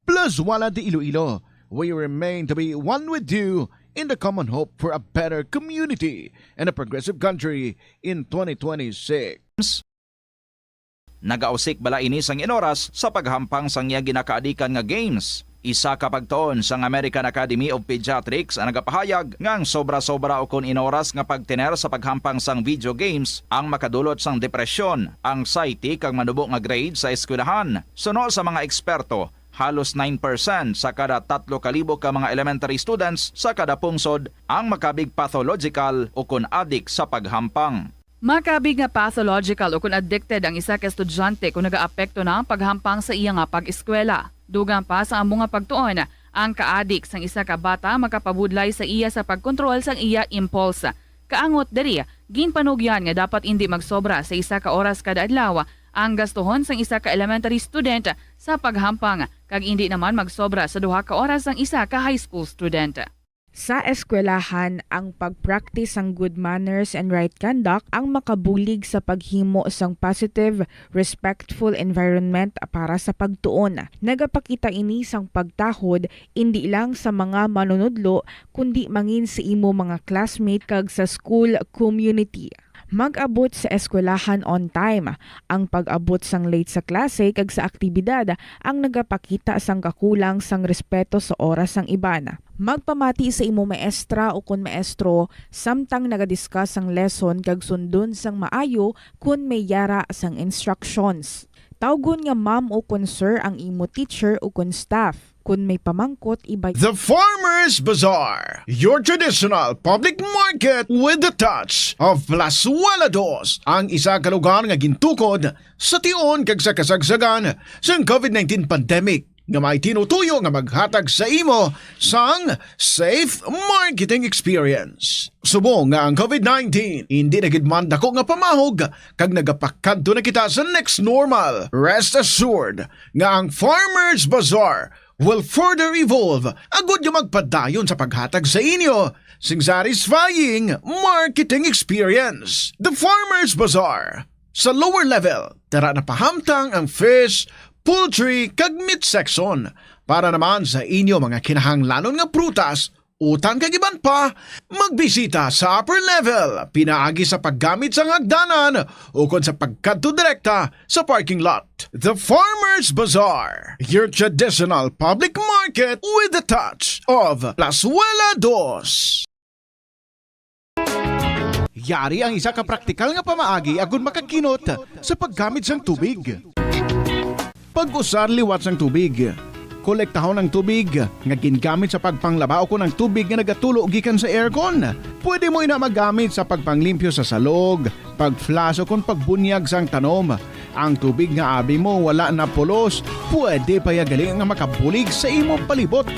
Plazuela de Iloilo, we remain to be one with you in the common hope for a better community and a progressive country in 2026. Nagausik bala ini sang inoras sa paghampang sang iya ginakaadikan nga games. Isa ka pagtuon sang American Academy of Pediatrics ang nagapahayag ngang sobra-sobra o kon inoras nga pagtiner sa paghampang sang video games ang makadulot sang depresyon, anxiety kag manubo nga grade sa eskwelahan. Suno sa mga eksperto, halos 9% sa kada 3,000 ka mga elementary students sa kada pungsod ang makabig pathological o kon addict sa paghampang. Makabig nga pathological o kung addicted ang isa ka estudyante kung nagaapekto na ang paghampang sa iya nga pag-eskwela. Dugang pa sa among nga pagtuon, ang ka-addict sang isa ka bata makapabudlay sa iya sa pagkontrol sang iya impulse. Kaangot diri, ginpanugyan nga dapat hindi magsobra sa isa ka oras kada adlaw ang gastuhon sang isa ka elementary student sa paghampang kag hindi naman magsobra sa 2 ka oras ang isa ka high school student. Sa eskwelahan, ang pag-practice ng good manners and right conduct ang makabulig sa paghimo sang positive, respectful environment para sa pagtuon. Nagapakita ini sang pagtahod hindi lang sa mga manunudlo kundi mangin sa imo mga classmate kag sa school community. Mag-abot sa eskwelahan on time. Ang pag-abot sang late sa klase kag sa aktibidad ang nagapakita sang kakulang sang respeto sa oras sang iban. Magpamati sa imo maestra o kun maestro samtang nagadiscuss sang lesson kag sundon sang maayo kun may yara sang instructions. Tawgon nga ma'am o kun sir ang imo teacher o kun staff. Kun may pamangkot iba. The Farmers Bazaar, your traditional public market with the touch of Plazuela Dos, ang isa ka lugar nga gintukod sa tion kag sa kasagsagan sa COVID-19 pandemic. nga may tinutuyo nga maghatag sa imo sang safe marketing experience. Subo nga ang COVID-19 hindi nagidman dako nga pamahog kag nagapakadto na kita sa next normal. Rest assured nga ang Farmers Bazaar will further evolve agud yung magpadayon sa paghatag sa inyo sing satisfying marketing experience. The Farmers Bazaar. Sa lower level, tara na pahamtang ang fish, poultry, kag meat section para naman sa inyo mga kinahanglanon nga prutas, utang kag iban pa, magbisita sa upper level, pinaagi sa paggamit sa hagdanan o kon sa pagkadto direkta sa parking lot. The Farmers Bazaar, your traditional public market with a touch of Plazuela Dos. Yari ang isa ka praktikal nga pamaagi agud makakinot sa paggamit sang tubig. Pag-usar liwat sang tubig. Kolektahon ng tubig nga gingamit sa pagpanglaba o kun ang tubig nga nagatulo gikan sa aircon. Pwede mo ina magamit sa pagpanglimpyo sa salog, pagflash o kun pagbunyag sang tanom. Ang tubig nga abi mo wala na pulos, pwede pa yagali nga makabulig sa imo palibot.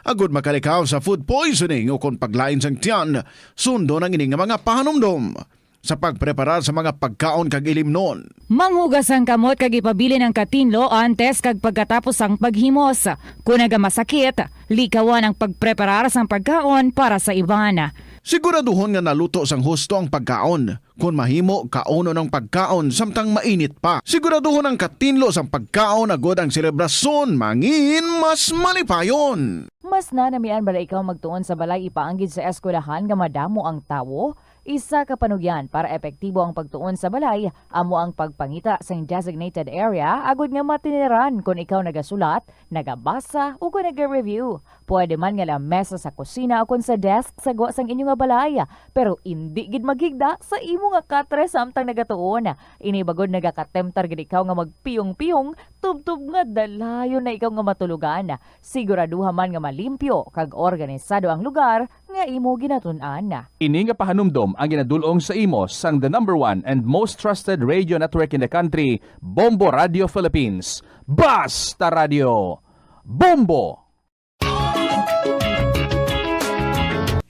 Agud makalikaw sa food poisoning o kung paglain sang tiyan, sundo ng ining mga pahanumdom sa pagpreparar sa mga pagkaon kag ilimnon. Manghugas ang kamot kag ipabili ng katinlo antes kag pagkatapos ang paghimos. Kung masakit, likawan ang pagpreparar sang pagkaon para sa iban. Siguraduhon nga naluto sang husto ang pagkaon. Kung mahimo, kauno ng pagkaon samtang mainit pa. Siguraduhon ang katinlo sang pagkaon agud ang selebrasyon mangin mas malipayon. Mas nanamian bala ikaw magtuon sa balay ipaanggid sa eskwelahan nga madamo ang tawo? Isa ka panugyan para epektibo ang pagtuon sa balay, amo ang pagpangita sa designated area agud nga matiniran kung ikaw nagasulat, nagabasa o kung nag-review. Pwede man nga lamesa sa kusina o kung sa desk sa gwa sang inyo nga balay, pero hindi gid magigda sa imo nga katre samtang nagatuon. Inibagod nagakatemtar gid ikaw nga magpiyong-piyong, tubtub nga dalayon na ikaw nga matulugan. Siguraduha man nga malimpyo kag organisado ang lugar nga imo ginatun-an. Ini nga pahanumdom ang ginadulong sa imo sang the #1 and most trusted radio network in the country, Bombo Radio Philippines. Basta Radio Bombo!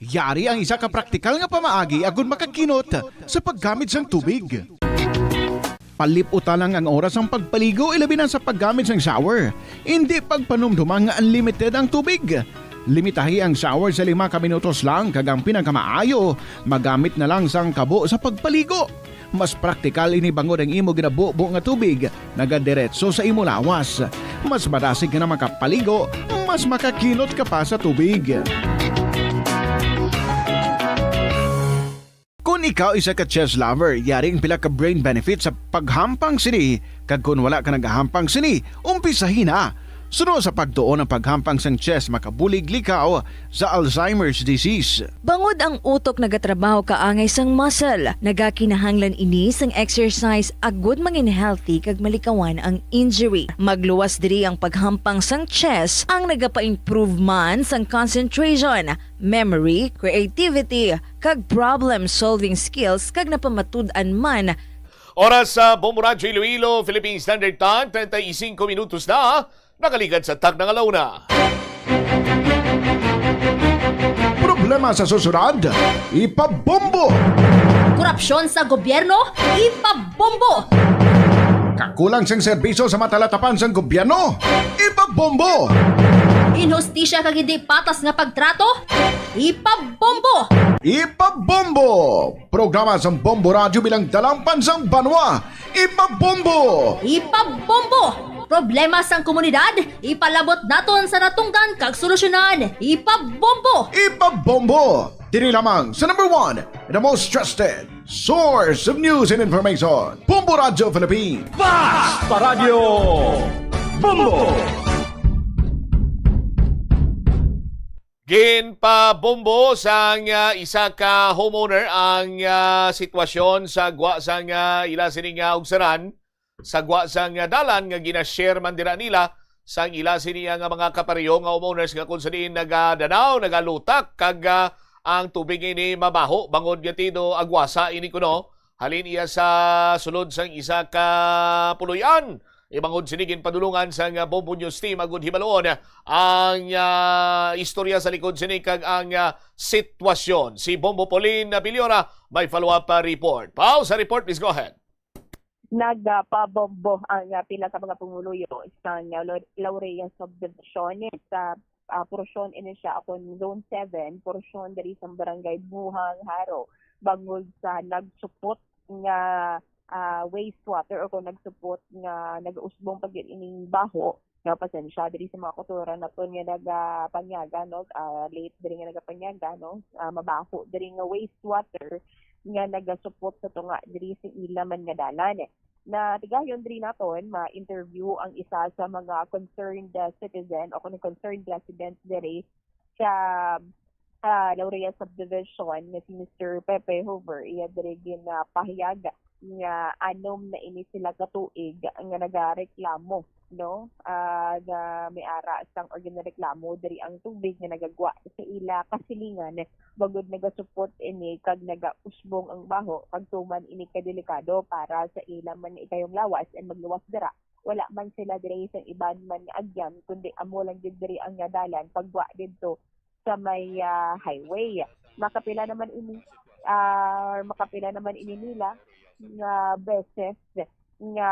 Yari ang isa ka praktikal nga pamaagi agud makakinot sa paggamit sang tubig. Paliputan lang ang oras ang pagpaligo ilabi na sa paggamit sang shower. Hindi pagpanumdumang nga unlimited ang tubig. Limitahi ang shower sa 5 ka minutos lang kag ang pinakamaayo, magamit na lang sang kabo sa pagpaligo. Mas praktikal ini bangod ang imo ginabubo nga tubig, nagadiretso sa imo lawas. Mas madasig ka na makapaligo, mas makakinot ka pa sa tubig. Kung ikaw isa ka chess lover, yaring pila ka brain benefit sa paghampang sini. Kag kung wala ka nagahampang sini, umpisahin na. Sunod sa pagtuon ng paghampang sang chess makabulig likaw sa Alzheimer's disease. Bangod ang utok nagatrabaho kaangay sang muscle, nagakinahanglan ini sang exercise agud mangin healthy kag malikawan ang injury. Magluwas diri ang paghampang sang chess ang nagapa-improve man sang concentration, memory, creativity kag problem-solving skills kag napamatud-an man. Oras sa Bombo Radio Iloilo, Philippine Standard Time, 35 minutos na. Nakaligad sa tag ng alauna. Problema sa susunod, ipabombo! Korupsyon sa gobyerno, ipabombo! Kakulang sang serbisyo sa matalatapan sang gobyerno, ipabombo! Inhustisya kag hindi patas nga pagtrato, ipabombo! Ipabombo! Programa sa Bombo Radio bilang dalampan sang banwa, ipabombo! Ipabombo! Problema sang komunidad, ipalabot naton sa natungdan kag solusyonan, ipabombo! Ipabombo! Diri lamang sa #1, the most trusted source of news and information, Bombo Radio Philippines. Basta Radio Bombo! Ginpabombo sang isa ka homeowner ang sitwasyon sa gwa sang ila sining ugsaran sa gwa sang dalan nga gina-share man dira nila sang ila sini nga mga kapareho nga homeowners nga kung saan nagadanaw, nagalutak kag ang tubig ini mabaho bangod gatido agwasa ini kuno halin iya sa sulod sang isa ka puluyan. Ibangod sinigin padulungan sa Bombo News Team agud hibaloon ang istorya sa likod sini kag ang sitwasyon. Si Bombo Pauline Villora may follow-up report. Pau, sa report, please go ahead. Nagpabombo ang pila ka mga pumuluyo sa Laurean Subdivision sa porsyon ini siya akong Zone 7, porsyon dari sa Barangay Buhang Haro, bangod sa nagsupot nga wastewater o kung nagsupot nga nag-usbong pag ining baho nga pasensya diri sa mga kultura na po nga nagapanyaga no late diri nga nagapanyaga no mabaho diri nga wastewater nga nagasupot sa tunga diri sa ilaman nga dalan na tigayon diri naton ma-interview ang isa sa mga concerned citizen o kung concerned resident diri sa Laurean Subdivision nga si Mr. Pepe Hoover iya diri ginapahayag nga anom na ini sila katuig nga nagareklamo no nga may ara sang organareklamo diri ang tubig nga nagagwa sa ila kasilingan bagod nagasupot ini kag nagausbong ang baho kag tuman ini kadelikado para sa ila man ikayong lawas and magluwas dira wala man sila diri sa iban man nga agyan kundi amo lang gid diri ang dalan pagwa didto sa may highway makapila naman ini nila nga beses nga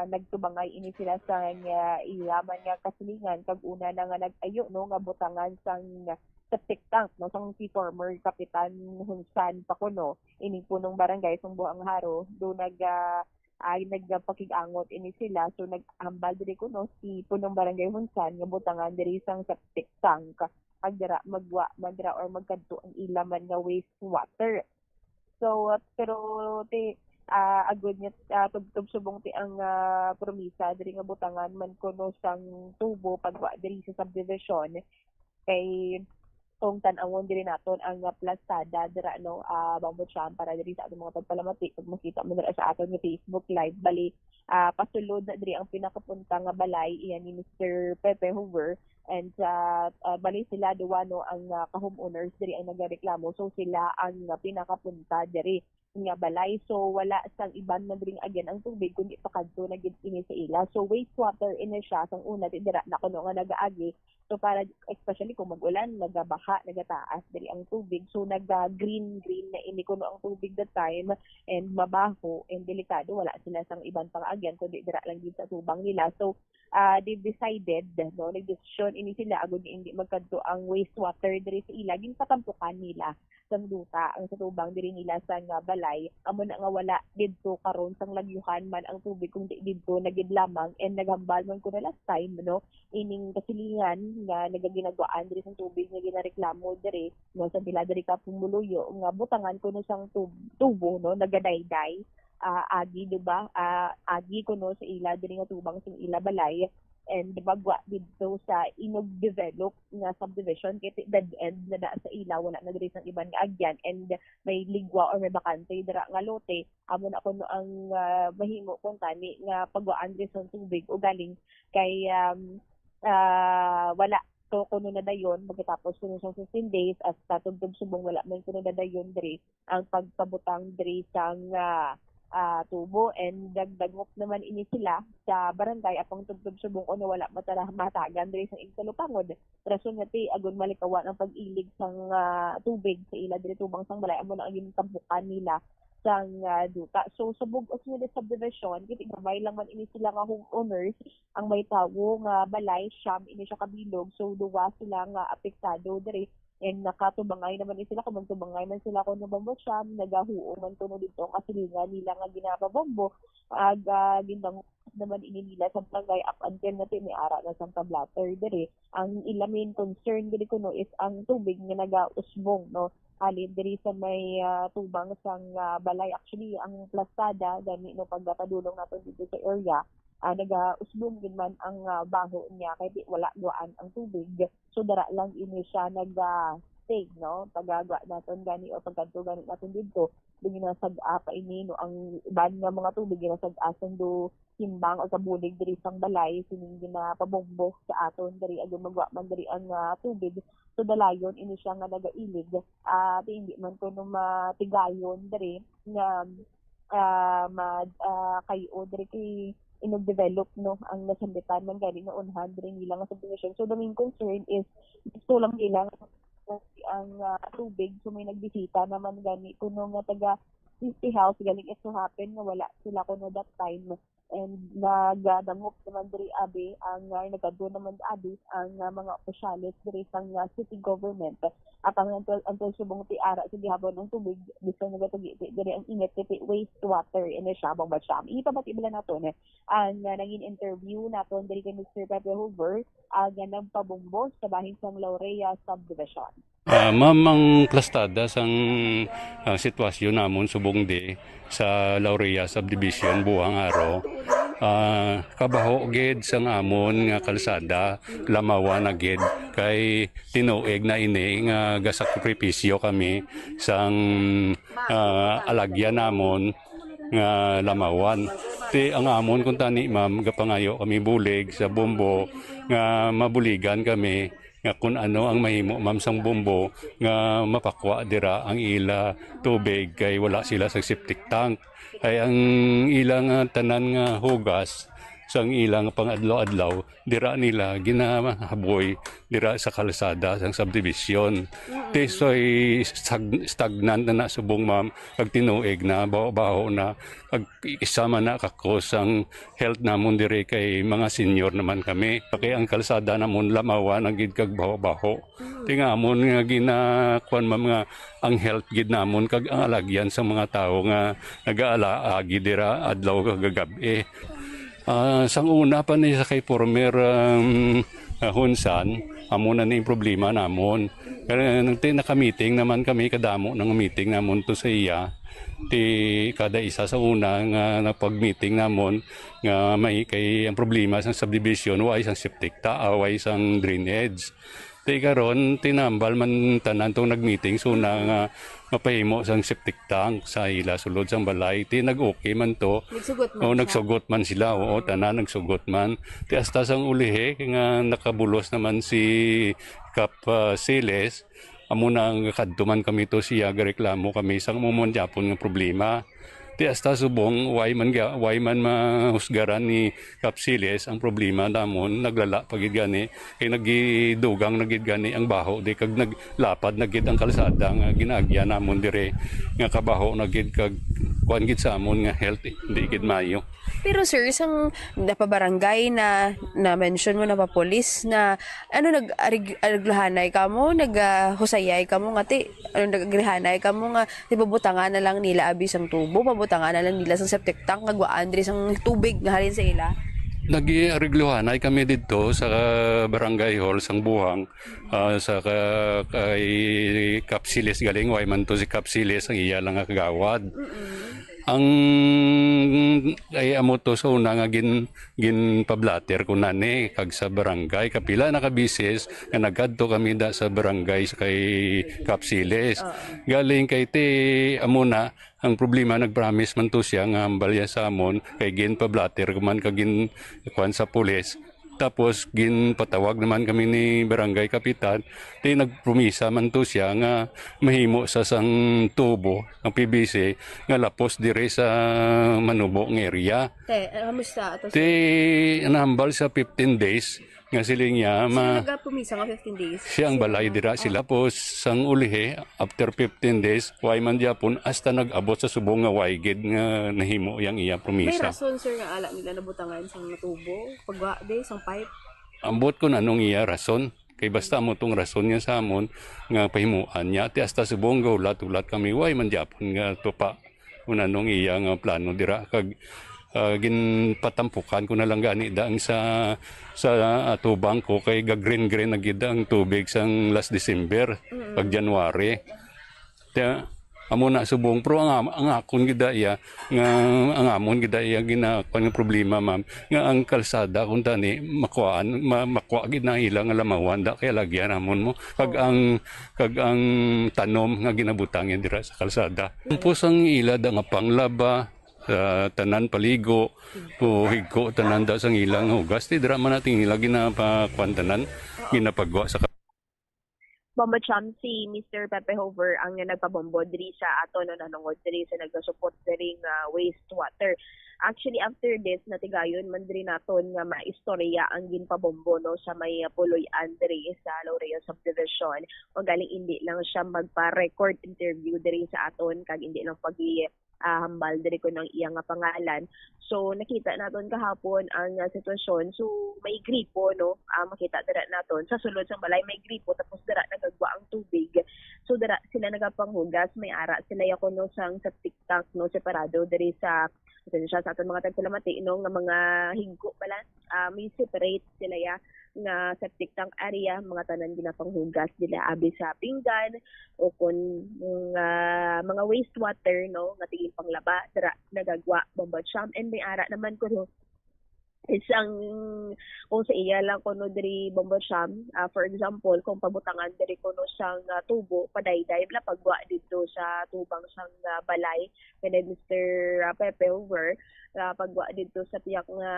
nagtubangay ini sila sa nga ilaman nga kasilingan kag una na nga nag-ayo no nga butangan sang septic tank no sang si former Kapitan Hunsan Pakuno ining punong barangay sang Buhang Haro do nagpakig-angot ini sila so nag-ambal diri kuno si punong barangay Hunsan nga butangan diri sang septic tank kag dira magwa madra or magkadto ang ilaman nga wastewater. So pero agud niya tugtog-subong ti ang promisa diri nga butangan man kuno sang tubo pagwa diri sa subdivision kay kung tan-awon diri naton ang plastada dira no bambot siya para diri sa atong mga pagpalamati pag makita mo dira sa aton nga Facebook live bali pasulod na diri ang pinakapunta nga balay iyan ni Mr. Pepe Hoover and bali sila duwa no ang ka-homeowners diri ang nagareklamo so sila ang pinakapunta diri nga balay so wala sang iban man dring again ang tubig kundi pakadto na gid ini sa ila so wastewater ini siya sang una dira na kuno nga nagaagi so para especially kung mag-ulan nagabaha nagataas diri ang tubig so green na ini kuno ang tubig that time and mabaho and delikado wala sila sang iban pang agyan kundi dira lang gid sa tubang nila so they decided no nagdesisyon ini sila agud hindi magkadto ang wastewater diri sa ila gin patampukan nila sang duta ang sa tubang diri nila sa nga balay amo na nga wala didto karon sang lagyuhan man ang tubig kung didto nagid lamang and naghambal man ko na last time no ining kasilingan nga nagaginagwaan diri sang tubig nga ginareklamo diri no sa pila diri ka pumuluyo nga butangan kuno sang tubo no nagadayday agi diba agi kuno sa ila diri nga tubang sa ila balay and bagwa dito sa inog develop nga subdivision kay dead end na da sa ila wala na diri sang iban nga agyan and may ligwa or may bakante dira nga lote amo na kuno ang mahimo kung tani nga pagwaan diri sa tubig o galing kay wala so kuno na dayon pagkatapos kuno sa 15 days at tatugtog subong wala man kuno na dayon diri ang pagpabutang diri sang tubo and dagdagok naman ini sila sa barangay apang tugtog subong kuno wala matagan diri sang igsalupangod rason nga ti agon malikawan ang pag-ilig sang tubig sa ila diri tubang sang balay amo na ang gintampukan nila sang duta so sa bug-os nga subdivision kiti gamay lang man ini sila nga homeowners ang may tawo nga balay siyam ini siya kabilog so duwa sila nga apektado diri and nakatubangay naman sila kung magtubangay man sila kung nabombo siya nagahuo man kuno dito ang kasilingan nila nga ginapabombo gindang naman ini nila sa barangay up until natin may ara na sang tablater diri ang ila main concern gid kuno is ang tubig nga nagausbong no alin diri sa may tubang sang balay actually ang plastada gani no pagpadulong naton dito sa area nagausbong din man ang baho niya kay di wala duaan ang tubig so dara lang ini siya stay no pagagwa naton gani o pagkanto gani naton dito ginasag-a pa ini no ang iban nga mga tubig ginasag-asan do timbang o kabulig diri sang balay sining ginapabombo sa aton diri agon magwa man diri ang tubig so dalayon ini siya nga nagailig hindi man kuno matigayon diri nga kayo diri kay inag-develop no ang nasambitan man gani nga unhan diri nila nga subdivision. So the main concern is gusto lang nila ang tubig, so may nagbisita naman gani kuno nga taga City Health galing it to happen nga wala sila kuno that time, and nagadangop naman diri abi ang nagado naman abi ang mga opisyalis diri sang city government at ang until subong ti ara sa gihabon ng tubig gusto nagatugi diri ang init ti wastewater in Siabang Batsyam. Ipabati bala naton ang naging interview naton diri kay Mr. Pepe Hoover ang nagpabumbo sa bahin sang Laurea subdivision. Ma'am, ang klastada sang sitwasyon namon subong di sa Laurea subdivision buhang araw. Kabaho gid sang amon nga kalsada, lamawa na gid kay tinuig na ini nga gasakripisyo kami sang alagyan namon nga lamawan. Ti ang amon kun tani ma'am gapangayo kami bulig sa bombo nga mabuligan kami nga kung ano ang mahimo ma'am sang bombo nga mapakwa dira ang ila tubig kay wala sila sa septic tank. Ay ang ilang tanan nga hugas sang ilang pangadlaw-adlaw dira nila ginahaboy dira sa kalsada sang subdivision. Tesoy stagnant na subong ma'am pag tinuig na baho na pag isama na kako sang health namon diri kay mga senior naman kami. Kay ang kalsada namon lamawa na gid kag baho-baho. Tingamon nga ginakuan ma'am nga ang health gid namon kag ang alagyan sa mga tawo nga nagaalaagi dira adlaw kag gabi. Sang una pa ni sa kay former Hunsan, amo na ni problema namon. Pero naka-meeting naman kami kadamo ng meeting namon to sa iya. Ti kada isa sa una nga napag-meeting namon nga may kay ang problema sa subdivision wa isang septic wa isang drainage. Ti karon tinambal man tanan tong nag-meeting so na nga mapahimo sang septic tank sa ila sulod sang balay. Ti nag-okay man to. Nagsugot man sila. Oo, tanan nagsugot man. Ti hasta sang ulihe nga nakabulos naman si Kap Siles. Amo na ang kadtuman kami to siya gareklamo kami sang momon japon nga problema. Ti hasta subong why man mahusgaran ni Kapsiles ang problema namon naglala pagid gani kay nagidugang nagid gani ang baho di kag naglapad nagid ang kalsada nga ginagya namon dire nga kabaho nagid kag kuan gid sa amon nga health di gid mayo. Pero sir, isang napabarangay na mention mo na pa police na nag-ariglahanay ka mo, naghusayay ka mo nga nag-agrihanay ka mo nga bubutangan na lang nila abis ang tubo, pabutangan na lang nila sa septic tank, nagwaan diri sang tubig nga halin sa ila. Nag-arigluhanay kami dito sa barangay hall sang Buhang sa kay Kapsiles galing way man to si Kapsiles ang iya lang nga kagawad. Ang ay amo to sa una nga gin pablater ko nani kag sa barangay kapila nakabises nga nagadto kami da sa barangay kay Kapsiles. Galing kay ti amo na ang problema nagpromise man to siya nga ambalya sa amon kay gin pablater ko man kag gin kuan sa pulis. Tapos ginpatawag naman kami ni barangay kapitan, di nagpromisa man to siya nga mahimo sa sang tubo ang PVC nga lapos dire sa Manubo ng area. Kamusta? Nahambal sa 15 days nga siling niya nagapumisa nga 15 days. Siya ang balay dira sila po sang ulihe after 15 days way man Japon hasta nag-abot sa subong nga waygid nga nahimo yang iya promisa. May rason sir nga ala nila nabutangan sang tubo pagwa de sang pipe. Ambot ko na nung iya rason kay basta mo tong rason niya sa amon nga pahimuan niya ti hasta subong ulat kami way man Japon nga tupa una nung iya nga plano dira kag ginpatampukan ko na lang gani daang sa tubang ko kay green na gid ang tubig sang last December pag January. Amo na subong pro ang akon gid iya nga ang amon gid iya ginakuan nga problema ma'am nga ang kalsada kun tani makwa gid na ilang lamawan da kay lagyan amon mo kag ang tanom nga ginabutang dira sa kalsada. Pumpos ang ila da nga panglaba tanan paligo higko tanan da sang ilang hugas ti dira man nating ila ginapakuan tanan ginapagwa sa Bombo Cham si Mr. Pepe Hover ang nagpabombo diri sa ato no nanungod diri sa nagasupport diri nga wastewater. Actually after this natigayon man diri naton nga maistorya ang ginpabombo no sa may puloy-an diri sa Laurea subdivision. O galing hindi lang siya magpa-record interview diri sa aton kag hindi lang hambal diri ko ng iyang nga pangalan. So nakita naton kahapon ang sitwasyon. So may gripo no. Makita dira naton sa sulod sa balay may gripo tapos dira nagagwa ang tubig. So dira sila nagapanghugas, may ara sila yako no sang septic tank no separado diri sa sa aton mga tagsalamati no nga mga higgo bala. May separate sila ya nga septic tank area, mga tanan ginapanghugas nila abi sa pinggan o kun mga wastewater no nga tiging panglaba dira nagagwa Bombo Cham. And may ara naman ko no isang kung sa iya lang kuno diri Bombo Cham, for example kung pabutangan diri kuno sang tubo padayday bla pagwa dito sa tubang sang balay kay Mr. Pepe Over pagwa dito sa tiyak nga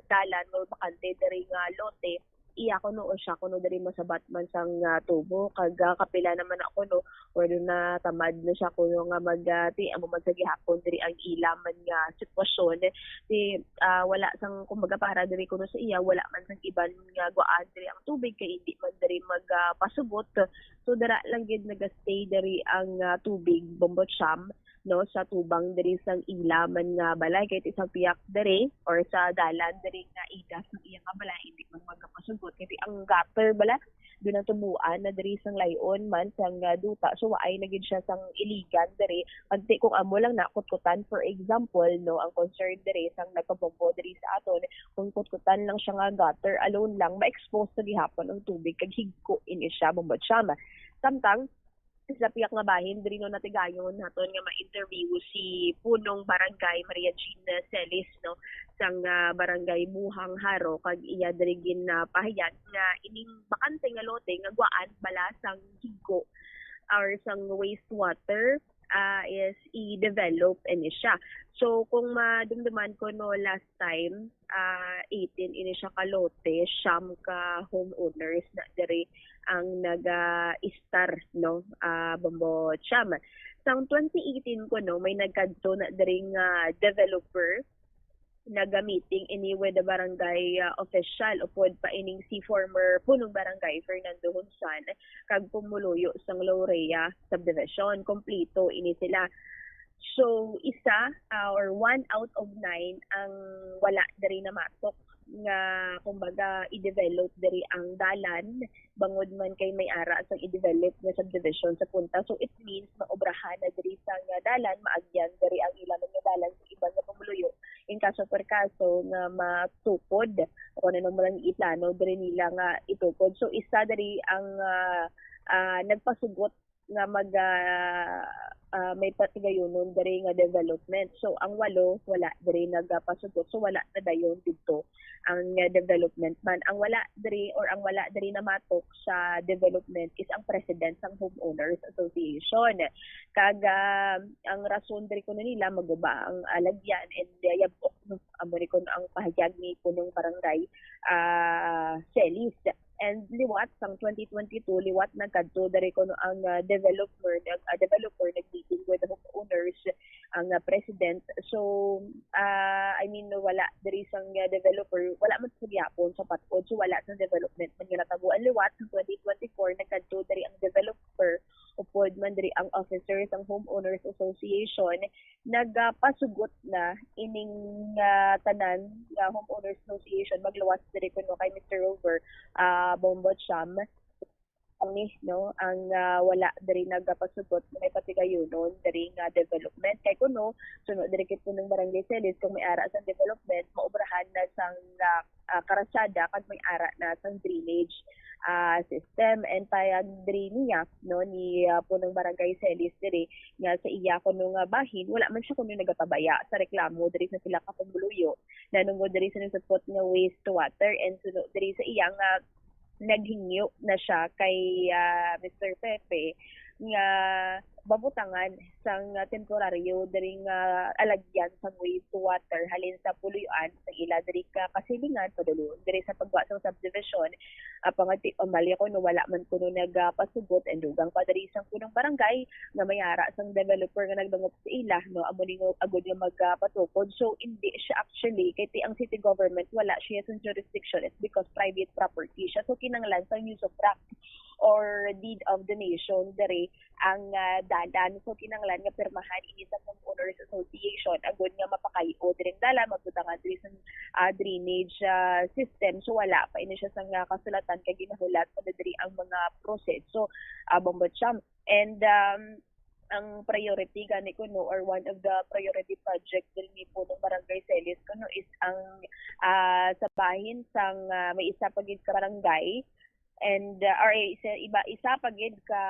dalan mo bakante diri nga lote iya ko no o siya kuno diri masabat man sang tubo kag kapila naman ako no or na tamad na siya kuno nga magti amo man sa gihapon diri ang ilaman nga sitwasyon di wala sang kumbaga para diri kuno sa iya wala man sang iban nga guaan diri ang tubig kay hindi man diri magpasubot so dira lang gid nagastay diri ang tubig Bombo Cham no sa tubang diri sang ilaman nga balay kay isang piyak diri or sa dalan diri nga ida sa iyang nga balay hindi man magpasugot kay ang gutter bala doon ang tubuan na diri sang layon man sang duta so waay na gid siya sang iligan diri pagti kung amo lang nakutkutan for example no ang concern diri sang nagpabombo diri sa aton kung kutkutan lang siya nga gutter alone lang ma-expose sa gihapon ang tubig kag higko ini siya Bombo Cham. Samtang sa piyak nga bahin diri no natigayon naton nga ma-interview si punong barangay Maria Jean Celis no sang barangay Buhang Haro kag iya diri gin pahayag nga ining bakante nga lote nga guaan bala sang higko or sang wastewater is i-develop ini siya. So kung madumduman ko no last time 18 ini siya ka lote siyam ka homeowners na diri ang nag-star no Bombo Cham. Sang 2018 ko no may nagkadto na diri nga developer naga-meeting ini with the barangay official upod pa ining si former punong barangay Fernando Hunsan kag pumuluyo sang Laurea subdivision kompleto ini sila. So isa or 1 out of 9 ang wala diri na matok nga kumbaga i-develop diri ang dalan bangod man kay may ara sa i-develop nga subdivision sa punta so it means maobrahan na diri sa nga dalan maagyan diri ang ilang nga dalan sa ibang nga pamuluyo in kaso per kaso nga matukod o ano mo lang iplano diri nila nga itukod so isa diri ang nagpasugot nga may patigayonon diri nga development. So ang 8 wala diri nagpasugot so wala na dayon didto ang development man. Ang wala diri or ang wala diri na matok sa development is ang president ng Homeowners Association. Kag ang rason diri ko nila maguba ang alagyan and yabok amo ni kun ang pahayag ni punong barangay Celis. And liwat sang 2022 liwat nagkadto diri ko no ang developer nag-meeting with the homeowners ang president so I mean wala diri sang developer wala man sa gihapon sa patod so wala sa development man nga natabuan liwat sa 2024 nagkadto diri ang developer upod man diri ang officers ang Homeowners Association nagpasugot na ining tanan nga Homeowners Association magluwas diri kuno kay Mr. Rover Bombo Cham ni no ang wala diri nagpasugot may patigayonon diri nga development kay kuno sunod diri kit punong barangay Celis kung may ara sa development maobrahan na sang karasada kag may ara na sang drainage system and payag diri niya no ni punong barangay Celis diri nga sa iya kuno nga bahin wala man siya kuno nagatabaya sa reklamo diri sa sila ka pambuluyo nanungod diri sa support nga wastewater and sunod diri sa iya nga naghingyo na siya kay Mr. Pepe nga babutangan sang temporaryo diri nga alagyan sang wastewater halin sa puluyuan sa ila diri ka kasilingan padulong diri sa pagwa sa subdivision pangati mali ko no wala man kuno nagpasugot and dugang pa diri sang punong barangay nga mayara sang developer nga nagdungop sa ila no amo ning agud nga magpatukod. So hindi siya actually kay ang city government wala siya sa jurisdiction, it's because private property siya. So kinanglan sang use of tract or deed of donation diri ang dalan. So kinanglan nga pirmahan ini sa homeowners association agud nga mapakayo diri dala magbutangan diri sa drainage system. So wala pa ini siya sang kasulatan kay ginahulat pa diri ang mga proseso Bombotsam. And ang priority gani kuno or one of the priority project diri ni punong barangay Celis kuno is ang sa bahin sang may isa pagid ka barangay and or isa pagid ka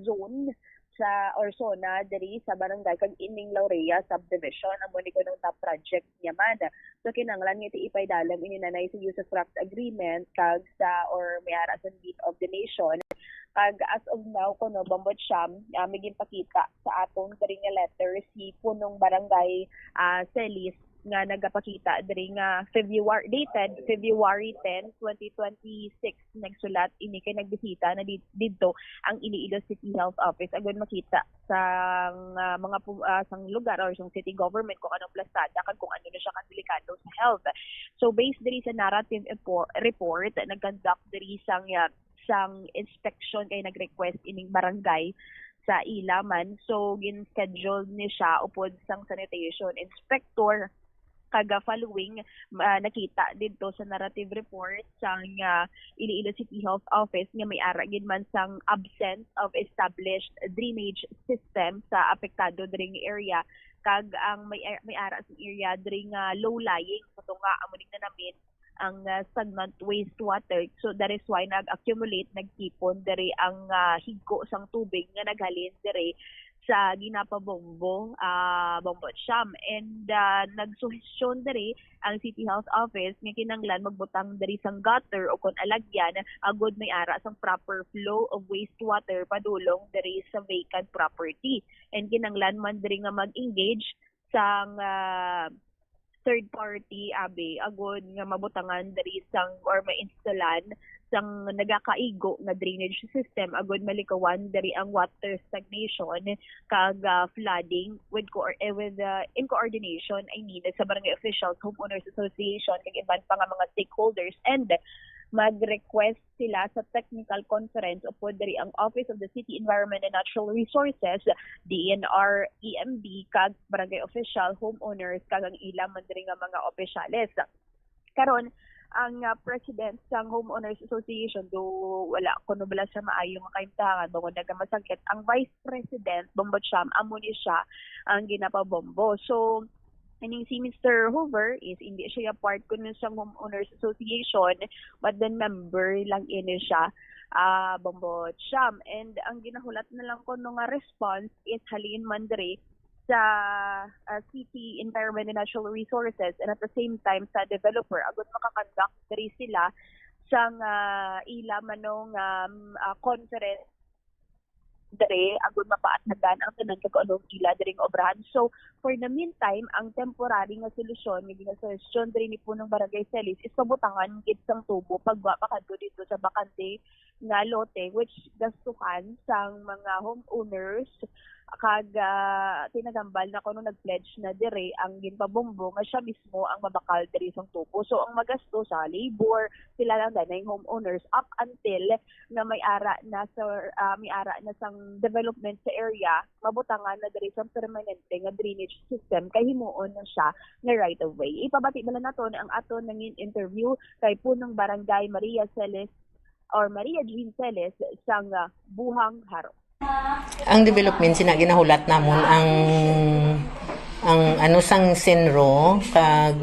zone sa or zona diri sa barangay kag ining Laurea subdivision amo ni kunong top project niya man. So kinanglan nga ipaydalam ini nanay sa use of tract agreement kag sa or mayara sa deed of donation. Kag as of now kuno Bombotsam may ginpakita sa atong diri nga letter si punong barangay Celis nga nagapakita diri nga February dated February 10, 2026 nagsulat ini kay nagbisita na didto ang Iloilo City Health Office agud makita sa mga sang lugar or sang city government kung anong plastada kag kung ano na siya kadelikado sa health. So based diri sa narrative report nagconduct diri sang inspection kay nag-request ining barangay sa Ilaman. So gin-schedule ni siya upod sang sanitation inspector kaga following nakita dito sa narrative report sang Iloilo City Health Office nga may ara gid man sang absence of established drainage system sa apektado diri nga area kag ang may ara sa area diri nga low lying so nga amo ning namin ang stagnant wastewater. So that is why nag-accumulate, nagtipon diri ang higko sang tubig nga naghalin diri sa ginapabombo Bombotsam. And nagsuhestyon diri ang City Health Office nga kinanglan magbutang diri sang gutter o kon alagyan agud may ara sang proper flow of wastewater padulong diri sa vacant property. And kinanglan man diri nga mag-engage sang third party agud nga mabutangan diri sang or mainstalan sang nagakaigo nga drainage system agud malikawan diri ang water stagnation kag flooding with in coordination sa barangay officials, homeowners association kag iban pa nga mga stakeholders and mag-request sila sa technical conference upod diri ang Office of the City Environment and Natural Resources, DNR, EMB, kag barangay official, homeowners, kag ang ilang man diri nga mga opisyales. Karon ang president sang Homeowners Association do wala kuno bala sa maayo nga kaimtangan bangod nagamasakit ang vice president Bombotsam amo ni siya ang ginapabombo. So and si Mr. Hoover is hindi siya part kuno sa Homeowners Association but then member lang ini siya Bombotsam. And ang ginahulat na lang kuno nga response is halin man diri sa City Environment and Natural Resources and at the same time sa developer agud makakonduct diri sila sang ila manong conference dere agud mapaatnagan ang tanan kag anong ila diri nga obrahan. So for the meantime ang temporary nga solusyon nga ginasuhestyon diri ni punong barangay Celis is pabutangan gid sang tubo pagwa pakadto dito sa bakante nga lote which gastuhan sang mga homeowners kag tinagambal na kuno nag-pledge na dire ang ginpabombo nga siya mismo ang mabakal diri sang tubo. So ang magasto sa labor sila lang danay homeowners up until na may ara na sang development sa area mabutangan na diri sang permanente nga drainage system kay himuon na siya nga right of way. Ipabati na naton ang aton nangin interview kay punong barangay Maria Celis or Maria Jean Celis sang Buhang Haro. Ang development ginahulat namon ang ano sang senro kag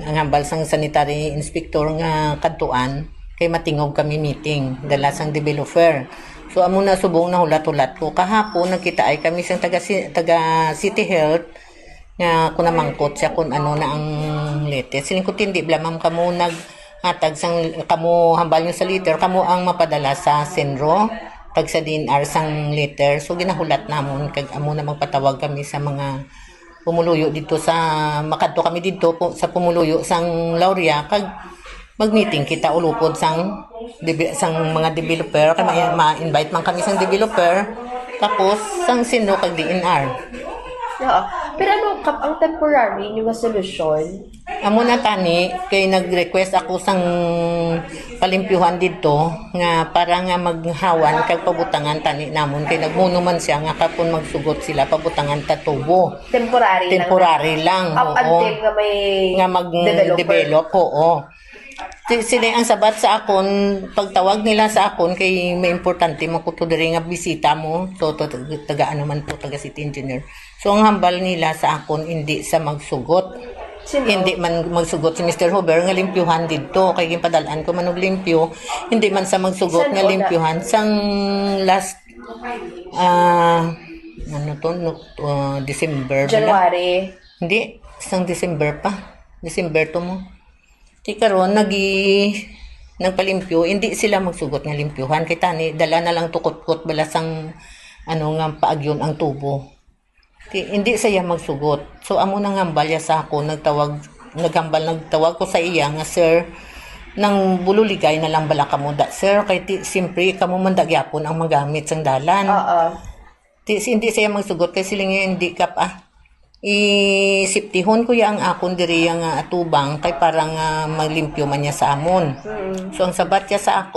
ang hambal sang sanitary inspector nga kadtuan kay matingog kami meeting dala sang developer. So amo na subong na hulat-hulat ko kahapon nagkita ay kami sang taga City Health nga kun mangkot siya kun ano na ang letter. Siling ko tindi blamam kamo naghatag sang kamo hambal nyo sa liter kamo ang mapadala sa senro kag sa DNR sang letter. So ginahulat namon kag amo na magpatawag kami sa mga pumuluyo dito sa makadto kami dito sa pumuluyo sang Lauria kag mag-meeting kita ulupod sang mga developer kay ma-invite man kami sang developer tapos sang Sinro kag DNR. Oo. Pero ano kap ang temporary nga solusyon? Amo na tani kay nag-request ako sang palimpyuhan dito nga para nga maghawan kag pabutangan tani namon kay nagmuno man siya nga kapon magsugot sila pabutangan ta tubo. Temporary lang. Up until nga may mag-develop. Oo. Sila ang sabat sa akon, pagtawag nila sa akon kay may importante mo ko to diri nga bisita mo. So taga naman po taga city engineer. So ang hambal nila sa akon hindi sa magsugot. Hindi man magsugot si Mr. Huber nga limpyuhan dito kay gipadalan ko man og limpyo. Hindi man sa magsugot nga limpyuhan sang last December. January. Hindi, sang December pa. December to mo. Di karon nagpalimpyo, hindi sila magsugot nga limpyuhan kay tani dala na lang tukot-kot balasang nga paagyon ang tubo. Hindi saya magsugot. So amo nang hambal sa ako nagtawag ko sa iya nga sir nang bululigay na lang bala kamo da sir kay simpre kamo man dagyapon ang magamit sang dalan. Hindi saya magsugot kay sila nga hindi kap isiptihon ko ang akon diri nga atubang kay parang maglimpyo man niya sa amon. So ang sabat niya sa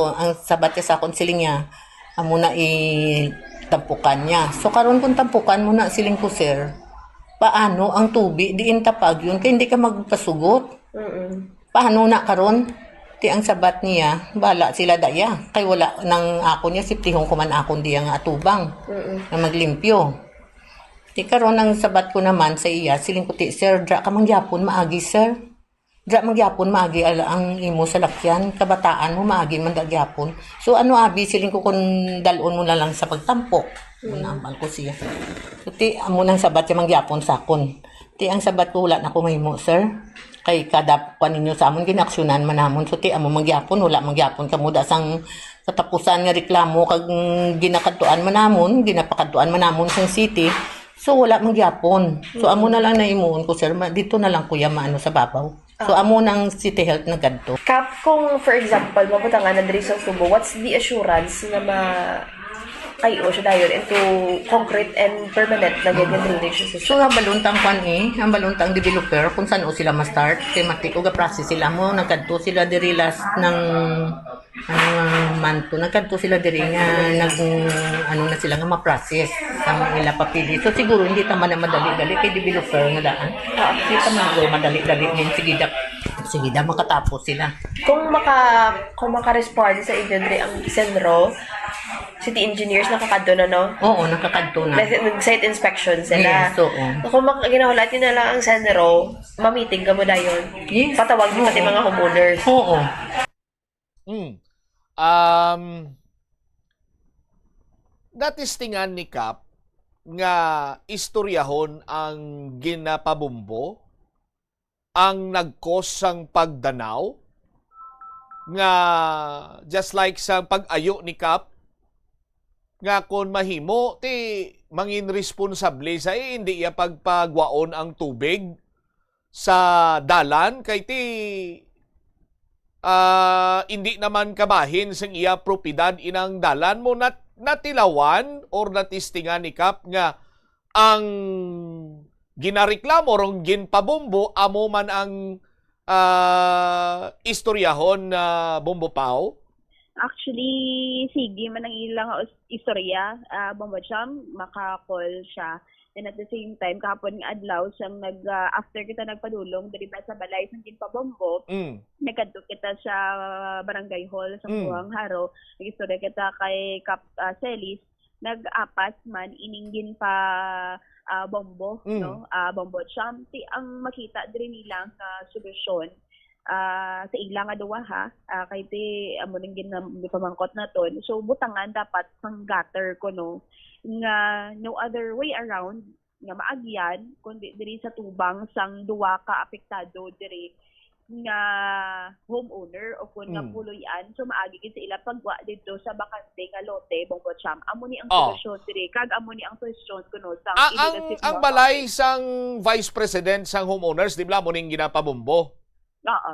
akon siling niya amo na tampukan niya. So karon kung tampukan mo na siling ko sir, paano ang tubi diin tapag yun kay hindi ka magpasugot. Paano na karon? Ti ang sabat niya, bala sila daya kay wala nang ako niya siptihon ko man akon diya nga atubang na maglimpyo. Ti karon ang sabat ko naman sa iya, siling ko ti sir, dra ka mangyapon maagi sir. Dra mangyapon maagi ang imo sa lakyan, kabataan mo maagi man dagyapon. So ano abi siling ko kun dalon mo na lang sa pagtampok. Manamal ko siya. So, ti amo nang sabat siya mangyapon sa akon. Ti ang sabat ko wala na ko mahimo sir. Kay kada paninyo sa amon ginaksyonan man namon. So ti amo mangyapon wala mangyapon kamo da sang katapusan nga reklamo kag ginakadtuan man namon, ginapakadtuan man namon sang city. So wala magyapon. So amo na lang na imuon ko sir, dito na lang kuya maano sa babaw. So amo nang City Health na gadto. Kap kung for example mabutangan na diri sa tubo, what's the assurance na kayo siya dayon into concrete and permanent na ganyan drainage system? So ang baluntang ang baluntang developer kung saan sila ma-start, kay matiko ga process sila mo nagkadto sila diri last ng manto nagkadto sila diri nga na sila nga ma-process sa ila papili. So siguro hindi ta man na madali-dali kay developer nga daan. Hindi ta man madali-dali din sige da makatapos sila. Kung maka-respond sa inyo diri ang Senro, city engineers nakakadto na no? Oo, nakakadto na. Nag-site inspection sila. Yes, oo. Kung ginahulat na lang ang Senro, ma-meeting ka mo dayon. Yes. Patawag mo pati mga homeowners. Oo. Natistingan ni Kap nga istoryahon ang ginapabumbo ang nagkos sang pagdanaw nga just like sa pag-ayo ni Kap nga kon mahimo ti mangin responsable sa hindi iya pagpagwaon ang tubig sa dalan kay ti hindi naman kabahin sang iya propiedad inang dalan mo natilawan or natistingan ni Kap nga ang ginareklamo rong ginpabombo amo man ang istoryahon na bombo pao? Actually, sige man ang ilang istorya, bombo jam, maka-call siya. And at the same time, kahapon nga adlaw siyang after kita nagpadulong diri ba sa balay sang ginpabombo, nagkadto kita sa barangay hall sa Buang Haro. Nag-istorya kita kay Kap Celis, nag-apas man iningin pa bombo, no? Bombo champi ang makita diri nila nga solusyon sa ilang nga duwa kay ti amo ning pamangkot naton. So butangan dapat sang gutter ko no nga no other way around nga maagyan kundi diri sa tubang sang duwa ka apektado diri nga homeowner o kun nga Mm. puloy-an so maagi gid sa ila pagwa dito sa bakante nga lote Bongbong Cham. Amo ni ang Oh. sitwasyon diri kag amo ni ang sitwasyon kuno sa Ang balay sang Vice President sang homeowners, di ba mo ning ginapabombo? Oo.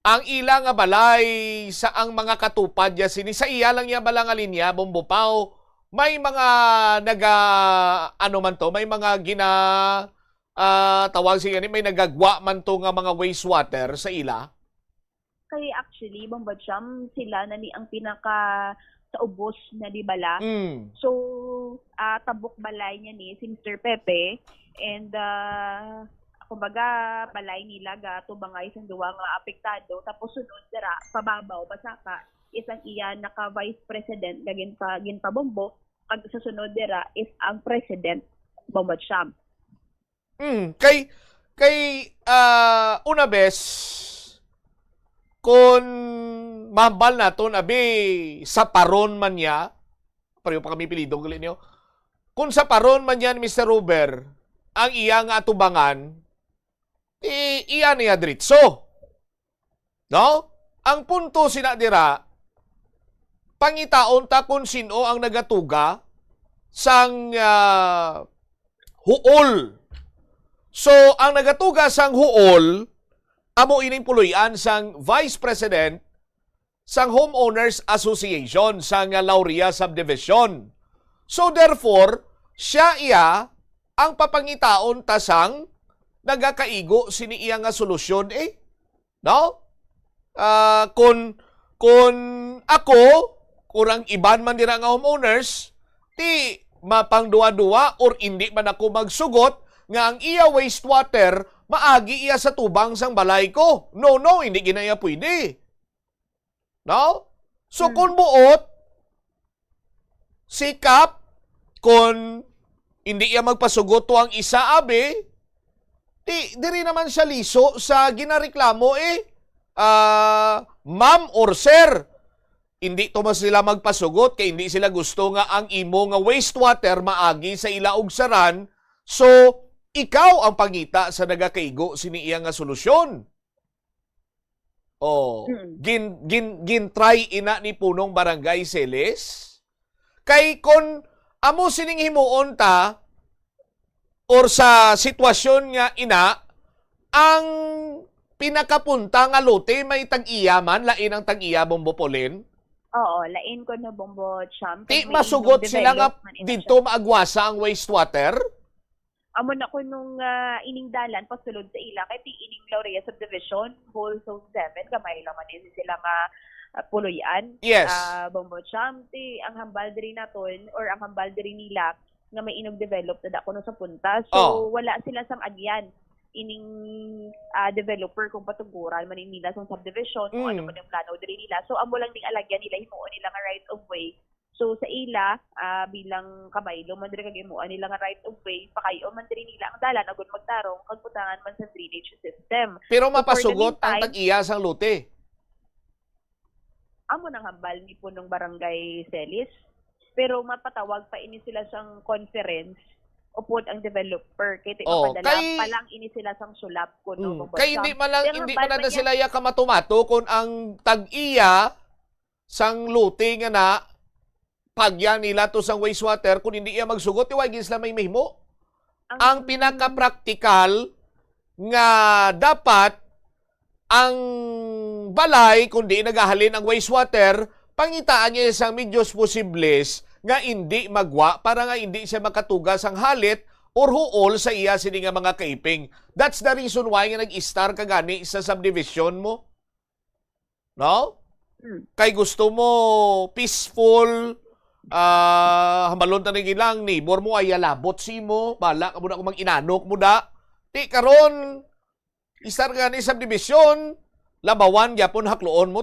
Ang ila nga balay sa ang mga katupad ya sini sa iya lang ya balang nga linya bombo pao. May mga ano man to, may mga tawag siya may nagagwa man to nga mga wastewater sa ila. Kay actually Bongbong Cham sila na ni ang pinaka sa ubos na di bala. Mm. So tabok balay niya ni si Mr. Pepe and kumbaga balay nila ga tubangay sa duwa nga apektado tapos sunod dara pababaw pasaka isang iya naka vice president gagin pa bombo kag sa sunod dira is ang president Bongbong Cham. Kay una bes kung mambal naton abi sa paron man niya pareho pa kami pilido gali niyo. Kung sa paron man yan Mr. Ruber ang iya nga atubangan iya niya diretso. No? Ang punto sinadira pangitaon ta kung sino ang nagatuga sang huol. So, ang nagatuga sang huol, amo ining puloy-an sang Vice President sang Homeowners Association sang Lauria Subdivision. So, therefore, siya iya ang papangitaon tasang nagakaigo sini iya nga solusyon no? Kung ako kurang iban man dira nga homeowners, ti mapangduwa-duwa or hindi man ako magsugot nga ang iya wastewater maagi iya sa tubang sang balay ko. No, hindi ginaya pwede. No? So kung buot, sikap, kung hindi iya magpasugot to ang isa abi, diri naman siya liso sa ginareklamo ma'am or sir, hindi to mas sila magpasugot kay hindi sila gusto nga ang imo nga wastewater maagi sa ila og saran. So, ikaw ang pangita sa nagakaigo sini iya nga solusyon. Gin-try ina ni punong barangay Celes. Kay kon amo sining himuon ta or sa sitwasyon nga ina ang pinakapunta nga lote may tag-iya man lain ang tag-iya Bombopolin. Oo, lain ko na Bongbong Cham. Ti masugot sila nga dito maagwasa ang wastewater? Amo na ko nung ining dalan pasulod sa ila kay ti ining Lauria Subdivision whole zone 7 gamay lang man din sila nga puloy-an. Yes. Bongbong Cham ti ang hambal diri naton or ang hambal diri nila nga may inog develop na kuno sa punta. So wala sila sang agyan ining developer kung patuguran man nila sa subdivision kung ano man yung plano diri nila. So amo lang ning alagyan nila himuon nila nga right of way. So sa ila bilang kabaylo man diri kag himuon nila nga right of way pakayo man diri nila ang dalan agud magtarong kag butangan man sa drainage system. Pero mapasugot ang tag-iya sang lote. Amo nang hambal ni punong barangay Celis. Pero mapatawag pa ini sila sang conference upod ang developer kay mapadala pa lang ini sila sang sulap kuno kay hindi man na sila ya kamatumato kung ang tag-iya sang lote nga na pagyan nila to sang wastewater kung hindi iya magsugot iwagin sila may mahimo. Ang pinaka-practical nga dapat ang balay kundi nagahalin ang wastewater pangitaan niya sang medyos posibles nga hindi magwa para nga hindi siya makatugas ang halit or huol sa iya sini nga mga kaiping. That's the reason why nga nag-star ka gani sa subdivision mo. No? Kay gusto mo peaceful, hamalon ta lang neighbor mo ay alabot si mo, bala ka mo na kung mag-inanok mo da. Di karon istar ka ni subdivision, labawan gyapon hakloon mo.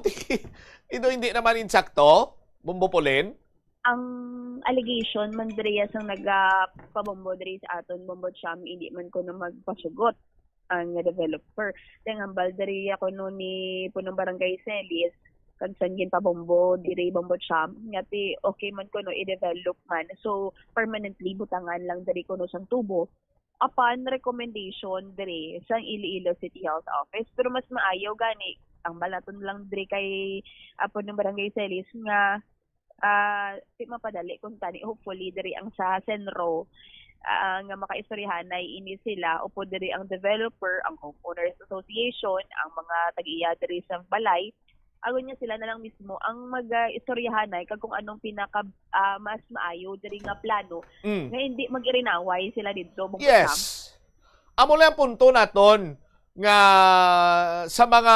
Ito hindi naman insakto, Bombopolin. Ang allegation man diri sang nagapabombo diri sa aton Bongbong Cham hindi man ko na magpasugot ang developer. Deng hambal diri ako no ni punong barangay Celis kag sangin pabombo diri Bongbong Cham ngati okay man ko no i-develop man. So permanently butangan lang diri ko no sang tubo upon recommendation dire sa Iloilo City Health Office. Pero mas maayo gani ang balaton lang dire kay apo ng Barangay Celis nga di mapadali kung tani hopefully dire ang sa Senro nga makaistoryahanay ini sila upo diri ang developer, ang homeowners association, ang mga tag-iya diri sa balay. Agon niya sila na lang mismo ang mag-istoryahanay kag kung anong pinaka mas maayo diri nga plano nga hindi mag-irinaway sila dito. Yes. Amo lang punto naton nga sa mga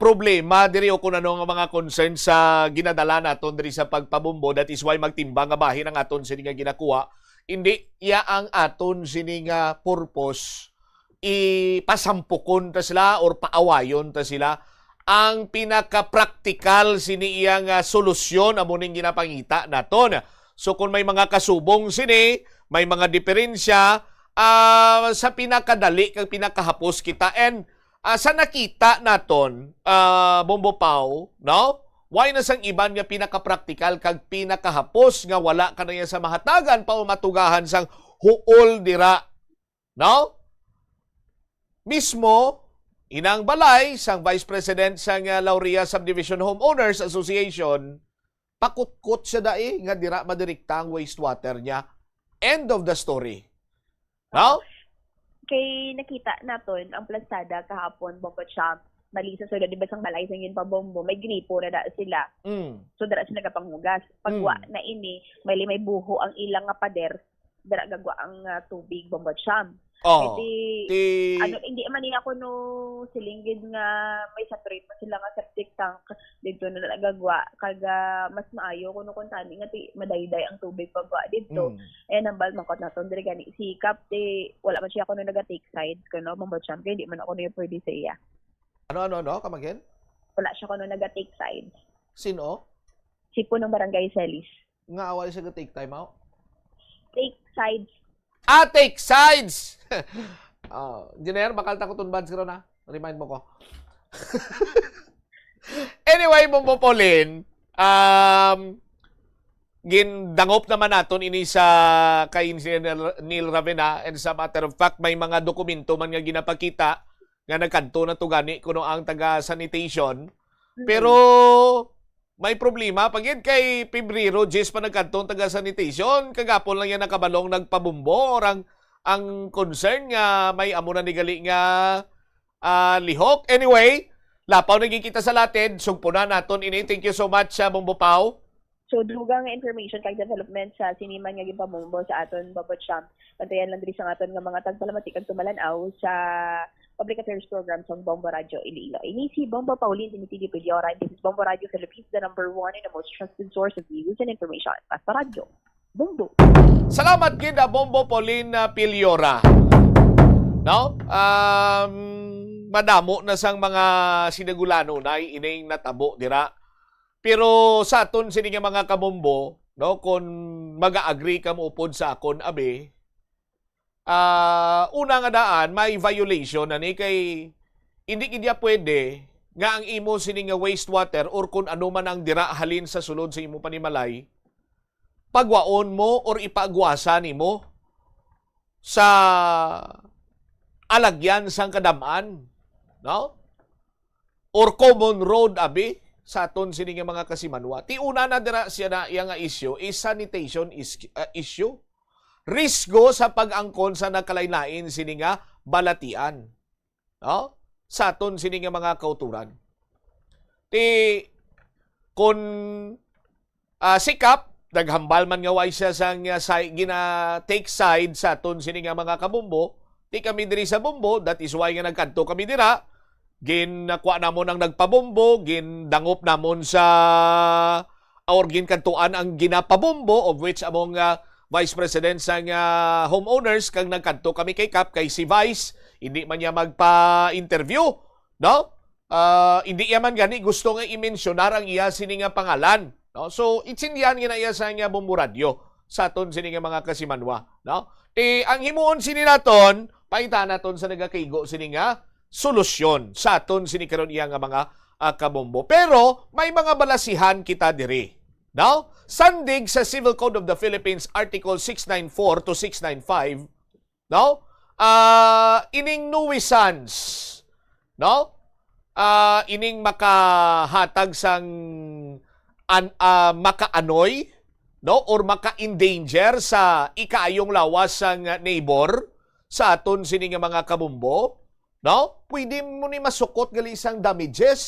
problema diri o kung ano nga mga concern sa ginadala naton diri sa pagpabumbo, that is why magtimbang nga bahin ang aton sini nga ginakuha. Hindi iya ang aton sini nga purpose ipasampukon ta sila or paawayon ta sila. Ang pinaka-practical sini iya nga solusyon amo ning ginapangita naton. So kung may mga kasubong sini, may mga diferensya sa pinakadali kag pinakahapos kita, and sa nakita naton Bombo Pao, no? Why na sang iban nga pinaka-practical kag pinakahapos nga wala kanaya sa mahatagan pa o matugahan sang huol dira, no? Mismo inang balay sang Vice President sang Lauria Subdivision Homeowners Association, pakutkot siya dai nga dira madirikta ang wastewater niya. End of the story. No? Kay nakita naton ang plasada kahapon Bombo Champ, mali sa sulod di ba sang balay sang yun pa Bombo, may gripo na da sila. So dara sila kapanghugas. Pagwa na ini, may buho ang ilang nga pader, dara gagwa ang tubig Bombo Champ. Hindi man niya ako no silinggid nga may saturate man sila nga septic tank dito na nagagwa kaga mas maayo kuno kung tani nga madayday ang tubig pagwa dito. Nambal mangkot naton diri gani sikap wala man siya kuno naga-take sides kuno Bombo Champ kay di man ako niya pwede sa iya. Ano kamagin? Wala siya kuno naga-take sides. Sino? Si punong Barangay Celis. Nga awal siya ga-take time out? Take sides. Take sides! Engineer, bakal takuton bad siro na. Remind mo ko. Anyway, Bombo Pauline, gindangop naman naton ini sa kay Neil Ravena, and sa matter of fact, may mga dokumento man nga ginapakita nga nagkanto na to gani kuno ang taga-sanitation. Pero may problema pagid kay Pebrero, Jess pa nagkantong taga-sanitation, kagapon lang yan nakabalong nagpabumbo, or ang concern nga may amo na nigali nga lihok. Anyway, lapaw nagkikita sa latin, sugpunan naton ini. Thank you so much sa Bombo Pao. So dugang information kay development sa siniman nga gipamumbo sa aton Bombo Champ. Pantayan lang diri sa aton nga mga tagpalamati kag tumalanaw sa Public Affairs Program sa Bombo Radio Iloilo. Ini si Bombo Pauline Tinitigi Piliora, and this is Bombo Radio Philippines, the #1 and the most trusted source of news and information. Basta Radio. Bombo. Salamat gid Bombo Pauline Piliora. No? Madamo na sang mga sinagulano na ining natabo dira. Pero sa aton sini nga mga kabombo, no, kung mag-agree ka mo upod sa akon abi, una nga daan, may violation ani kay hindi kidya pwede nga ang imo sini nga wastewater or kung ano man ang dira halin sa sulod sa imo panimalay, pagwaon mo or ipagwasan nimo sa alagyan sang kadamaan, no? Or common road abi sa aton sini nga mga kasimanwa. Ti una na dira siya na iya nga issue is sanitation issue. Risgo sa pag-angkon sa nakalain-lain sini nga balatian. No? Sa aton sini nga mga kauturan. Ti kun sikap naghambal man nga way siya sang gina take side sa aton sini nga mga kabumbo, ti kami diri sa bumbo, that is why nga nagkanto kami dira. Ginakwa namon ang nagpabombo, gindangop namon sa or ginkantuan ang ginapabombo, of which among Vice President sang homeowners kang nagkanto kami kay Kap, kay si Vice hindi man niya magpa-interview, no? Hindi man gani gusto nga i-mentionar ang iya sini nga pangalan, no? So itsindihan nga iya sa nga Bombo Radio sa aton sini nga mga kasimanwa, no? Ang himuon sini naton, paita naton sa nagakaigo sini nga solusyon sa aton sini karon iya nga mga kabombo. Pero may mga balasihan kita diri. Now, sandig sa Civil Code of the Philippines Article 694 to 695, no? ining nuisance, no? Ining makahatag sang makaanoy, no, or maka-endanger sa ikaayong lawas sang neighbor sa aton sini nga mga kabumbo, no? Pwede mo ni masukot gali isang damages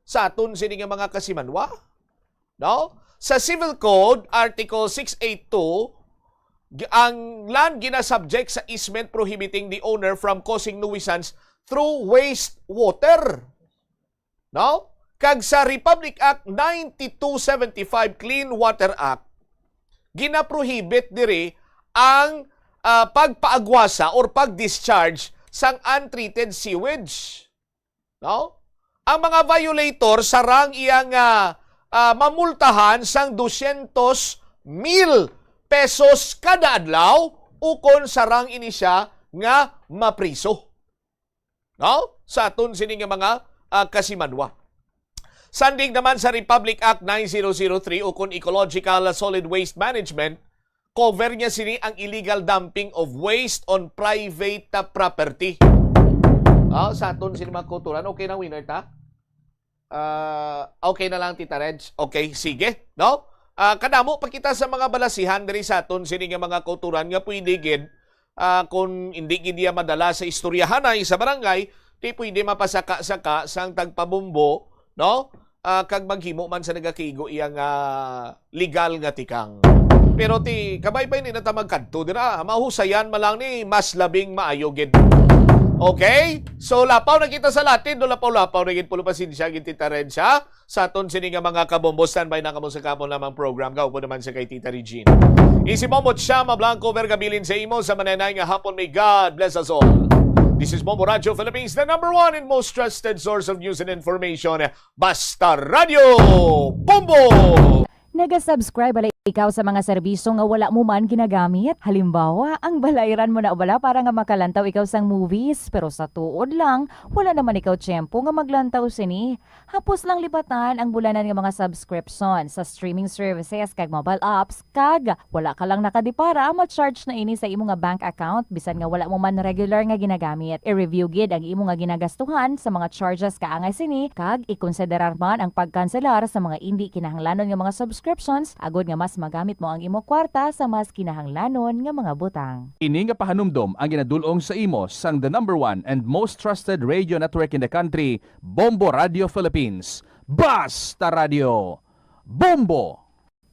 sa aton sini nga mga kasimanwa, no? Sa Civil Code Article 682, ang land ginasubject sa easement prohibiting the owner from causing nuisance through wastewater, no? Kag sa Republic Act 9275 Clean Water Act, ginaprohibit diri ang pagpaagwasa or pag-discharge sang untreated sewage. No? Ang mga violator sarang iyang mamultahan sang 200,000 pesos kada adlaw ukon sarang ini siya nga mapriso. No? Sa aton sini nga mga kasimanwa. Sanding naman sa Republic Act 9003 ukon Ecological Solid Waste Management, cover niya sini ang illegal dumping of waste on private property. Sa aton sini mga kulturan, okay na winner ta? Okay na lang Tita Reg? Okay, sige. No? Kadamo pa kita sa mga balasihan diri sa aton sini nga mga kulturan nga pwede gid kung hindi gid dia madala sa istoryahan ay sa barangay, di pwede mapasaka-saka sang tagpabumbo, no? Kag maghimo man sa nagakigo iyang legal nga tikang. Pero ti kabay-bay ni nata magkadto dira, mahusayan malang ni mas labing maayo gid. Okay? So lapaw na kita sa Latin, do lapaw-lapaw na gid pulo pasensya gid Tita Redsha. Sa aton sini nga mga kabombo, standby na kamo sa kapon lamang program. Kaupo naman sa kay Tita Regine. Isimomot siya Mablanco Vergabilin sa imo sa mananay nga hapon. May God bless us all. This is Bombo Radio Philippines, the #1 and most trusted source of news and information. Basta Radio Bombo! Naga-subscribe alay ikaw sa mga serbisyo nga wala mo man ginagamit. Halimbawa, ang balayran mo na wala para nga makalantaw ikaw sang movies. Pero sa tuod lang, wala naman ikaw tiyempo nga maglantaw sini. Hapos lang lipatan ang bulanan nga mga subscription sa streaming services kag mobile apps. Kag wala ka lang nakadipara, ma-charge na ini sa imo nga bank account bisan nga wala mo man regular nga ginagamit. I-review gid ang imo nga ginagastuhan sa mga charges kaangay sini. Kag ikonsiderar man ang pagkanselar sa mga hindi kinahanglanon nga mga subscriptions agod nga mas magamit mo ang imo kwarta sa mas kinahanglanon nga mga butang. Ini nga pahanumdom ang ginadulong sa imo sang the #1 and most trusted radio network in the country, Bombo Radio Philippines. Basta Radio Bombo!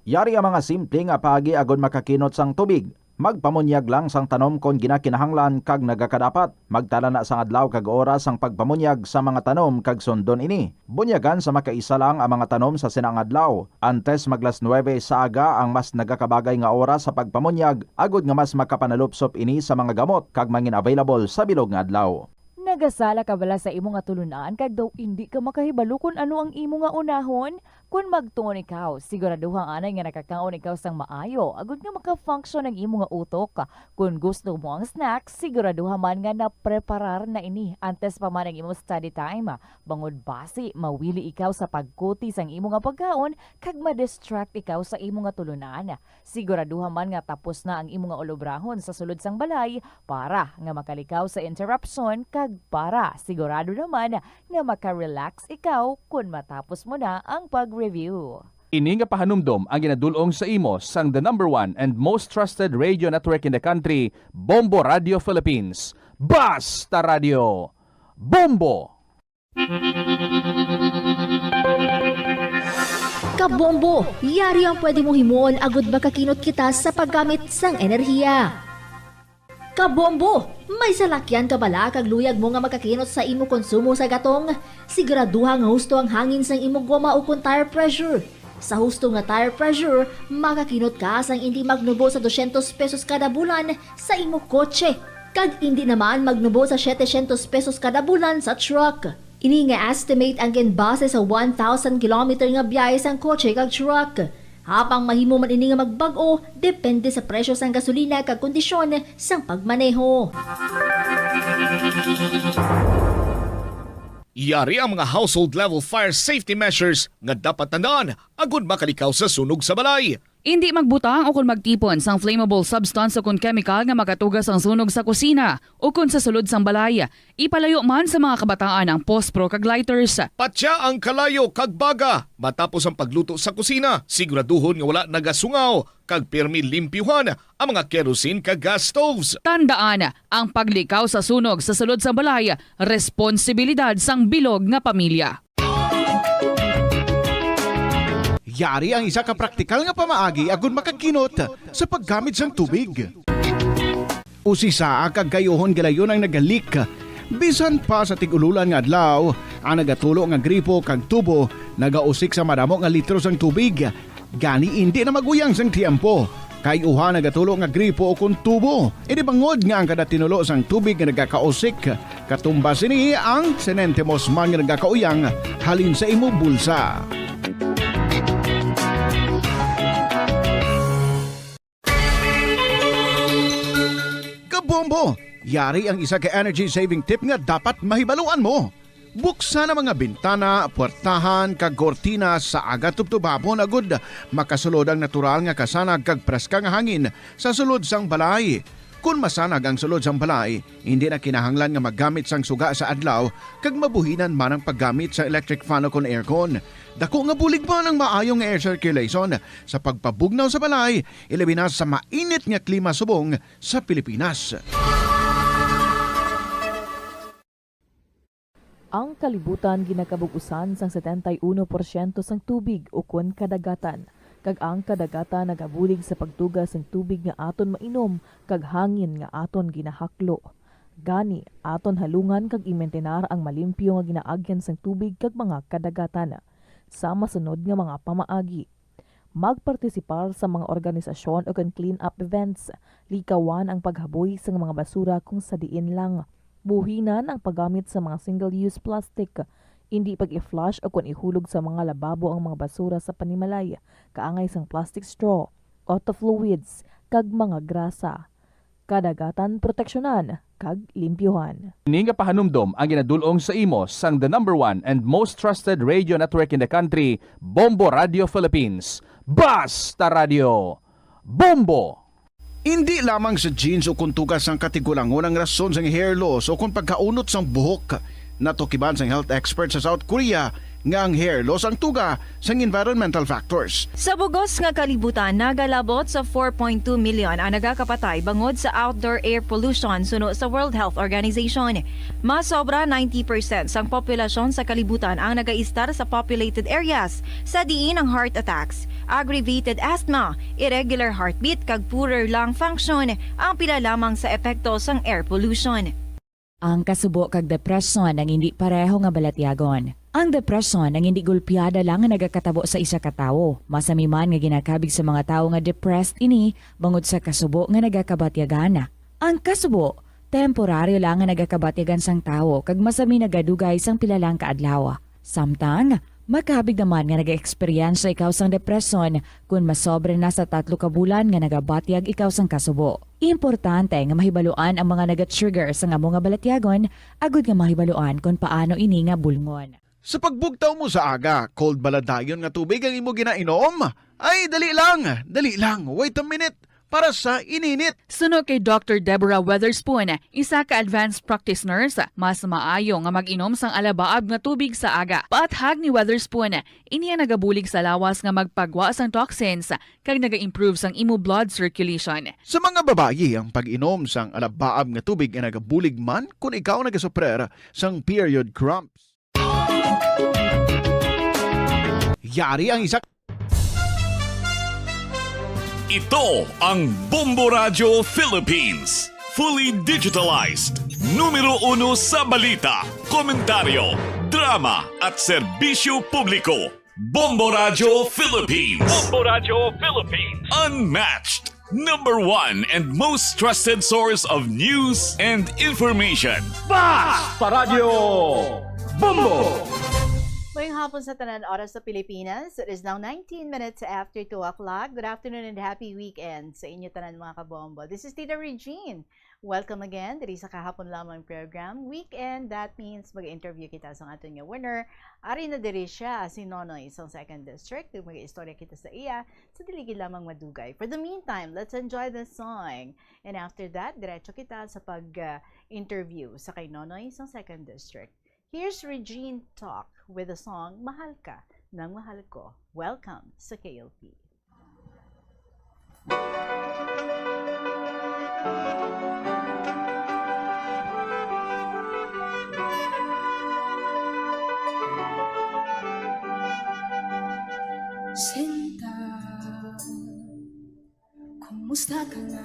Yari ang mga simple nga paagi agod makakinot sang tubig. Magpamunyag lang sang tanom kon ginakinahanglan kag nagakadapat. Magtala na sang adlaw kag oras ang pagpamunyag sa mga tanom kag sundon ini. Bunyagan sa makaisa lang ang mga tanom sa sinang adlaw. Antes maglas 9 sa aga ang mas nagakabagay nga oras sa pagpamunyag agod nga mas makapanalupsop ini sa mga gamot kag mangin available sa bilog nga adlaw. Nagasala ka bala sa imo nga tulunan kag daw hindi ka makahibalo kung ano ang imo nga unahon? Kung magtuon ikaw, siguraduhang anay nga nakakaon ikaw sang maayo, agud nga maka-function ang imo nga utok. Kung gusto mo ang snacks, siguraduhan man nga na-preparar na ini antes pa man ang imo study time. Bangod basi, mawili ikaw sa pagkuti sang imo nga pagkaon kag ma-distract ikaw sa imo nga tulunan. Siguraduhan man nga tapos na ang imo nga olobrahon sa sulod sang balay para nga makalikaw sa interruption kag para sigurado naman nga maka-relax ikaw kung matapos mo na ang pag-review. Ini nga pahanumdom ang ginadulong sa imo sang the #1 and most trusted radio network in the country, Bombo Radio Philippines. Basta Radio Bombo! Kabombo, yari ang pwede mo himuon agud makakinot kita sa paggamit sang enerhiya. Kabombo, may salakyan ka bala kag luyag mo nga makakinot sa imo konsumo sa gatong? Siguraduha nga husto ang hangin sang imo goma o kung tire pressure. Sa husto nga tire pressure, makakinot ka sang hindi magnubo sa 200 pesos kada bulan sa imo kotse. Kag hindi naman magnubo sa 700 pesos kada bulan sa truck. Ini nga estimate ang ginbase sa 1,000 kilometer nga biyahe sang kotse kag truck. Hapang mahimo man ini nga magbag-o, depende sa presyo sang gasolina kag kondisyon sang pagmaneho. Yari ang mga household level fire safety measures nga dapat tandaan agud makalikaw sa sunog sa balay. Hindi magbutang o kung magtipon sang flammable substance o kung chemical nga makatugas ang sunog sa kusina o kung sa sulod sang balay. Ipalayo man sa mga kabataan ang pospro kag lighters. Patya ang kalayo kag baga matapos ang pagluto sa kusina. Siguraduhon nga wala nagasungaw kag pirmi limpyuhan ang mga kerosene kag gas stoves. Tandaan, ang paglikaw sa sunog sa sulod sang balay, responsibilidad sang bilog nga pamilya. Yari ang isa ka praktikal nga pamaagi agud makakinot sa paggamit sang tubig. Usisa kag gayohon galayon ang nagalik. Bisan pa sa tigululan nga adlaw, ang nagatulo nga gripo kag tubo nagausik sa madamo nga litro sang tubig. Gani hindi na maguyang sang tiempo. Kay uha nagatulo nga gripo o kun tubo. Idi bangod nga ang kada tinulo sang tubig nga nagakausik. Katumbas ini ang senentimos man nga nagakauyang halin sa imo bulsa. Bombo, yari ang isa ka energy saving tip nga dapat mahibaluan mo. Buksan ang mga bintana, puwertahan, kag kortina sa aga tubtubabon agud makasulod ang natural nga kasanag kag preska nga hangin sa sulod sang balay. Kung masanag ang sulod sang balay, hindi na kinahanglan nga maggamit sang suga sa adlaw kag mabuhinan man ang paggamit sa electric fan o kon aircon. Dako nga bulig man ang maayong air circulation sa pagpabugnaw sa balay, ilabi na sa mainit nga klima subong sa Pilipinas. Ang kalibutan ginakabugusan sang 71% sang tubig o kun kadagatan. Kag ang kadagatan nagabulig sa pagtugas ng tubig nga aton mainom kag hangin nga aton ginahaklo. Gani aton halungan kag imentenar ang malimpyo nga ginaagyan sang tubig kag mga kadagatan sa masunod nga mga pamaagi. Magpartisipar sa mga organisasyon o clean up events, likawan ang paghaboy sa mga basura kung sa diin lang. Buhinan ang paggamit sa mga single-use plastic. Hindi pag-i-flush o kung ihulog sa mga lababo ang mga basura sa panimalay, kaangay sang plastic straw, auto fluids, kag mga grasa. Kadagatan proteksyonan, kag limpyuhan. Ini nga pahanumdom ang ginadulong sa imo sang the #1 and most trusted radio network in the country, Bombo Radio Philippines. Basta Radio! Bombo! Hindi lamang sa jeans o kung tugas ang katigulangon ang rason sang hair loss o kung pagkaunot sang buhok. Natukiban sang health expert sa South Korea nga ang hair loss ang tuga sang environmental factors. Sa bugos nga kalibutan, nagalabot sa 4.2 million ang nagakapatay bangod sa outdoor air pollution suno sa World Health Organization. Mas sobra 90% sang populasyon sa kalibutan ang nagaistar sa populated areas sa diin ang heart attacks, aggravated asthma, irregular heartbeat kag poorer lung function ang pila lamang sa epekto sang air pollution. Ang kasubo kag depresyon ang hindi pareho nga balatyagon. Ang depresyon ang hindi gulpiyada lang nga nagakatabo sa isa ka tawo. Masami man nga ginakabig sa mga tawo nga depressed ini bangod sa kasubo nga nagakabatyagan. Ang kasubo, temporaryo lang nga nagakabatyagan sang tawo kag masami nagadugay sang pila lang ka adlaw. Samtang makabig naman nga nag-experience ikaw sang depresyon kung masobre na sa 3 ka bulan nga nagabatyag ikaw sang kasubo. Importante nga mahibaluan ang mga naga-trigger sa nga mga balatyagon agud nga mahibaluan kung paano ini nga bulngon. Sa pagbugtaw mo sa aga, cold baladayon nga tubig ang imo ginainom? Ay, dali lang, wait a minute. Para sa ininit. Suno kay Dr. Deborah Weatherspoon, isa ka advanced practice nurse, mas maayo nga mag-inom sang alabaab nga tubig sa aga. Paathag ni Weatherspoon, iniya nagabulig sa lawas nga magpagwa sang toxins kag naga-improve sang imo blood circulation. Sa mga babayi, ang pag-inom sang alabaab nga tubig ay nagabulig man kung ikaw nagasuprer sang period cramps. Yari ang isa. Ito ang Bombo Radio Philippines. Fully digitalized. Numero 1 sa balita, komentaryo, drama at serbisyo publiko. Bombo Radio Philippines. Bombo Radio Philippines. Unmatched. #1 and most trusted source of news and information. Basta Radio Bombo! Ngayong hapon sa tanan oras sa Pilipinas, it is now 19 minutes after 2 o'clock. Good afternoon and happy weekend sa inyo tanan mga kabombo. This is Tita Regine Welcome again diri sa kahapon lamang program Weekend. That means mag-interview kita sa aton nga winner. Ari na diri siya si Nonoy sa 2nd District. Mag-istorya kita sa iya sa diligid lamang madugay. For the meantime, let's enjoy the song. And after that, diretso kita sa pag-interview sa kay Nonoy sa 2nd District. Here's Regine Talk with the song Mahal Ka ng Mahal Ko. Welcome sa KLP. Sinta, kumusta ka na?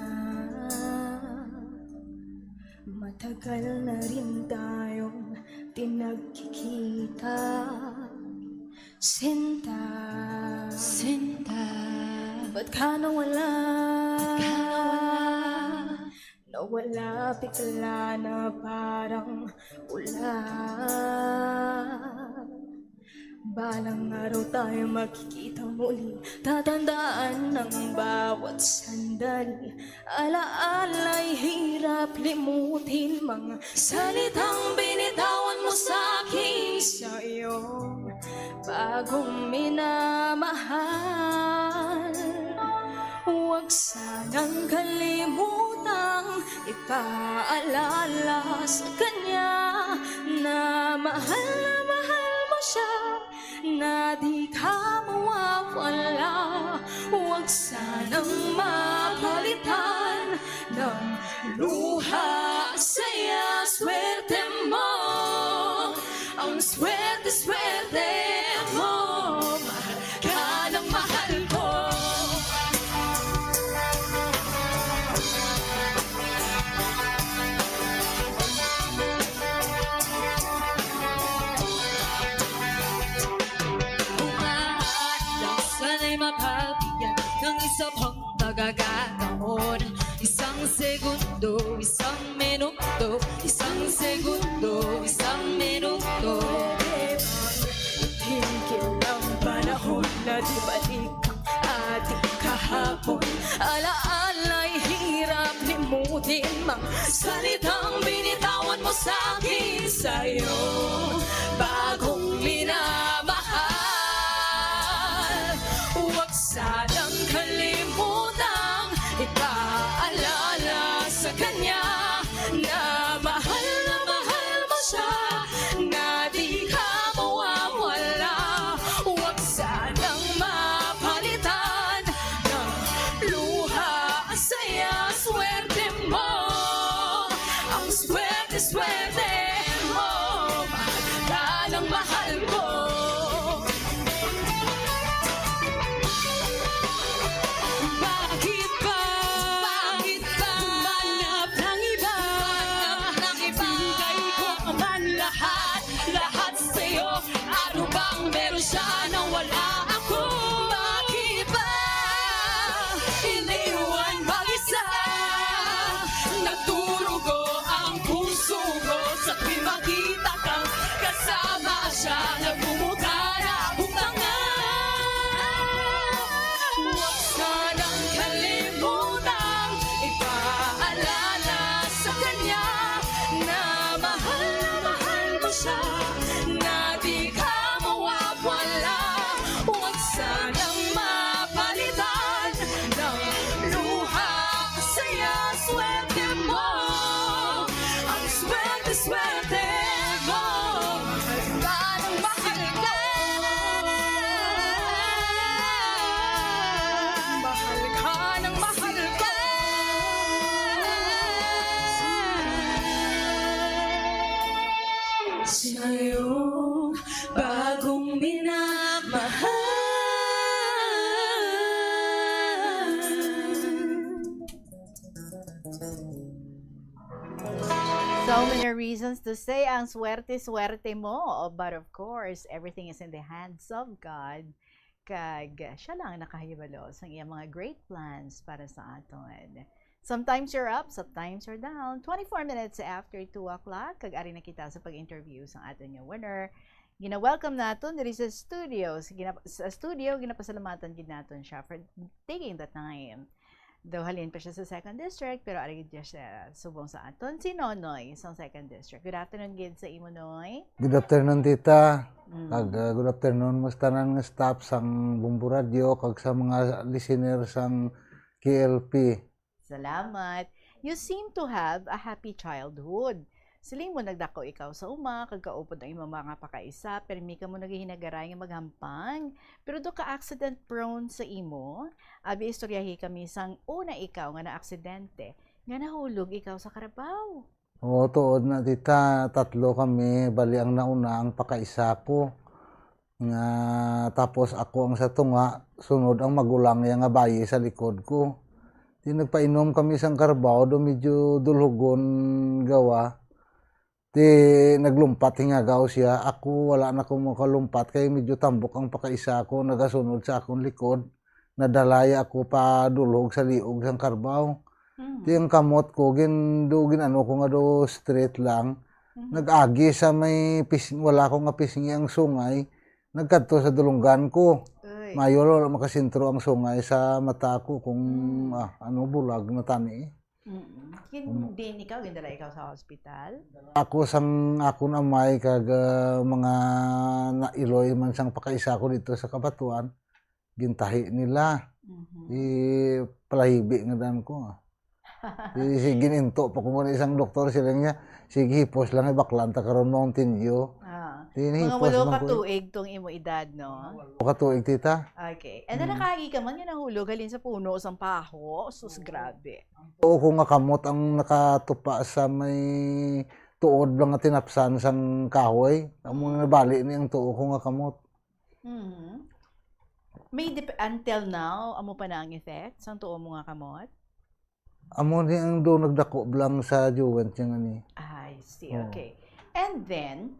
Matagal na rin tayong tinagkikita. Sinta, ba't ka nawala? Nawala bigla na parang ulan. Balang araw tayo makikita muli. Tatandaan ng bawat sandali. Alaala'y hirap limutin. Mga salitang binitawan mo sa'kin sa iyong bagong minamahal. Huwag sanang kalimutang ipaalala sa kanya na mahal mo siya, na di ka mawawala. Huwag sanang mapalitan ng luha, saya, swerte mo. Ang swerte mo, mahal ka ng mahal ko. Ng isa pang pagkakataon, isang segundo, isang minuto, isang segundo, isang minuto. Tingin ang panahon na di balik ang ating kahapon. Alaala'y hirap limutin. Mga salitang binitawan mo sa'kin sa'yo bagong minamahal. Huwag sanang kalimutang ipaalala sa kanya na mahal mo siya, na di ka mawawala. Huwag sanang mapalitan ng luha, saya, swerte mo. Ang swerte mo, mahal ka ng mahal ko. Ano bang meron siya na wala ako? Bakit ba iniwan mag-isa? Naturugo ang puso ko sa tuwing makita kang kasama siya. Nagmumukha na akong tanga. Huwag sanang kalimutan ipaalala sa kanya na mahal mo siya, na di ka mawawala. Huwag sanang mapalitan ng luha, saya, swerte mo. Ang swerte mo, mahal ka ng mahal ka. Mahal ka ng mahal ka. Sa'yo bagong minamahal. So many reasons to say ang swerte mo. But of course, everything is in the hands of God. Kag siya lang nakahibalo sa iyang mga great plans para sa aton. Sometimes you're up, sometimes you're down. 24 minutes after 2 o'clock, kag-ari na kita sa pag-interview sa aton yung winner. Gina-welcome naton diri sa studio. Sa studio, ginapasalamatan gid naton siya for taking the time Daw halin pa siya sa 2nd District, pero arigid siya subong sa aton. Si Nonoy sa 2nd District. Good afternoon, gid sa imo, Noy. Good afternoon, tita. Good afternoon, mas tanan nga staff sang Bombo Radio, kag sa mga listener sang KLP. Salamat. You seem to have a happy childhood. Siling mo nagdako ikaw sa uma, kagkaupod ang imong mga pakaisa, pero mi ka mo naghihinagaray nga maghampang. Pero do ka accident prone sa imo, abi istoryahi kami sang una ikaw nga na-aksidente, nga nahulog ikaw sa karabaw. Oo, tuod na tita, 3 kami, bali ang nauna ang pakaisa ko. Nga, tapos ako ang sa tunga, sunod ang magulang nga bayi sa likod ko. Di nagpainom kami sang karabaw, do medyo dulhugon gawa. Di naglumpat hingagaw siya. Ako wala na akong makalumpat kaya medyo tambok ang pakaisa ko. Nagasunod sa akong likod. Nadalaya ako pa dulog sa liog sang karbaw. Di ang kamot ko, ano ko nga do straight lang. Nag-agi sa may wala akong nga pisngi ang sungay. Nagkadto sa dulunggan ko. Mayo wala makasintro ang sungay sa mata ko kung bulag na tani. Din ikaw, gindala ikaw sa hospital? Ako na may kag mga nailoy man sang pakaisa ko dito sa Kabatuan, gintahi nila. Palahibi nga dan ko. Sige ginto pa ko isang doktor sila niya, sige hipos lang baklan ta karon Mountain View. Mga 8 ka tuig tong imo edad, no? 8 ka tuig, tita. Okay. And then nakagi ka man nga nahulog halin sa puno sang paho. Sus, grabe. Oo, kung nga kamot ang nakatupa sa may tuod lang nga tinapsan sang kahoy. Ang mga nabali ni ang tuo ko nga kamot. Until now, amo pa na ang effect sang tuo mo nga kamot? Amo ni ang do nagdako lang sa juwent niya nga ni. I see, okay. And then,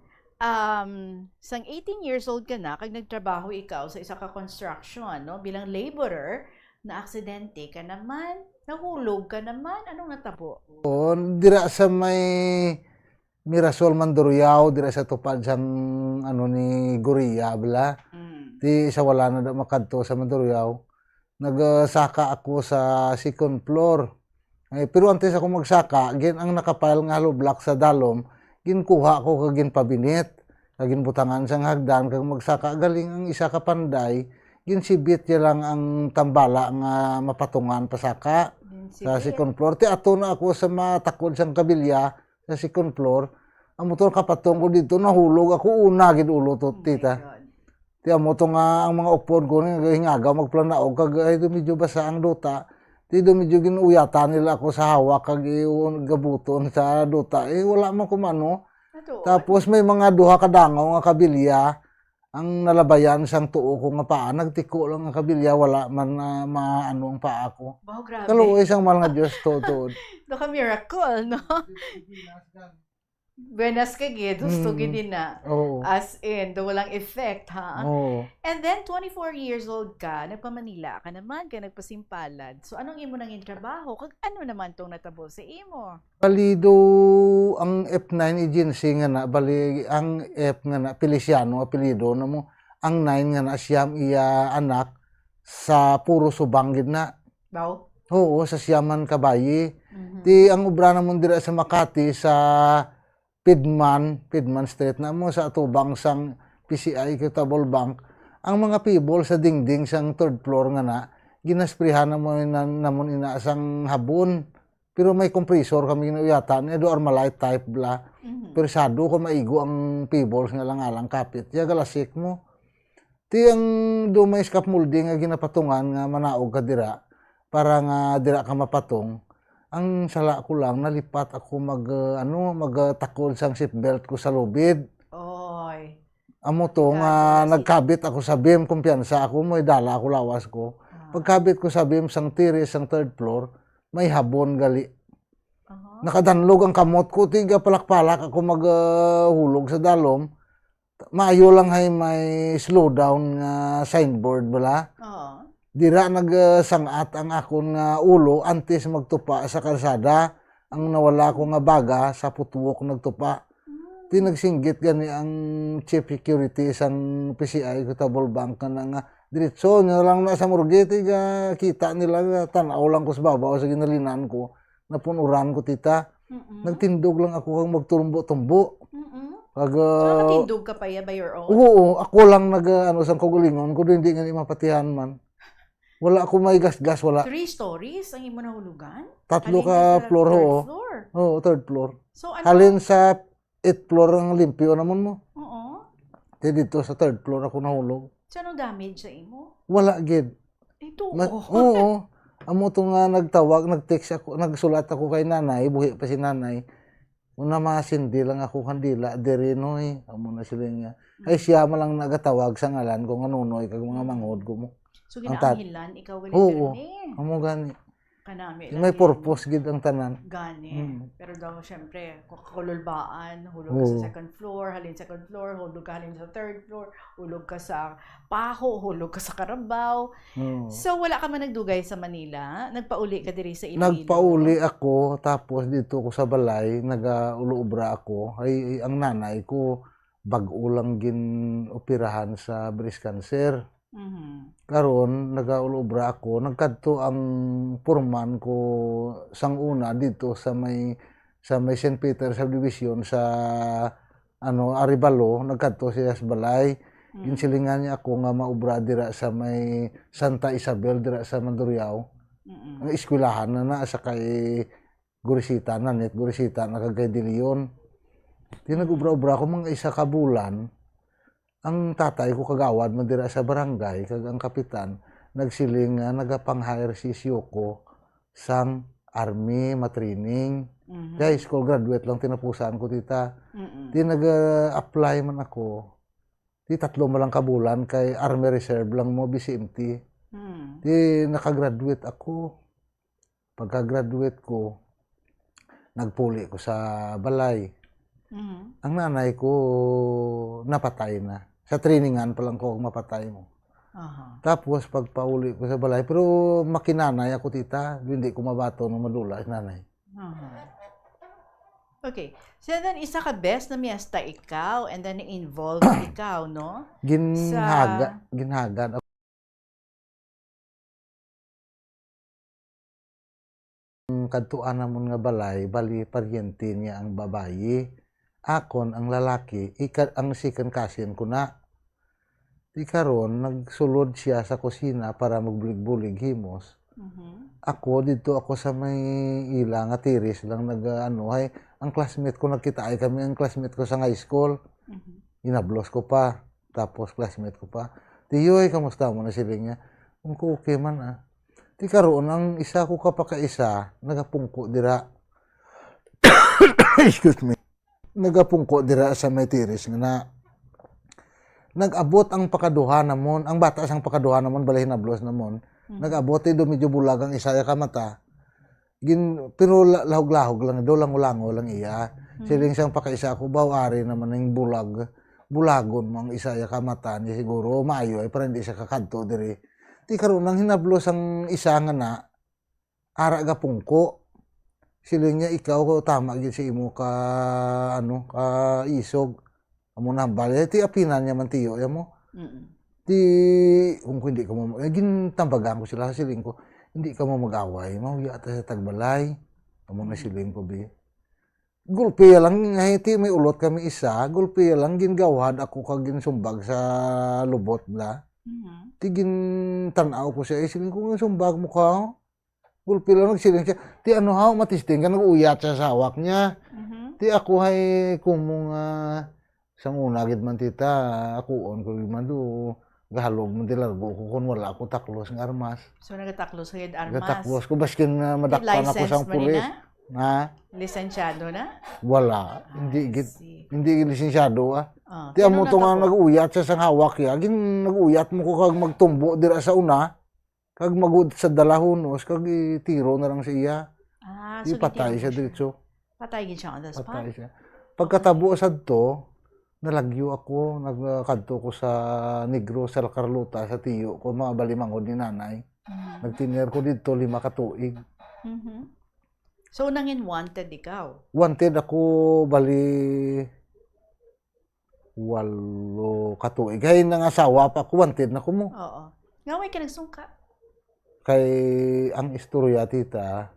sang 18 years old ka na, kag nagtrabaho ikaw sa isa ka construction, no? Bilang laborer, na aksidente ka naman, nahulog ka naman, anong natabo? Oo, dira sa may Mirasol Mandurriao, dira sa tupad sang ni Goria, bala. Di isa wala na makadto sa Mandurriao. Nagsaka ako sa 2nd floor. Pero antes ako magsaka, ang nakapile nga hollow block sa dalom, ginkuha ko kag ginpabinit, kag ginbutangan sang hagdan kag magsaka galing ang isa ka panday, ginsibit ya lang ang tambala nga mapatungan pasaka sa 2nd floor. Ti ato na ako sa matakod sang kabilya sa 2nd floor. Ang motor kapatong ko dito nahulog ako una gid ulo to tita. Ti amo to nga ang mga upod ko nga hingagaw magplanaog kag medyo basa ang duta. Ti do medyo ginuyatan nila ako sa hawak kag gabuton sa duta. Wala man kumano. Tapos may mga duha ka dangaw nga kabilya ang nalabayan sang tuo ko nga paa. Nagtiko lang ang kabilya, wala man maano ang paa ko. Wow, grabe. Kaluoy sang mahal nga Diyos tuod. Do ka miracle, no? Buenas ka gid, gusto gid na. As in, do walang effect, ha? And then 24 years old ka, nagpa-Manila ka naman, ka nagpasimpalad. So anong imo nang trabaho? Kag ano naman tong natabo sa imo? Balido ang F9 agency nga na, bali ang F nga na Feliciano apelyido na mo. Ang 9 nga na siyam iya anak sa puro subang gid na. Bao? Oo, sa Siaman Kabayi. Di ang obra namon dira sa Makati sa Pidman Street na mo sa atubang sang PCI Equitable Bank. Ang mga people sa dingding sang 3rd floor nga na, ginasprihan namon ina sang habon. Pero may compressor kami ginuyatan, do Armalite type bla. Pero sado ko maigo ang people nga lang alang kapit. Ya galasik mo. Ti ang do may scaffolding nga ginapatungan nga manaog ka dira para nga dira ka mapatong. Ang sala ko lang, nalipat ako magtakol sang seatbelt ko sa lubid. Oy. Amo to nga nagkabit ako sa beam, kumpiyansa ako, may dala ako lawas ko. Pagkabit ko sa beam sang tiris sang 3rd floor, may habon gali. Nakadanlog ang kamot ko, tiga palak-palak ako maghulog sa dalom. Maayo lang hay may slow down nga signboard bala. Dira nagsangat ang akon nga ulo antes magtupa sa kalsada. Ang nawala ko nga baga sa putuok nagtupa. Di nagsinggit gani ang chief security sang PCI Equitable Bank nga Diretso nyo lang na sa Murgit, kita nila, tanaw lang ko sa babaw sa ginalinan ko, napunuran ko tita. Nagtindog lang ako kang magturumbo-tumbo. Pag, So, nakatindog ka pa ya by your own? Oo, ako lang sa kugulingon ko, hindi nga mapatihan man. Wala ako may gas-gas, wala. 3 stories ang imo nahulugan? Tatlo Halin ka sa floor, third oo. floor? Oo, third floor. So, ano? Halin sa 8th floor ang limpyo naman mo. Oo. Dito sa third floor ako nahulog. So, anong damage sa imo? Wala, gid. Ito, Oo. Amo to nga nagtawag, nag-text ako, nagsulat ako kay nanay, buhi pa si nanay. Una masindi lang ako kandila, derinoy. Amo na sila nga. Ay siya malang nagatawag sa ngalan kung anunoy kag mga mangod ko mo. So, ginaanghilan, ikaw wala Oo. pirmi. Amo gani. Kanami May purpose gid ang tanan. Gani. Pero daw, syempre, kakululbaan, hulog ka Oo. sa second floor, halin second floor, hulog ka halin sa third floor, hulog ka sa Paho, hulog ka sa Carabao. Oo. So, wala ka man nagdugay sa Manila? Nagpauli ka diri sa Iloilo? Nagpauli ako, tapos dito ko sa balay, nag-uluubra ako. Ay, ang nanay ko, bag-o lang gin-operahan sa breast cancer. Karon nag-uluubra ako, nagkadto ang purman ko sang una dito sa may St. Peter Subdivision sa Aribalo, nagkadto siya sa balay. Insilingan niya ako nga maubra dira sa may Santa Isabel dira sa Mandurriao. Ang eskwelahan na sa kay Gurisita na net Gurisita na kagay De Leon. Di nag-ubra-ubra ako mga isa ka bulan. Ang tatay ko kagawad man dira sa barangay kag ang kapitan nagsiling nga nagapang-hire si Siyoko sang army matraining. Kaya school graduate lang tinapusan ko tita. Di nag-apply man ako. Di 3 malang kabulan kay Army Reserve lang mo BCMT. Di nakagraduate ako. Pagka-graduate ko, nagpuli ko sa balay. Ang nanay ko napatay na. Sa trainingan pa lang ko mapatay mo. Tapos pagpauli ko sa balay, pero makinanay ako tita, hindi ko mabato ng madula sa nanay. Okay. So then, isa ka best na miyasta ikaw and then involved ikaw, no? Ginhagan ako. Kadtuan namon nga balay, bali paryente niya ang babayi. Akon ang lalaki, ang second cousin ko na. Di karon nagsulod siya sa kusina para magbulig-bulig himos. Ako dito ako sa may ilang tiris lang ay ang classmate ko nagkita ay kami ang classmate ko sa high school. Inablos ko pa, tapos classmate ko pa. Tiyoy, kamusta mo na sila niya? Kung ko okay man Di karon ang isa ko kapakaisa nagapungko dira. Excuse me. Nagapungko dira sa may tiris nga na nag-abot ang pakaduha namon, ang bata sang pakaduha namon balay hinablos namon. Nag-abot do medyo bulag ang isaya ka mata. Pero lahog-lahog lang, do lango-lango lang iya. Siling siyang pakaisa ko baw-ari naman ng bulag. Bulagon mo ang isaya ka mata niya siguro maayo ay para hindi siya kakadto diri. Di karon nang hinablos ang isa nga na ara ga pungko. Siling niya ikaw ko tama gid si imo ka ka isog. Amo na balay ti apinan niya man tiyo ya mo. Di kung hindi ka mo gintambagan ko sila siling ko. Hindi ka mo mag-away, mauya ta sa tagbalay. Amo na siling ko bi. Gulpi lang ti may ulot kami isa, gulpi lang gingawad ako kag ginsumbag sa lubot bla. Ti gintanaw ko siya siling ko sumbag mo ka. Gulpi lang nagsiling siya. Ti matisting ka nag-uyat sa sawak niya. Ti ako hay kung sang una gid man tita, akuon ko man do gahalog man dilargo ko kun wala ako taklos ng armas. So nagataklos ka armas. Nagataklos ko baskin madakpan ako sang pulis. Lisensyado na? Wala, hindi lisensyado Ti amo to nga nag-uyat sa sang hawak ya, nag-uyat mo ko kag magtumbo dira sa una. Kag magud sa dalahonos kag itiro na lang siya. So patay siya diretso. Patay gid siya on the spot. Patay siya. Pagkatabo sadto, nalagyo ako, nagkadto ko sa Negro sa Carlota sa tiyo ko mga balimangod ni nanay. Nagtiner ko dito 5 ka tuig. So nangin wanted ikaw. Wanted ako bali 8 ka tuig. Hay nang asawa pa ko wanted na ko mo. Oo. Ngaway ka nagsungka. Kay ang istorya tita,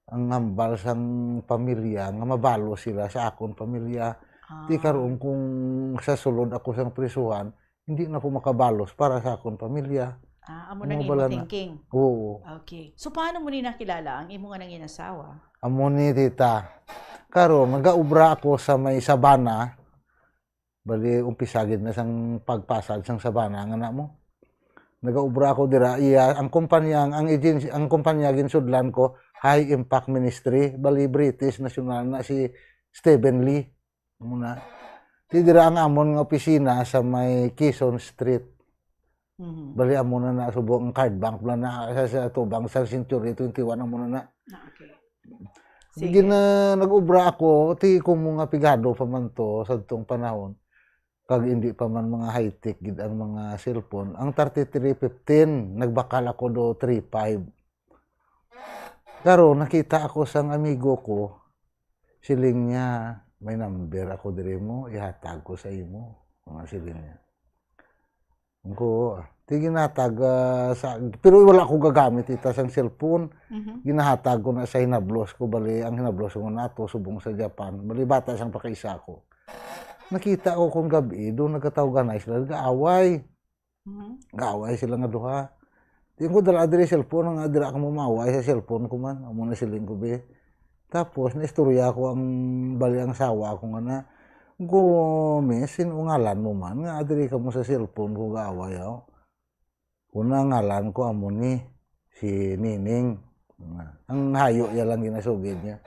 ang hambal sang pamilya, nga mabalo sila sa akong pamilya. Di karoon kung sa sulod ako sang prisuhan, hindi na ko makabalos para sa akong pamilya. Amo nang imo thinking. Oo. Okay. So paano mo ni nakilala ang imo nga nang inasawa? Amo ni tita. Karon nagaubra ako sa may sabana. Bali umpisagid na sang pagpasad sang sabana nga na mo. Nagaubra ako dira iya ang kumpanya ang agency ang kumpanya ginsudlan ko High Impact Ministry bali British national na si Stephen Lee muna. Ti dira ang amon nga opisina sa may Quezon Street. Bali amon na subo ang card bank na sa tubang sa Century 21 amon na. Okay. Sige na nag-ubra ako ti ko mga pigado pa man to sa tong panahon. Kag hindi pa man mga high-tech gid ang mga cellphone. Ang 3315 nagbakal ako do 35. Karon nakita ako sang amigo ko. Siling niya, may number ako diri mo, ihatag ko sa imo. Mga siling niya. Ko, ginatag sa pero wala ko gagamit ita sang cellphone. Ginahatag ko na sa hinablos ko bali ang hinablos ko nato subong sa Japan. Bali bata sang pakaisa ko. Nakita ko kung gabi, doon nagkatawagan na sila, nag-aaway. Nag-aaway sila nga duha. Tingin ko dala adre cellphone, nga adre ako mamaway sa cellphone ko man. Amo na siling ko be. Tapos, naistorya ko ang bali ang sawa ko nga na, Gomez, sinungalan mo man, nga adre ka mo sa cellphone ko gaaway. Una ngalan ko amo ni, si Nining. Ang hayo ya lang ginasugid niya.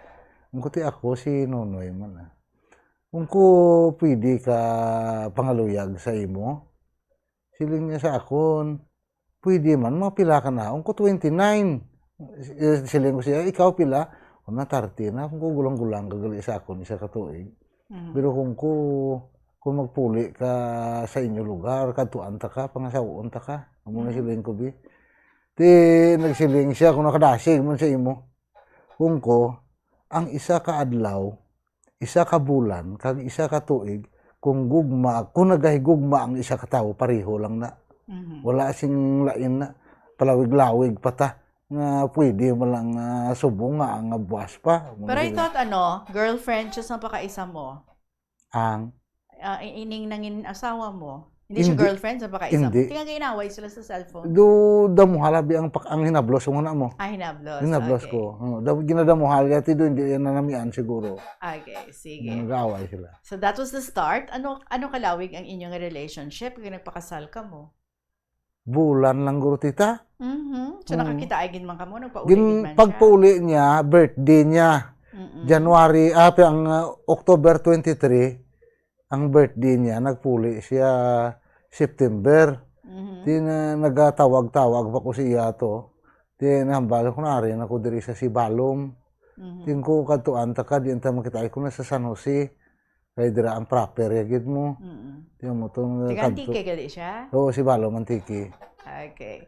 Ang kuti ako si Nonoy man. Kung ko pwede ka pangaluyag sa imo, siling niya sa akon, pwede man, mapila ka na. Kung ko 29, siling ko siya, ikaw pila, kung na 30 na, kung ko gulang-gulang kagali sa akon, isa katuig. Pero kung magpuli ka sa inyo lugar, katuan ta ka, pangasawon ta ka, amo na siling ko bi. Ti nagsiling siya, kung nakadasig man sa imo, kung ko, ang isa ka adlaw, isa ka bulan, kag isa ka tuig, kung nagahigugma ang isa ka tao, pareho lang na. Wala sing lain na, palawig-lawig pa ta, nga pwede mo lang subong nga ang buwas pa. Pero I thought girlfriend siya sa pakaisa mo. Ang? Ining nangin asawa mo. Hindi siya girlfriend sa pakaisa mo. Tingnan kayo inaway sila sa cellphone. Damuhala bi ang hinablos mo na mo. Hinablos. Hinablos okay. ko. Ginadamuhala yati doon, hindi yan nanamian siguro. Okay, sige. Nag-aaway sila. So that was the start. Ano kalawig ang inyong relationship kung nagpakasal ka mo? Bulan lang guro tita. So nakakita ay man ka mo, nagpauli man siya. Pagpauli niya, birthday niya. January, ang October 23, ang birthday niya, nagpuli siya September. Nagatawag-tawag pa ko siya to. Nahambal ko na rin ako diri sa Sibalom. Ko katuan ta ka, diyan ta makita ko na sa San Jose. Kaya dira ang proper yagid mo. Tiyan mo itong Antike gali siya? Oo, Sibalom, Antike. Okay.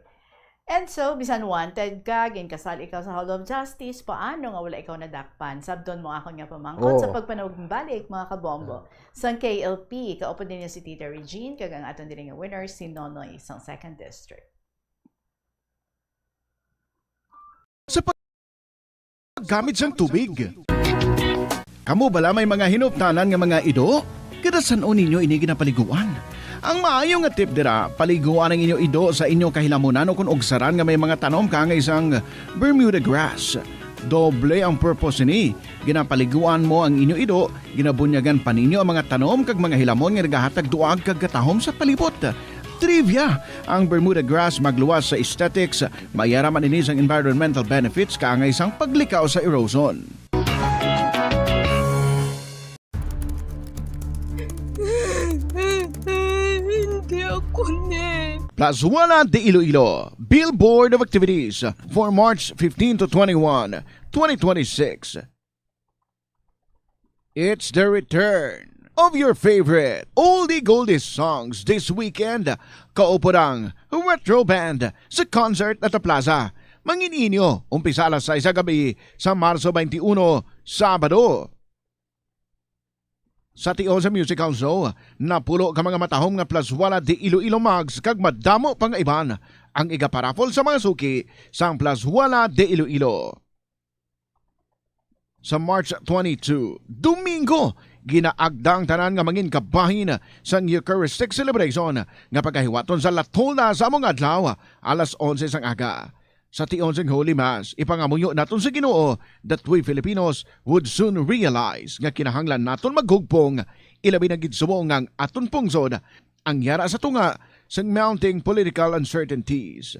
And so, bisan wanted ka, kasal ikaw sa Hall of Justice, paano nga wala ikaw nadakpan? Sabdon mo ako nga pamangkot sa pagpanawag-balik, mga kabombo. Sa KLP, kaupod din niya si Tita Regine, kagang aton din nga winner, si Nonoy, sa 2nd District. Sa paggamit sang tubig, kamo bala may mga hinuptanan nga mga ido? Kada san-o ninyo ini ginapaliguan? Ang maayo nga tip dira, paliguan ang inyo ido sa inyo kahilamunan o kung ugsaran nga may mga tanom ka nga isang Bermuda grass. Doble ang purpose ni. Ginapaliguan mo ang inyo ido, ginabunyagan pa ninyo ang mga tanom kag mga hilamon nga nagahatag duag kag katahom sa palibot. Trivia, ang Bermuda grass magluwas sa aesthetics, mayaraman ini sang environmental benefits kaangay isang paglikaw sa erosion. Plazuela de Iloilo, Billboard of Activities for March 15 to 21, 2026. It's the return of your favorite oldie goldie songs this weekend. Kaupo ng retro band sa concert at the plaza. Mangininyo, umpisa alas 6 gabi sa Marso 21, Sabado. Sa tiyo sa musical show, napulo ka mga matahom nga plaswala di Iloilo Mags kag madamo pang iban ang igaparapol sa mga suki sang plaswala di Iloilo. Sa March 22, Domingo, ginaagdang tanan nga mangin kabahin sa Eucharistic celebration nga pagkahiwaton sa latona sa among adlaw alas 11 sang aga. Sa tion sang Holy Mass, ipangamuyo naton sa Ginoo that we Filipinos would soon realize nga kinahanglan naton maghugpong ilabi na gid subong ang aton pungsod ang yara sa tunga sang mounting political uncertainties.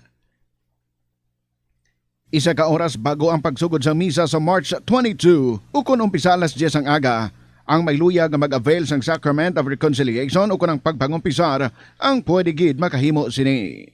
Isa ka oras bago ang pagsugod sa misa sa March 22, ukon umpisa alas 10 ang aga, ang may luya nga mag-avail sang Sacrament of Reconciliation ukon ang pagpangumpisar ang pwede gid makahimo sini.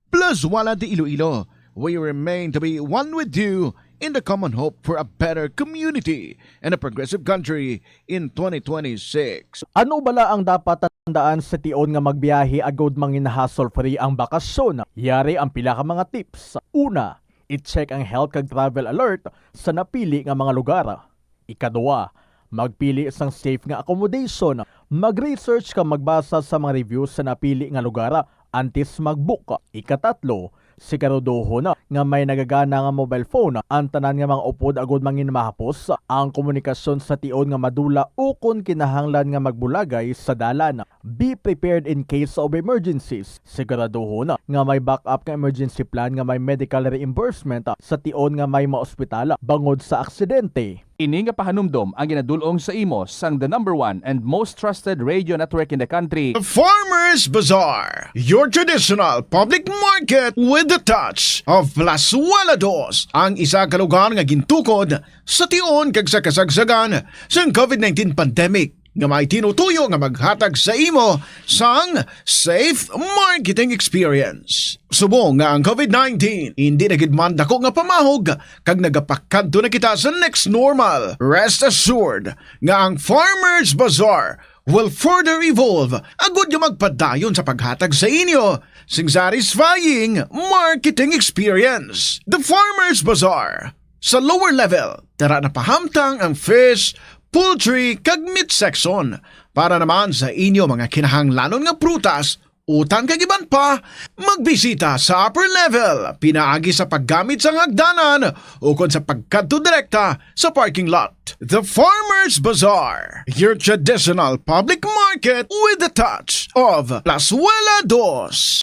Plus wala di Iloilo, we remain to be one with you in the common hope for a better community and a progressive country in 2026. Ano bala ang dapat tandaan sa tion nga magbiyahe agod mangin hassle-free ang bakasyon? Yari ang pila ka mga tips. Una, i-check ang health kag travel alert sa napili nga mga lugar. Ikaduwa, magpili sang safe nga accommodation. Mag-research ka magbasa sa mga reviews sa napili nga lugar antes mag-book. Ikatatlo, siguraduho na nga may nagagana nga mobile phone ang tanan nga mga upod agod mangin mahapos ang komunikasyon sa tion nga madula ukon kinahanglan nga magbulagay sa dalan. Be prepared in case of emergencies. Siguraduho na nga may backup nga emergency plan nga may medical reimbursement sa tion nga may maospital bangod sa aksidente. Ini nga pahanumdom ang ginadulong sa imo sang the #1 and most trusted radio network in the country. Farmers Bazaar, your traditional public market with the touch of Plazuela Dos, ang isa ka lugar nga gintukod sa tion kag sa kasagsagan sa COVID-19 pandemic nga may tinutuyo nga maghatag sa imo sang safe marketing experience. Subong nga ang COVID-19 hindi na gid man dako nga pamahog kag nagapakadto na kita sa next normal. Rest assured nga ang Farmers Bazaar will further evolve agud yung magpadayon sa paghatag sa inyo sing satisfying marketing experience. The Farmers Bazaar. Sa lower level, tara na pahamtang ang fish, poultry kag meat section para naman sa inyo mga kinahanglanon nga prutas, utang kag iban pa, magbisita sa upper level pinaagi sa paggamit sa hagdanan ukon sa pagkadto direkta sa parking lot. The Farmers Bazaar, your traditional public market with the touch of Plazuela Dos.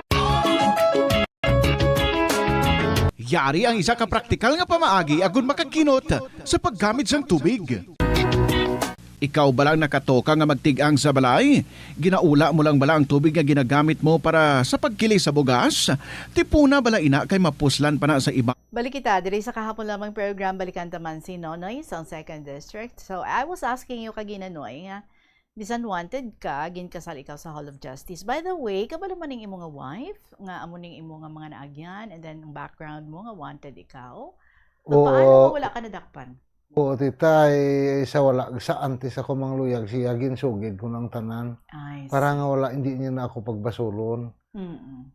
Yari ang isa ka praktikal nga pamaagi agud makakinot sa paggamit sang tubig. Ikaw ba lang nakatoka nga magtigang sa balay? Ginaula mo lang bala ang tubig nga ginagamit mo para sa pagkilis sa bugas? Tipuna bala ina kay mapuslan pa na sa iba? Balik kita, diri sa kahapon lamang program Balikan Taman si Nonoy sa 2nd District. So I was asking you kagina Noy nga, bisan wanted ka, ginkasal ikaw sa Hall of Justice. By the way, kabalo man ning imo nga wife, nga amo ning imo nga mga naagyan, and then ang background mo nga wanted ikaw. So, paano mo wala ka nadakpan? Oo, tita, isa wala. Sa antes ako mangluyag, siya ginsugid ko ng tanan. Para nga wala, hindi niya na ako pagbasulon.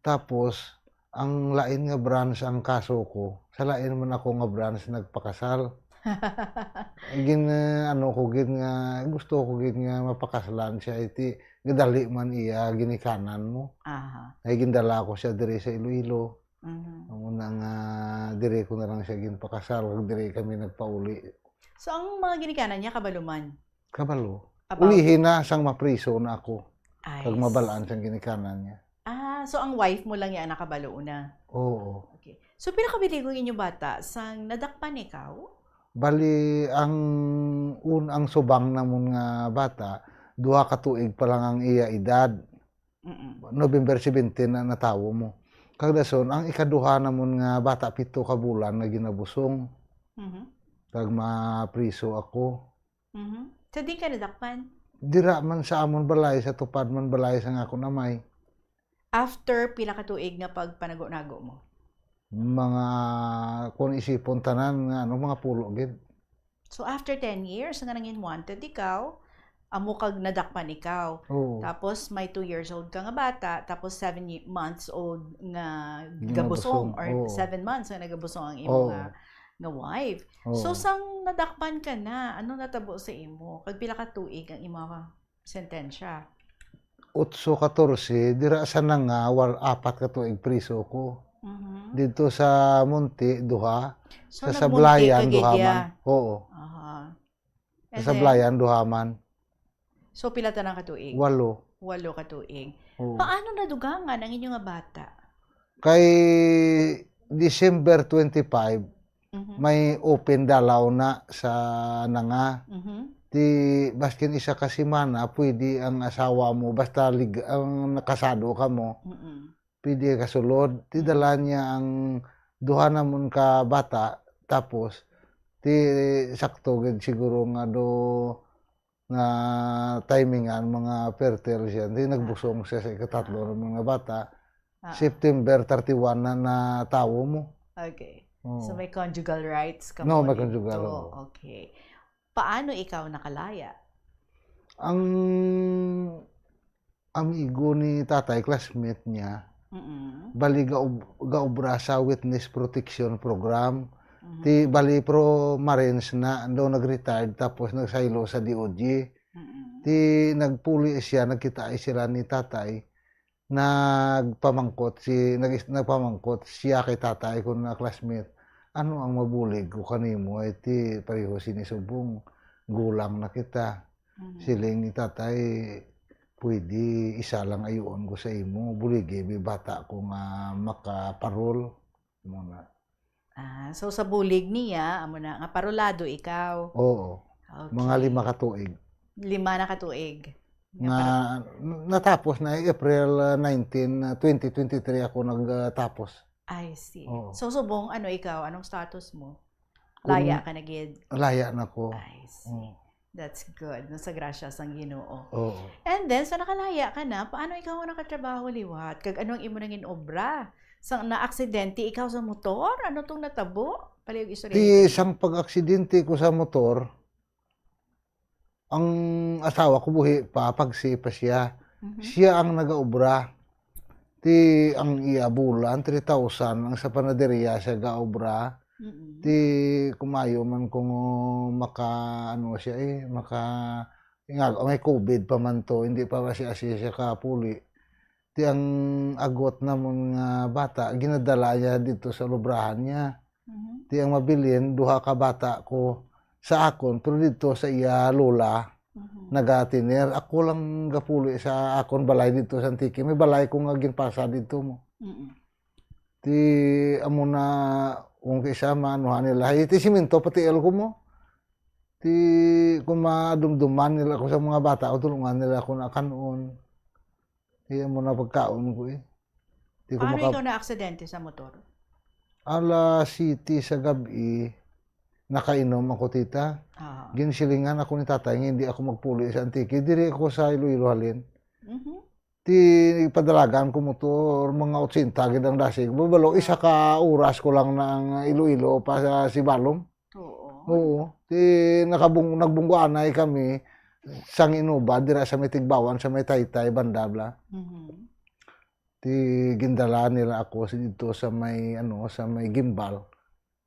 Tapos, ang lain nga branch ang kaso ko. Sa lain naman ako nga branch nagpakasal. Gusto ko nga mapakasalan siya. Iti, gadali man iya, ginikanan mo. Ay gindala ko siya diri sa Iloilo. Ang unang diri ko na lang siya ginpakasal. Diri kami nagpauli. So, ang mga ginikanan niya, kabaluman? Kabalo. Ulihin na, sang mapriso na ako. Pag mabalaan siyang ginikanan niya. So ang wife mo lang yan nakabalo una? Oo. Okay. So, pinakabili ko inyong bata, sang nadakpan ikaw? Bali, ang subang namon nga bata, 2 ka tuig pa lang ang iya edad. November 17 na natawo mo. Kagdason, ang ikaduha namon nga bata, 7 ka bulan na ginabusong. Kag mapriso ako. So, di ka nadakpan? Dira man sa amon balay, sa tupad man balay sa nga ako namay. After pila ka tuig nga pagpanago-nago mo? Mga, kung isipon tanan, mga pulo gid. So, after 10 years, nga nangin wanted ikaw, amo kag nadakpan ikaw. Tapos, may 2 years old ka nga bata, tapos 7 months old nga gabusong, or 7 months nga nagabusong ang imo nga nga wife. Oo. So sang nadakpan ka na, ano natabo sa imo? Kag pila ka tuig ang imo sentensya? 8-14, dira sa na nga, 4 ka tuig priso ko. Dito sa Munti, duha. So, sa nagmunti Sablayan, ka, Gidya? duhaman. Oo. Aha. Sa And Sablayan, duhaman. So pila ta ka tuig? 8. 8 ka tuig. Oo. Paano nadugangan ang inyong nga bata? Kay December 25, may open dalaw na sa nanga. Di baskin isa ka semana, pwede ang asawa mo, basta ang nakasado ka mo, pwede ka sulod. Di dala niya ang duha namon ka bata, tapos di sakto gid siguro nga do na timingan mga fertile siya. Di nagbusong siya sa ikatatlo ng mga bata. September 31 na tawo mo. Okay. Oo. So may conjugal rights ka No, mo may dito. conjugal, oo. Okay. Paano ikaw nakalaya? Ang amigo ni tatay, classmate niya, bali gaobra sa Witness Protection Program. Ti bali pro Marines na daw nag-retired tapos nagsaylo sa DOJ. Ti nagpuli siya, nagkita sila ni tatay, nagpamangkot siya kay tatay ko na classmate. Ano ang mabulig ko kanimo? Ti pareho sinisubong, gulang na kita. Siling ni tatay, pwede isa lang ayon ko sa imo, buligi bata ko nga makaparol muna. So sa bulig niya, amo na nga parolado ikaw. Oo. Okay. Mga 5 ka tuig. 5 na katuig. Natapos na April 19, 2023 ako nagtapos. I see. Oo. So subong ano ikaw, anong status mo? Laya ka na gid. Laya na ko. I see. That's good. Nasa grasya sang Ginoo. Oo. And then, so nakalaya ka na, paano ikaw nakatrabaho liwat? Kag anong imo nangin obra? Sang na-aksidente ikaw sa motor? Ano tong natabo? Palihog istorya. Di isang pag-aksidente ko sa motor, ang asawa ko buhi pa, pagsipa siya. Siya ang nagaobra. Ti ang iya bulan, 3,000 ang sa panaderia siya gaobra. Ti kumayo man kung ano siya may COVID pa man to, hindi pa siya kapuli. Ti ang agot na mga bata, ginadala niya dito sa lubrahan niya. Ti ang mabilin, 2 ka bata ko sa akon, pero dito sa iya lola, nagatiner. Ako lang gapuli sa akon balay dito sa Antique. May balay ko nga ginpasa dito mo. Ti amo na kung kaysa maanuhan nila. Ti siminto pati el ko mo. Ti kung madumduman nila ko sa mga bata, o tulungan nila ako na kanon. Ti amo na pagkaon ko eh. Ti Paano ikaw na-aksidente sa motor? Ala City sa gabi, nakainom ako tita. Ginsilingan ako ni tatay, hindi ako magpuli sa Antique. Diri ako sa Iloilo halin. Ti padalagan ko motor, mga 80 gid ang dasig. Babalo, 1 ka oras ko lang ng Iloilo pa sa Sibalom. Oo. Ti nagbungguanay kami sang Inuba, dira sa may Tigbawan, sa may Taytay, Bandabla. Ti gindala nila ako dito sa may sa may Gimbal.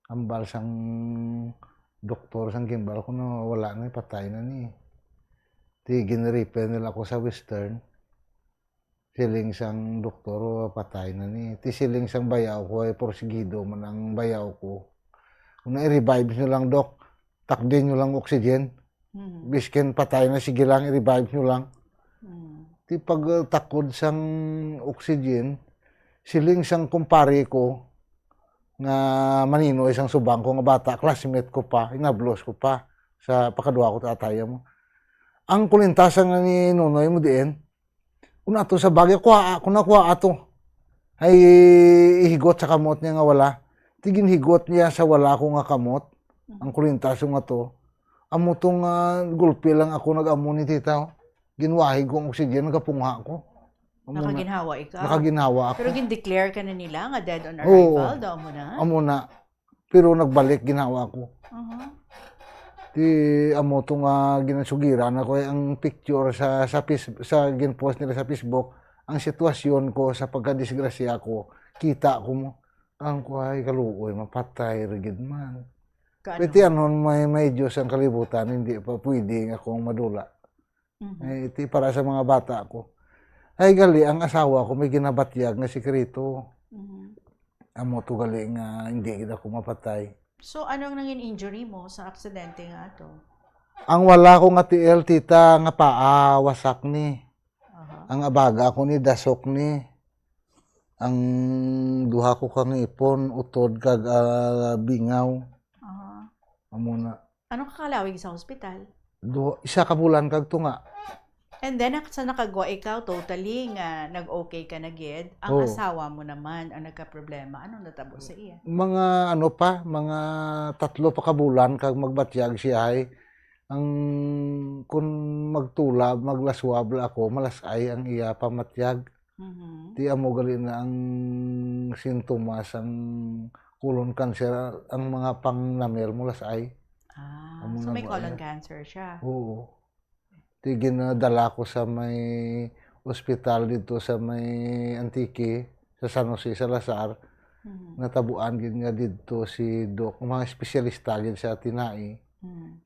Ambal sang doktor sang Gimbal ko na wala na, patay na ni. Ti ginrepair nila ako sa Western. Siling sang doktor patay na ni. Ti siling sang bayaw ko ay porsigido man ang bayaw ko. Kung i-revive nyo lang, dok, takdin nyo lang oxygen. Bisken patay na, sige lang, i-revive nyo lang. Ti pagtakod sang oxygen, siling sang kumpare ko, nga manino isang subang ko nga bata, classmate ko pa, inablos ko pa, sa pakadwa ko tataya mo. Ang kulintasan nga ni Nonoy mo diin, kung ato sa bagay, kung nakuha ato, ay ihigot sa kamot niya nga wala. Tigin higot niya sa wala ko nga kamot, ang kulintasan nga to. Amo tong gulpi lang ako nag-amo ni tita. Ginwahig ko ang oxygen, nagapungha ko. Nakaginhawa ikaw? Nakaginhawa ako. Pero gin-declare ka na nila nga dead on arrival, daw mo na? Amo na. Pero nagbalik, ginawa ko. Ti amo to nga ginasugiran ako ang picture sa ginpost nila sa Facebook, ang sitwasyon ko sa pagkadisgrasya ko, kita ko mo, ang ko ay kaluoy, mapatay, rigid man. Pwede anon may Diyos ang kalibutan, hindi pa pwede akong madula. Iti para sa mga bata ko. Ay gali, ang asawa ko may ginabatyag na sikreto. Amo to gali nga hindi kita ko mapatay. So, anong nangin injury mo sa aksidente nga to? Ang wala ko nga tiil, tita, nga paa, wasak ni. Ang abaga ko ni, dasok ni. Ang duha ko kang ipon, utod, kag bingaw. Amuna. Anong kakalawig sa ospital? Isa ka bulan kag tunga. And then, sa nakagwa ikaw, totally nga nag-okay ka na gid. Ang Oo. asawa mo naman ang nagka-problema. Anong natabo sa iya? Mga mga 3 pa ka bulan kag magbatyag siya ay ang kun magtulab, maglaswab ako, malasay ang iya pamatyag. Di amo gali na ang sintomas, ang colon cancer, ang mga pangnamel mo lasay. So, may colon cancer siya. Oo. Di ginadala ko sa may ospital dito sa may Antique, sa San Jose, Salazar. Natabuan gid nga dito si Doc, mga espesyalista gid sa tinai.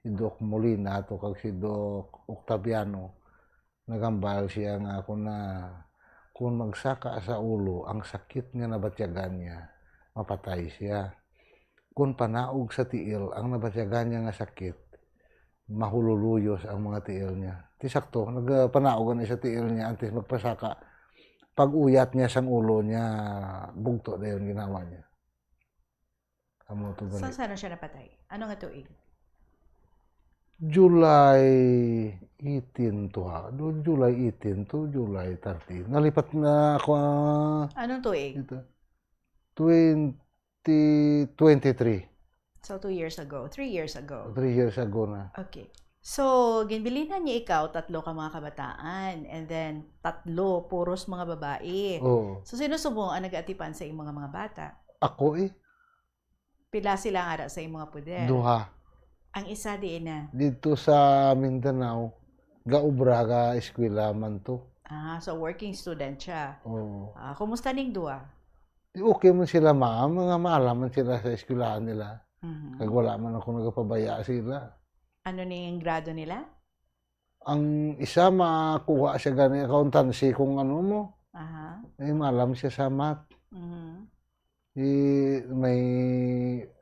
Si Doc Molina to kag si Doc Octaviano. Nagambal siya nga ako na kung magsaka sa ulo ang sakit nga nabatyagan niya, mapatay siya. Kung panaog sa tiil ang nabatyagan niya nga sakit, mahululuyos ang mga tiil niya. Ti sakto, nagpanaogan niya sa tiil niya antes magpasaka. Pag uyat niya sa ulo niya, bugto na yun ginawa niya. Amo to So, gali. saan siya napatay? Ano nga tuig? July 18 to ha. July 18 to July 30. Nalipat na ako Anong tuig? 2023. So, 2 years ago. 3 years ago. 3 years ago na. Okay. So, ginbilinan niya ikaw, 3 ka mga kabataan, and then 3, puros mga babae. Oo. So, sino subong ang nag-atipan sa imong mga bata? Ako Pila sila nga sa imong mga puder? duha. Ang isa di na. Dito sa Mindanao, gaubra ga eskwela man to. So working student siya. Oo. Kumusta ning duwa? Okay man sila ma'am, mga maalaman sila sa eskwelahan nila. Mhm. Kag wala man ako nagapabaya sila. Ano ning grado nila? Ang isa makuha siya gani accountancy kung ano mo. Aha. May maalam siya sa math. Mhm. May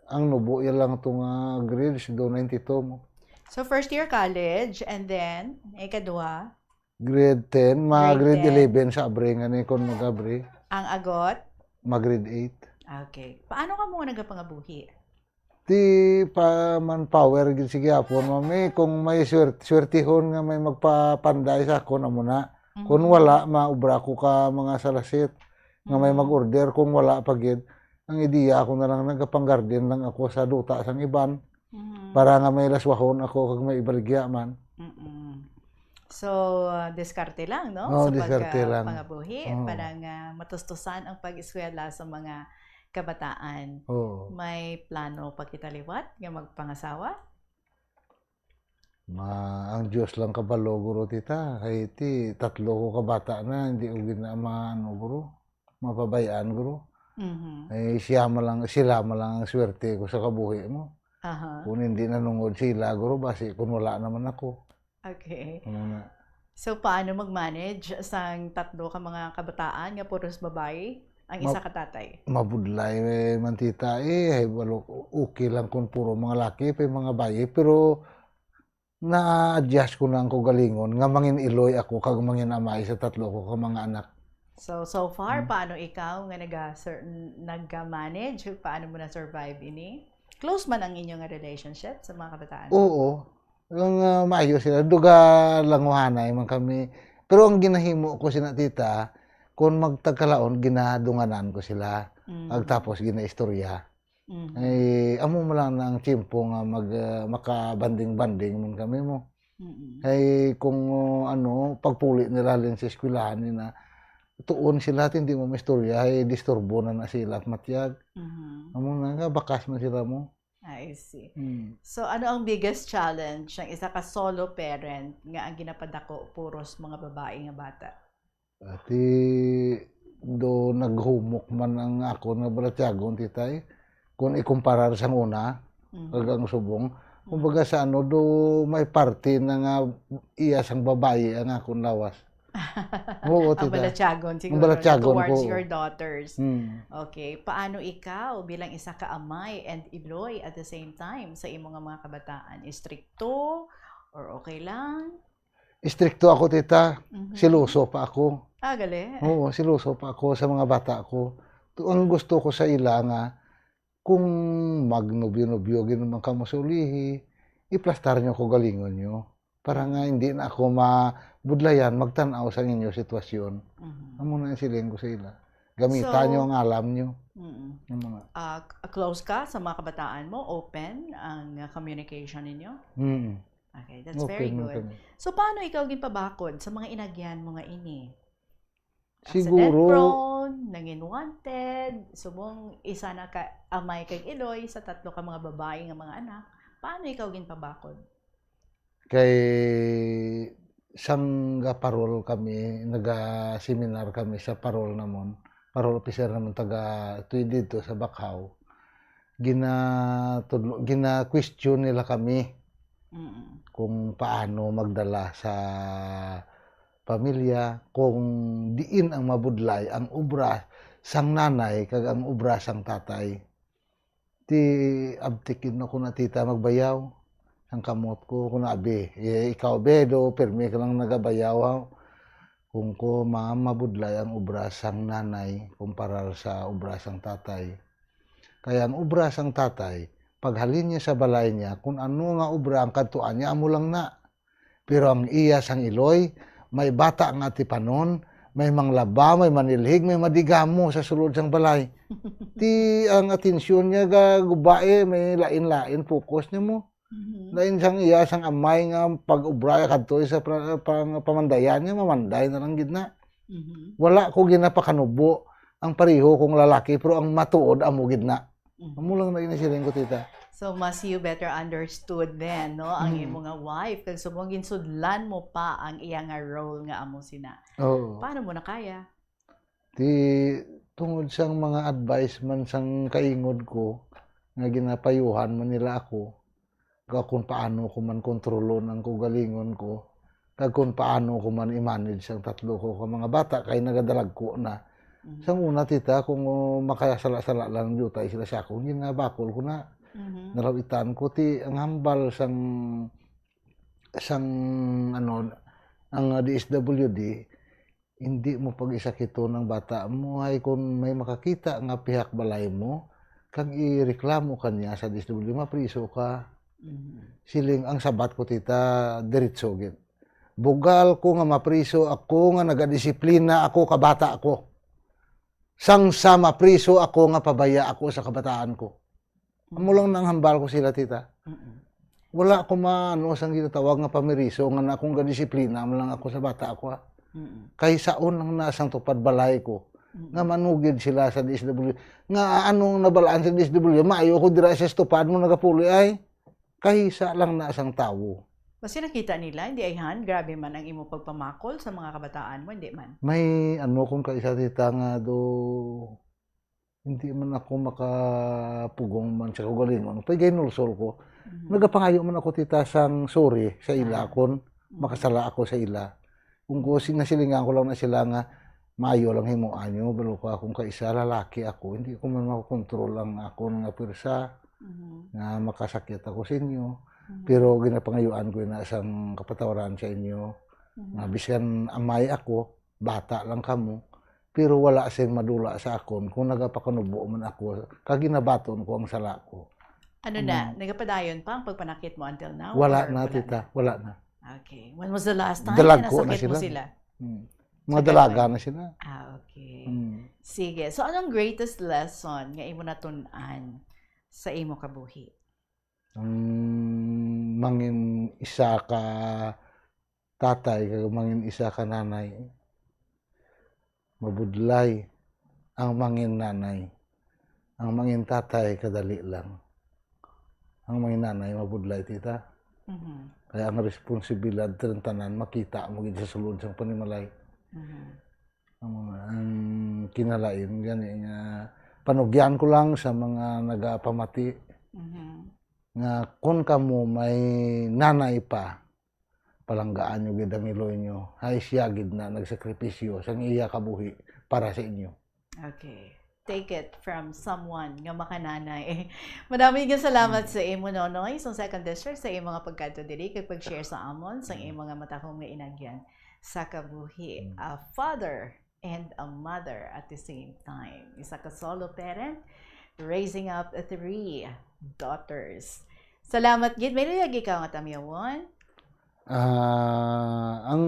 ang nubo yan lang itong grades do 92 mo. So first year college, and then ikaduha, Grade 10, Grade grade 10. 11 sa abre nga ni kon magabre. ang agot. Grade 8. Okay. Paano ka mo nagapangabuhi? Di pa manpower gid sige hapon mami kung may swertihon nga may magpapanday sa ako na muna. Kung wala maubra ko ka mga salasit nga may mag-order, kung wala pa gid ang ideya ako na lang nagapang-garden lang ako sa duta sang iban para nga may laswahon ako kag may ibaligya man. So, diskarte lang, no? Oo, sa diskarte lang. pagpangabuhi. Oo. Parang matustusan ang pag-eskwela sa mga kabataan. Oo. May plano pa kita liwat nga magpangasawa? Ang Diyos lang kabalo guro tita. Ay ti 3 ko kabata na hindi ko ginamaan guro. Mapabayaan guro. Ay sila malang ang swerte ko sa kabuhi mo. Aha. Kung hindi nanungod sila guro basi kung wala naman ako. Okay. Ano na. So, paano mag-manage sang 3 ka mga kabataan nga puros babae? Ang isa ka tatay? Mabudlay man tita ay walo okay lang kung puro mga laki pa mga bayi pero na-adjust ko na ang kugalingon nga mangin iloy ako kag mangin amay sa 3 ko ka mga anak. So far, paano ikaw nga nag-manage? Paano mo na-survive ini? Close man ang inyong relationship sa mga kabataan? Oo. Yung maayo sila. Duga languhanay man kami. Pero ang ginahimo ko sina tita, kung magtagkalaon, ginadunganan ko sila. Tapos ginaistorya. Ay, amo mo lang ng tiyempo nga makabanding-banding man kami mo. Ay, kung pagpuli nila rin sa eskwelahan nila, tuon sila, hindi mo maistorya, ay disturbo na sila at matyag. Amo na nga, bakas man sila mo. I see. So, ano ang biggest challenge ng isa ka solo parent nga ang ginapadako puros mga babae nga bata? Ati do naghumok man ang ako na balatyagon titay. Kung ikumparar sa una, kagang subong. Kumbaga sa ano, do may parte na nga iyas ang babae ang akong lawas. Oo, Ang tita. balatyagon siguro Ang balatyagon towards ko. your daughters. Hmm. Okay, paano ikaw bilang isa ka amay and iloy at the same time sa imong mga kabataan? Istrikto or okay lang? Istrikto ako, tita. Siluso pa ako. Gali. Oo, siluso pa ako sa mga bata ko. Ang gusto ko sa ila nga, kung magnobyo-nobyo ginaman ka mo sa ulihi, iplastar nyo ko galingon nyo. Para nga hindi na ako mabudlayan, magtanaw sa inyo sitwasyon. Amo na yung siling ko sa ila. Gamitan nyo ang alam nyo. Yung mga... Close ka sa mga kabataan mo? Open ang communication ninyo? Okay, that's Okay, very good. So, paano ikaw ginpabakod sa mga inagyan mo nga ini? Accident Siguro, prone, nangin wanted, subong isa na ka amay kay Iloy sa 3 ka mga babae nga mga anak. Paano ikaw ginpabakod? kay sang parol kami, naga-seminar kami sa parol namon. Parol officer namon taga tuy dito sa Bacau. Gina-question nila kami kung paano magdala sa pamilya, kung diin ang mabudlay ang ubra sang nanay kag ang ubra sang tatay. Ti abtikin ako na tita magbayaw ang kamot ko kung abi. Ikaw bedo, permi ka lang nagabayaw. Kung ko mabudlay ang ubra sang nanay kumpara sa ubra sang tatay. Kaya ang ubra sang tatay, paghalin niya sa balay niya, kung ano nga ubra ang kantuan niya, amo lang na. Pero ang iya sang Iloy, may bata nga ti panon, may manglaba, may manilhig, may madigamo sa sulod sang balay. Ti ang atensyon niya gubae, may lain-lain, focus niya mo. Lain sang iya sang amay nga pag-ubra kadto sa pamandayan niya, mamanday na lang gid na. Wala ko ginapakanubo ang pareho kong lalaki, pero ang matuod amo gid na. Amo lang na inisiling ko, tita. So, mas you better understood then, no? Ang imo nga wife. Kag subong ginsudlan mo pa ang iya nga role nga amo sina. Oo. Paano mo na kaya? Ti tungod sang mga advice man sang kaingod ko, nga ginapayuhan man nila ako, kung paano ko man kontrolon ang kugalingon ko, kag kung paano ko man i-manage ang 3 ko ka mga bata, kay nagadalag ko na. Sang una, tita, kung makayasala-sala lang jutay sila sa ako, ginabakol ko na. Narawitan ko ti ang hambal sang ano ang DSWD, hindi mo pag-isakito ng bata mo ay kung may makakita nga pihak balay mo, kag ireklamo kanya sa DSWD, mapriso ka. Siling ang sabat ko, tita, diretso gid. Bugal ko nga mapriso ako nga nagadisiplina ako kabata ako. Sang sa mapriso ako nga pabaya ako sa kabataan ko. Amo lang nang hambal ko sila, tita. Wala ko maano sang ginatawag nga pamiriso nga na akong gadisiplina mo lang ako sa bata ako. Kay saon lang nasang tupad balay ko nga manugid sila sa DSWD. Nga anong nabalaan sa DSWD, maayo ko dira sa tupad mo nagapuloy ay kahisa lang na sang tawo. Kasi nakita nila, hindi ay grabe man ang imo pagpamakol sa mga kabataan mo, hindi man. May ano kung kaisa, tita, nga do hindi man ako makapugong man sa kugalingon. Pagay nulsol ko. Nagapangayo man ako, tita, sang sorry sa ila kon makasala ako sa ila. Kung nasilingan ko lang na sila nga mayo lang himuan nyo, pero kung kaisa lalaki ako, hindi ko man makokontrol ang ako nga pirsa nga makasakit ako sa inyo. Pero ginapangayuan ko na isang kapatawaran sa inyo. Nga bisan amay ako, bata lang kamo, pero wala siyang madula sa akon kung nagapakanubo man ako, kaginabaton ko ang sala ko. Ano na, nagapadayon pa ang pagpanakit mo until now? Wala na, tita, wala na. Okay. When was the last time Dalag na ko nasakit na mo sila. sila? Mga dalaga na sila. Okay. Sige. So, anong greatest lesson nga imo natun-an sa imo kabuhi? Mangin isa ka tatay, kag mangin isa ka nanay. Mabudlay ang mangin nanay. Ang mangin tatay, kadali lang. Ang mangin nanay, mabudlay, tita. Kaya ang responsibilidad ng tanan, makita mo sa sulod sang panimalay. Ang kinalain, gani nga, panugyan ko lang sa mga nagapamati. nga kung kamo may nanay pa palanggaan nyo gid ang iloy nyo ay siya gid na nagsakripisyo sang iya kabuhi para sa inyo. Okay. Take it from someone nga makananay. Maraming salamat sa imo Nonoy sa second district sa imo mga pagkadto diri kag pag-share sa amon sa imo nga matahong nga inagyan sa kabuhi. A father and a mother at the same time. Isa ka solo parent raising up 3 daughters. Salamat gid. May lagi ka nga tamyawon? Ang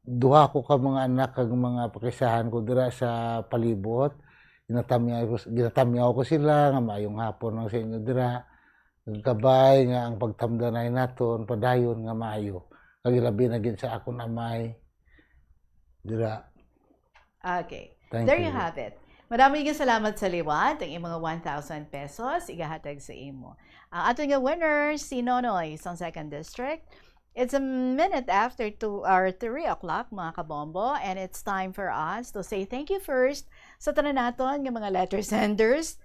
duha ko ka mga anak kag mga pakisahan ko dira sa palibot, ginatamyaw ko sila nga maayong hapon lang sa inyo dira. Gabay nga ang pagtamdanay naton padayon nga maayo. Kag ilabi na gid sa akon amay dira. Okay. Thank There you. you have it. Maraming salamat sa liwat. Ang imong 1,000 pesos igahatag sa imo. Ang ato nga winner si Nonoy sa 2nd District. It's a minute after 2 or 3 o'clock mga kabombo, and it's time for us to say thank you first sa tanan naton nga mga letter senders.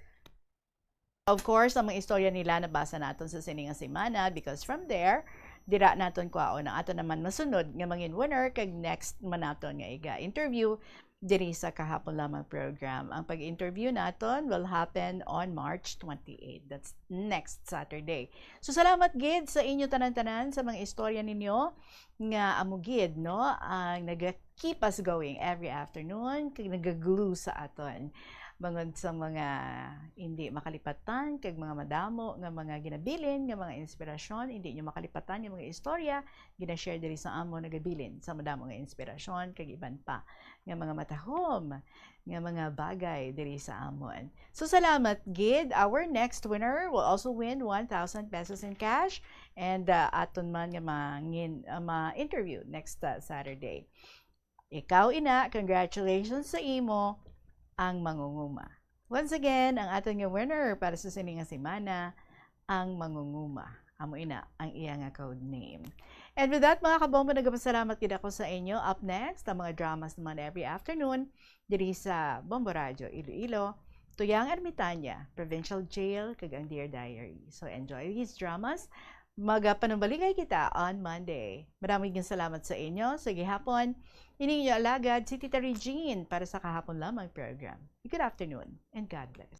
Of course, ang mga istorya nila nabasa naton sa siningang semana because from there, dira naton kwaon ang ato naman masunod nga mangin winner kag next man naton nga iga interview diri sa kahapon lamang program. Ang pag-interview naton will happen on March 28. That's next Saturday. So salamat gid sa inyo tanan-tanan sa mga istorya ninyo nga amugid no ang nag-keep us going every afternoon kag nag-glue sa aton bangod sa mga hindi makalipatan kag mga madamo nga mga ginabilin nga mga inspirasyon, hindi nyo makalipatan yung mga istorya gina-share diri sa amo nagabilin sa madamo nga inspirasyon kag iban pa nga mga matahom nga mga bagay diri sa amon. So salamat gid. Our next winner will also win 1,000 pesos in cash and aton man nga ma-interview next Saturday. Ikaw ina, congratulations sa imo ang mangunguma. Once again, ang aton nga winner para sa siningang semana, ang mangunguma. Amo ina ang iya nga code name. And with that, mga kabombo, nagpasalamat gid ako sa inyo. Up next, ang mga dramas naman every afternoon diri sa Bombo Radio Iloilo, Tuyang Ermitanya, Provincial Jail, kag ang Dear Diary. So enjoy these dramas. Magapanumbaligay kita on Monday. Maraming salamat sa inyo. Sa gihapon, ining inyo alagad si Tita Regine para sa kahapon lamang program. Good afternoon and God bless.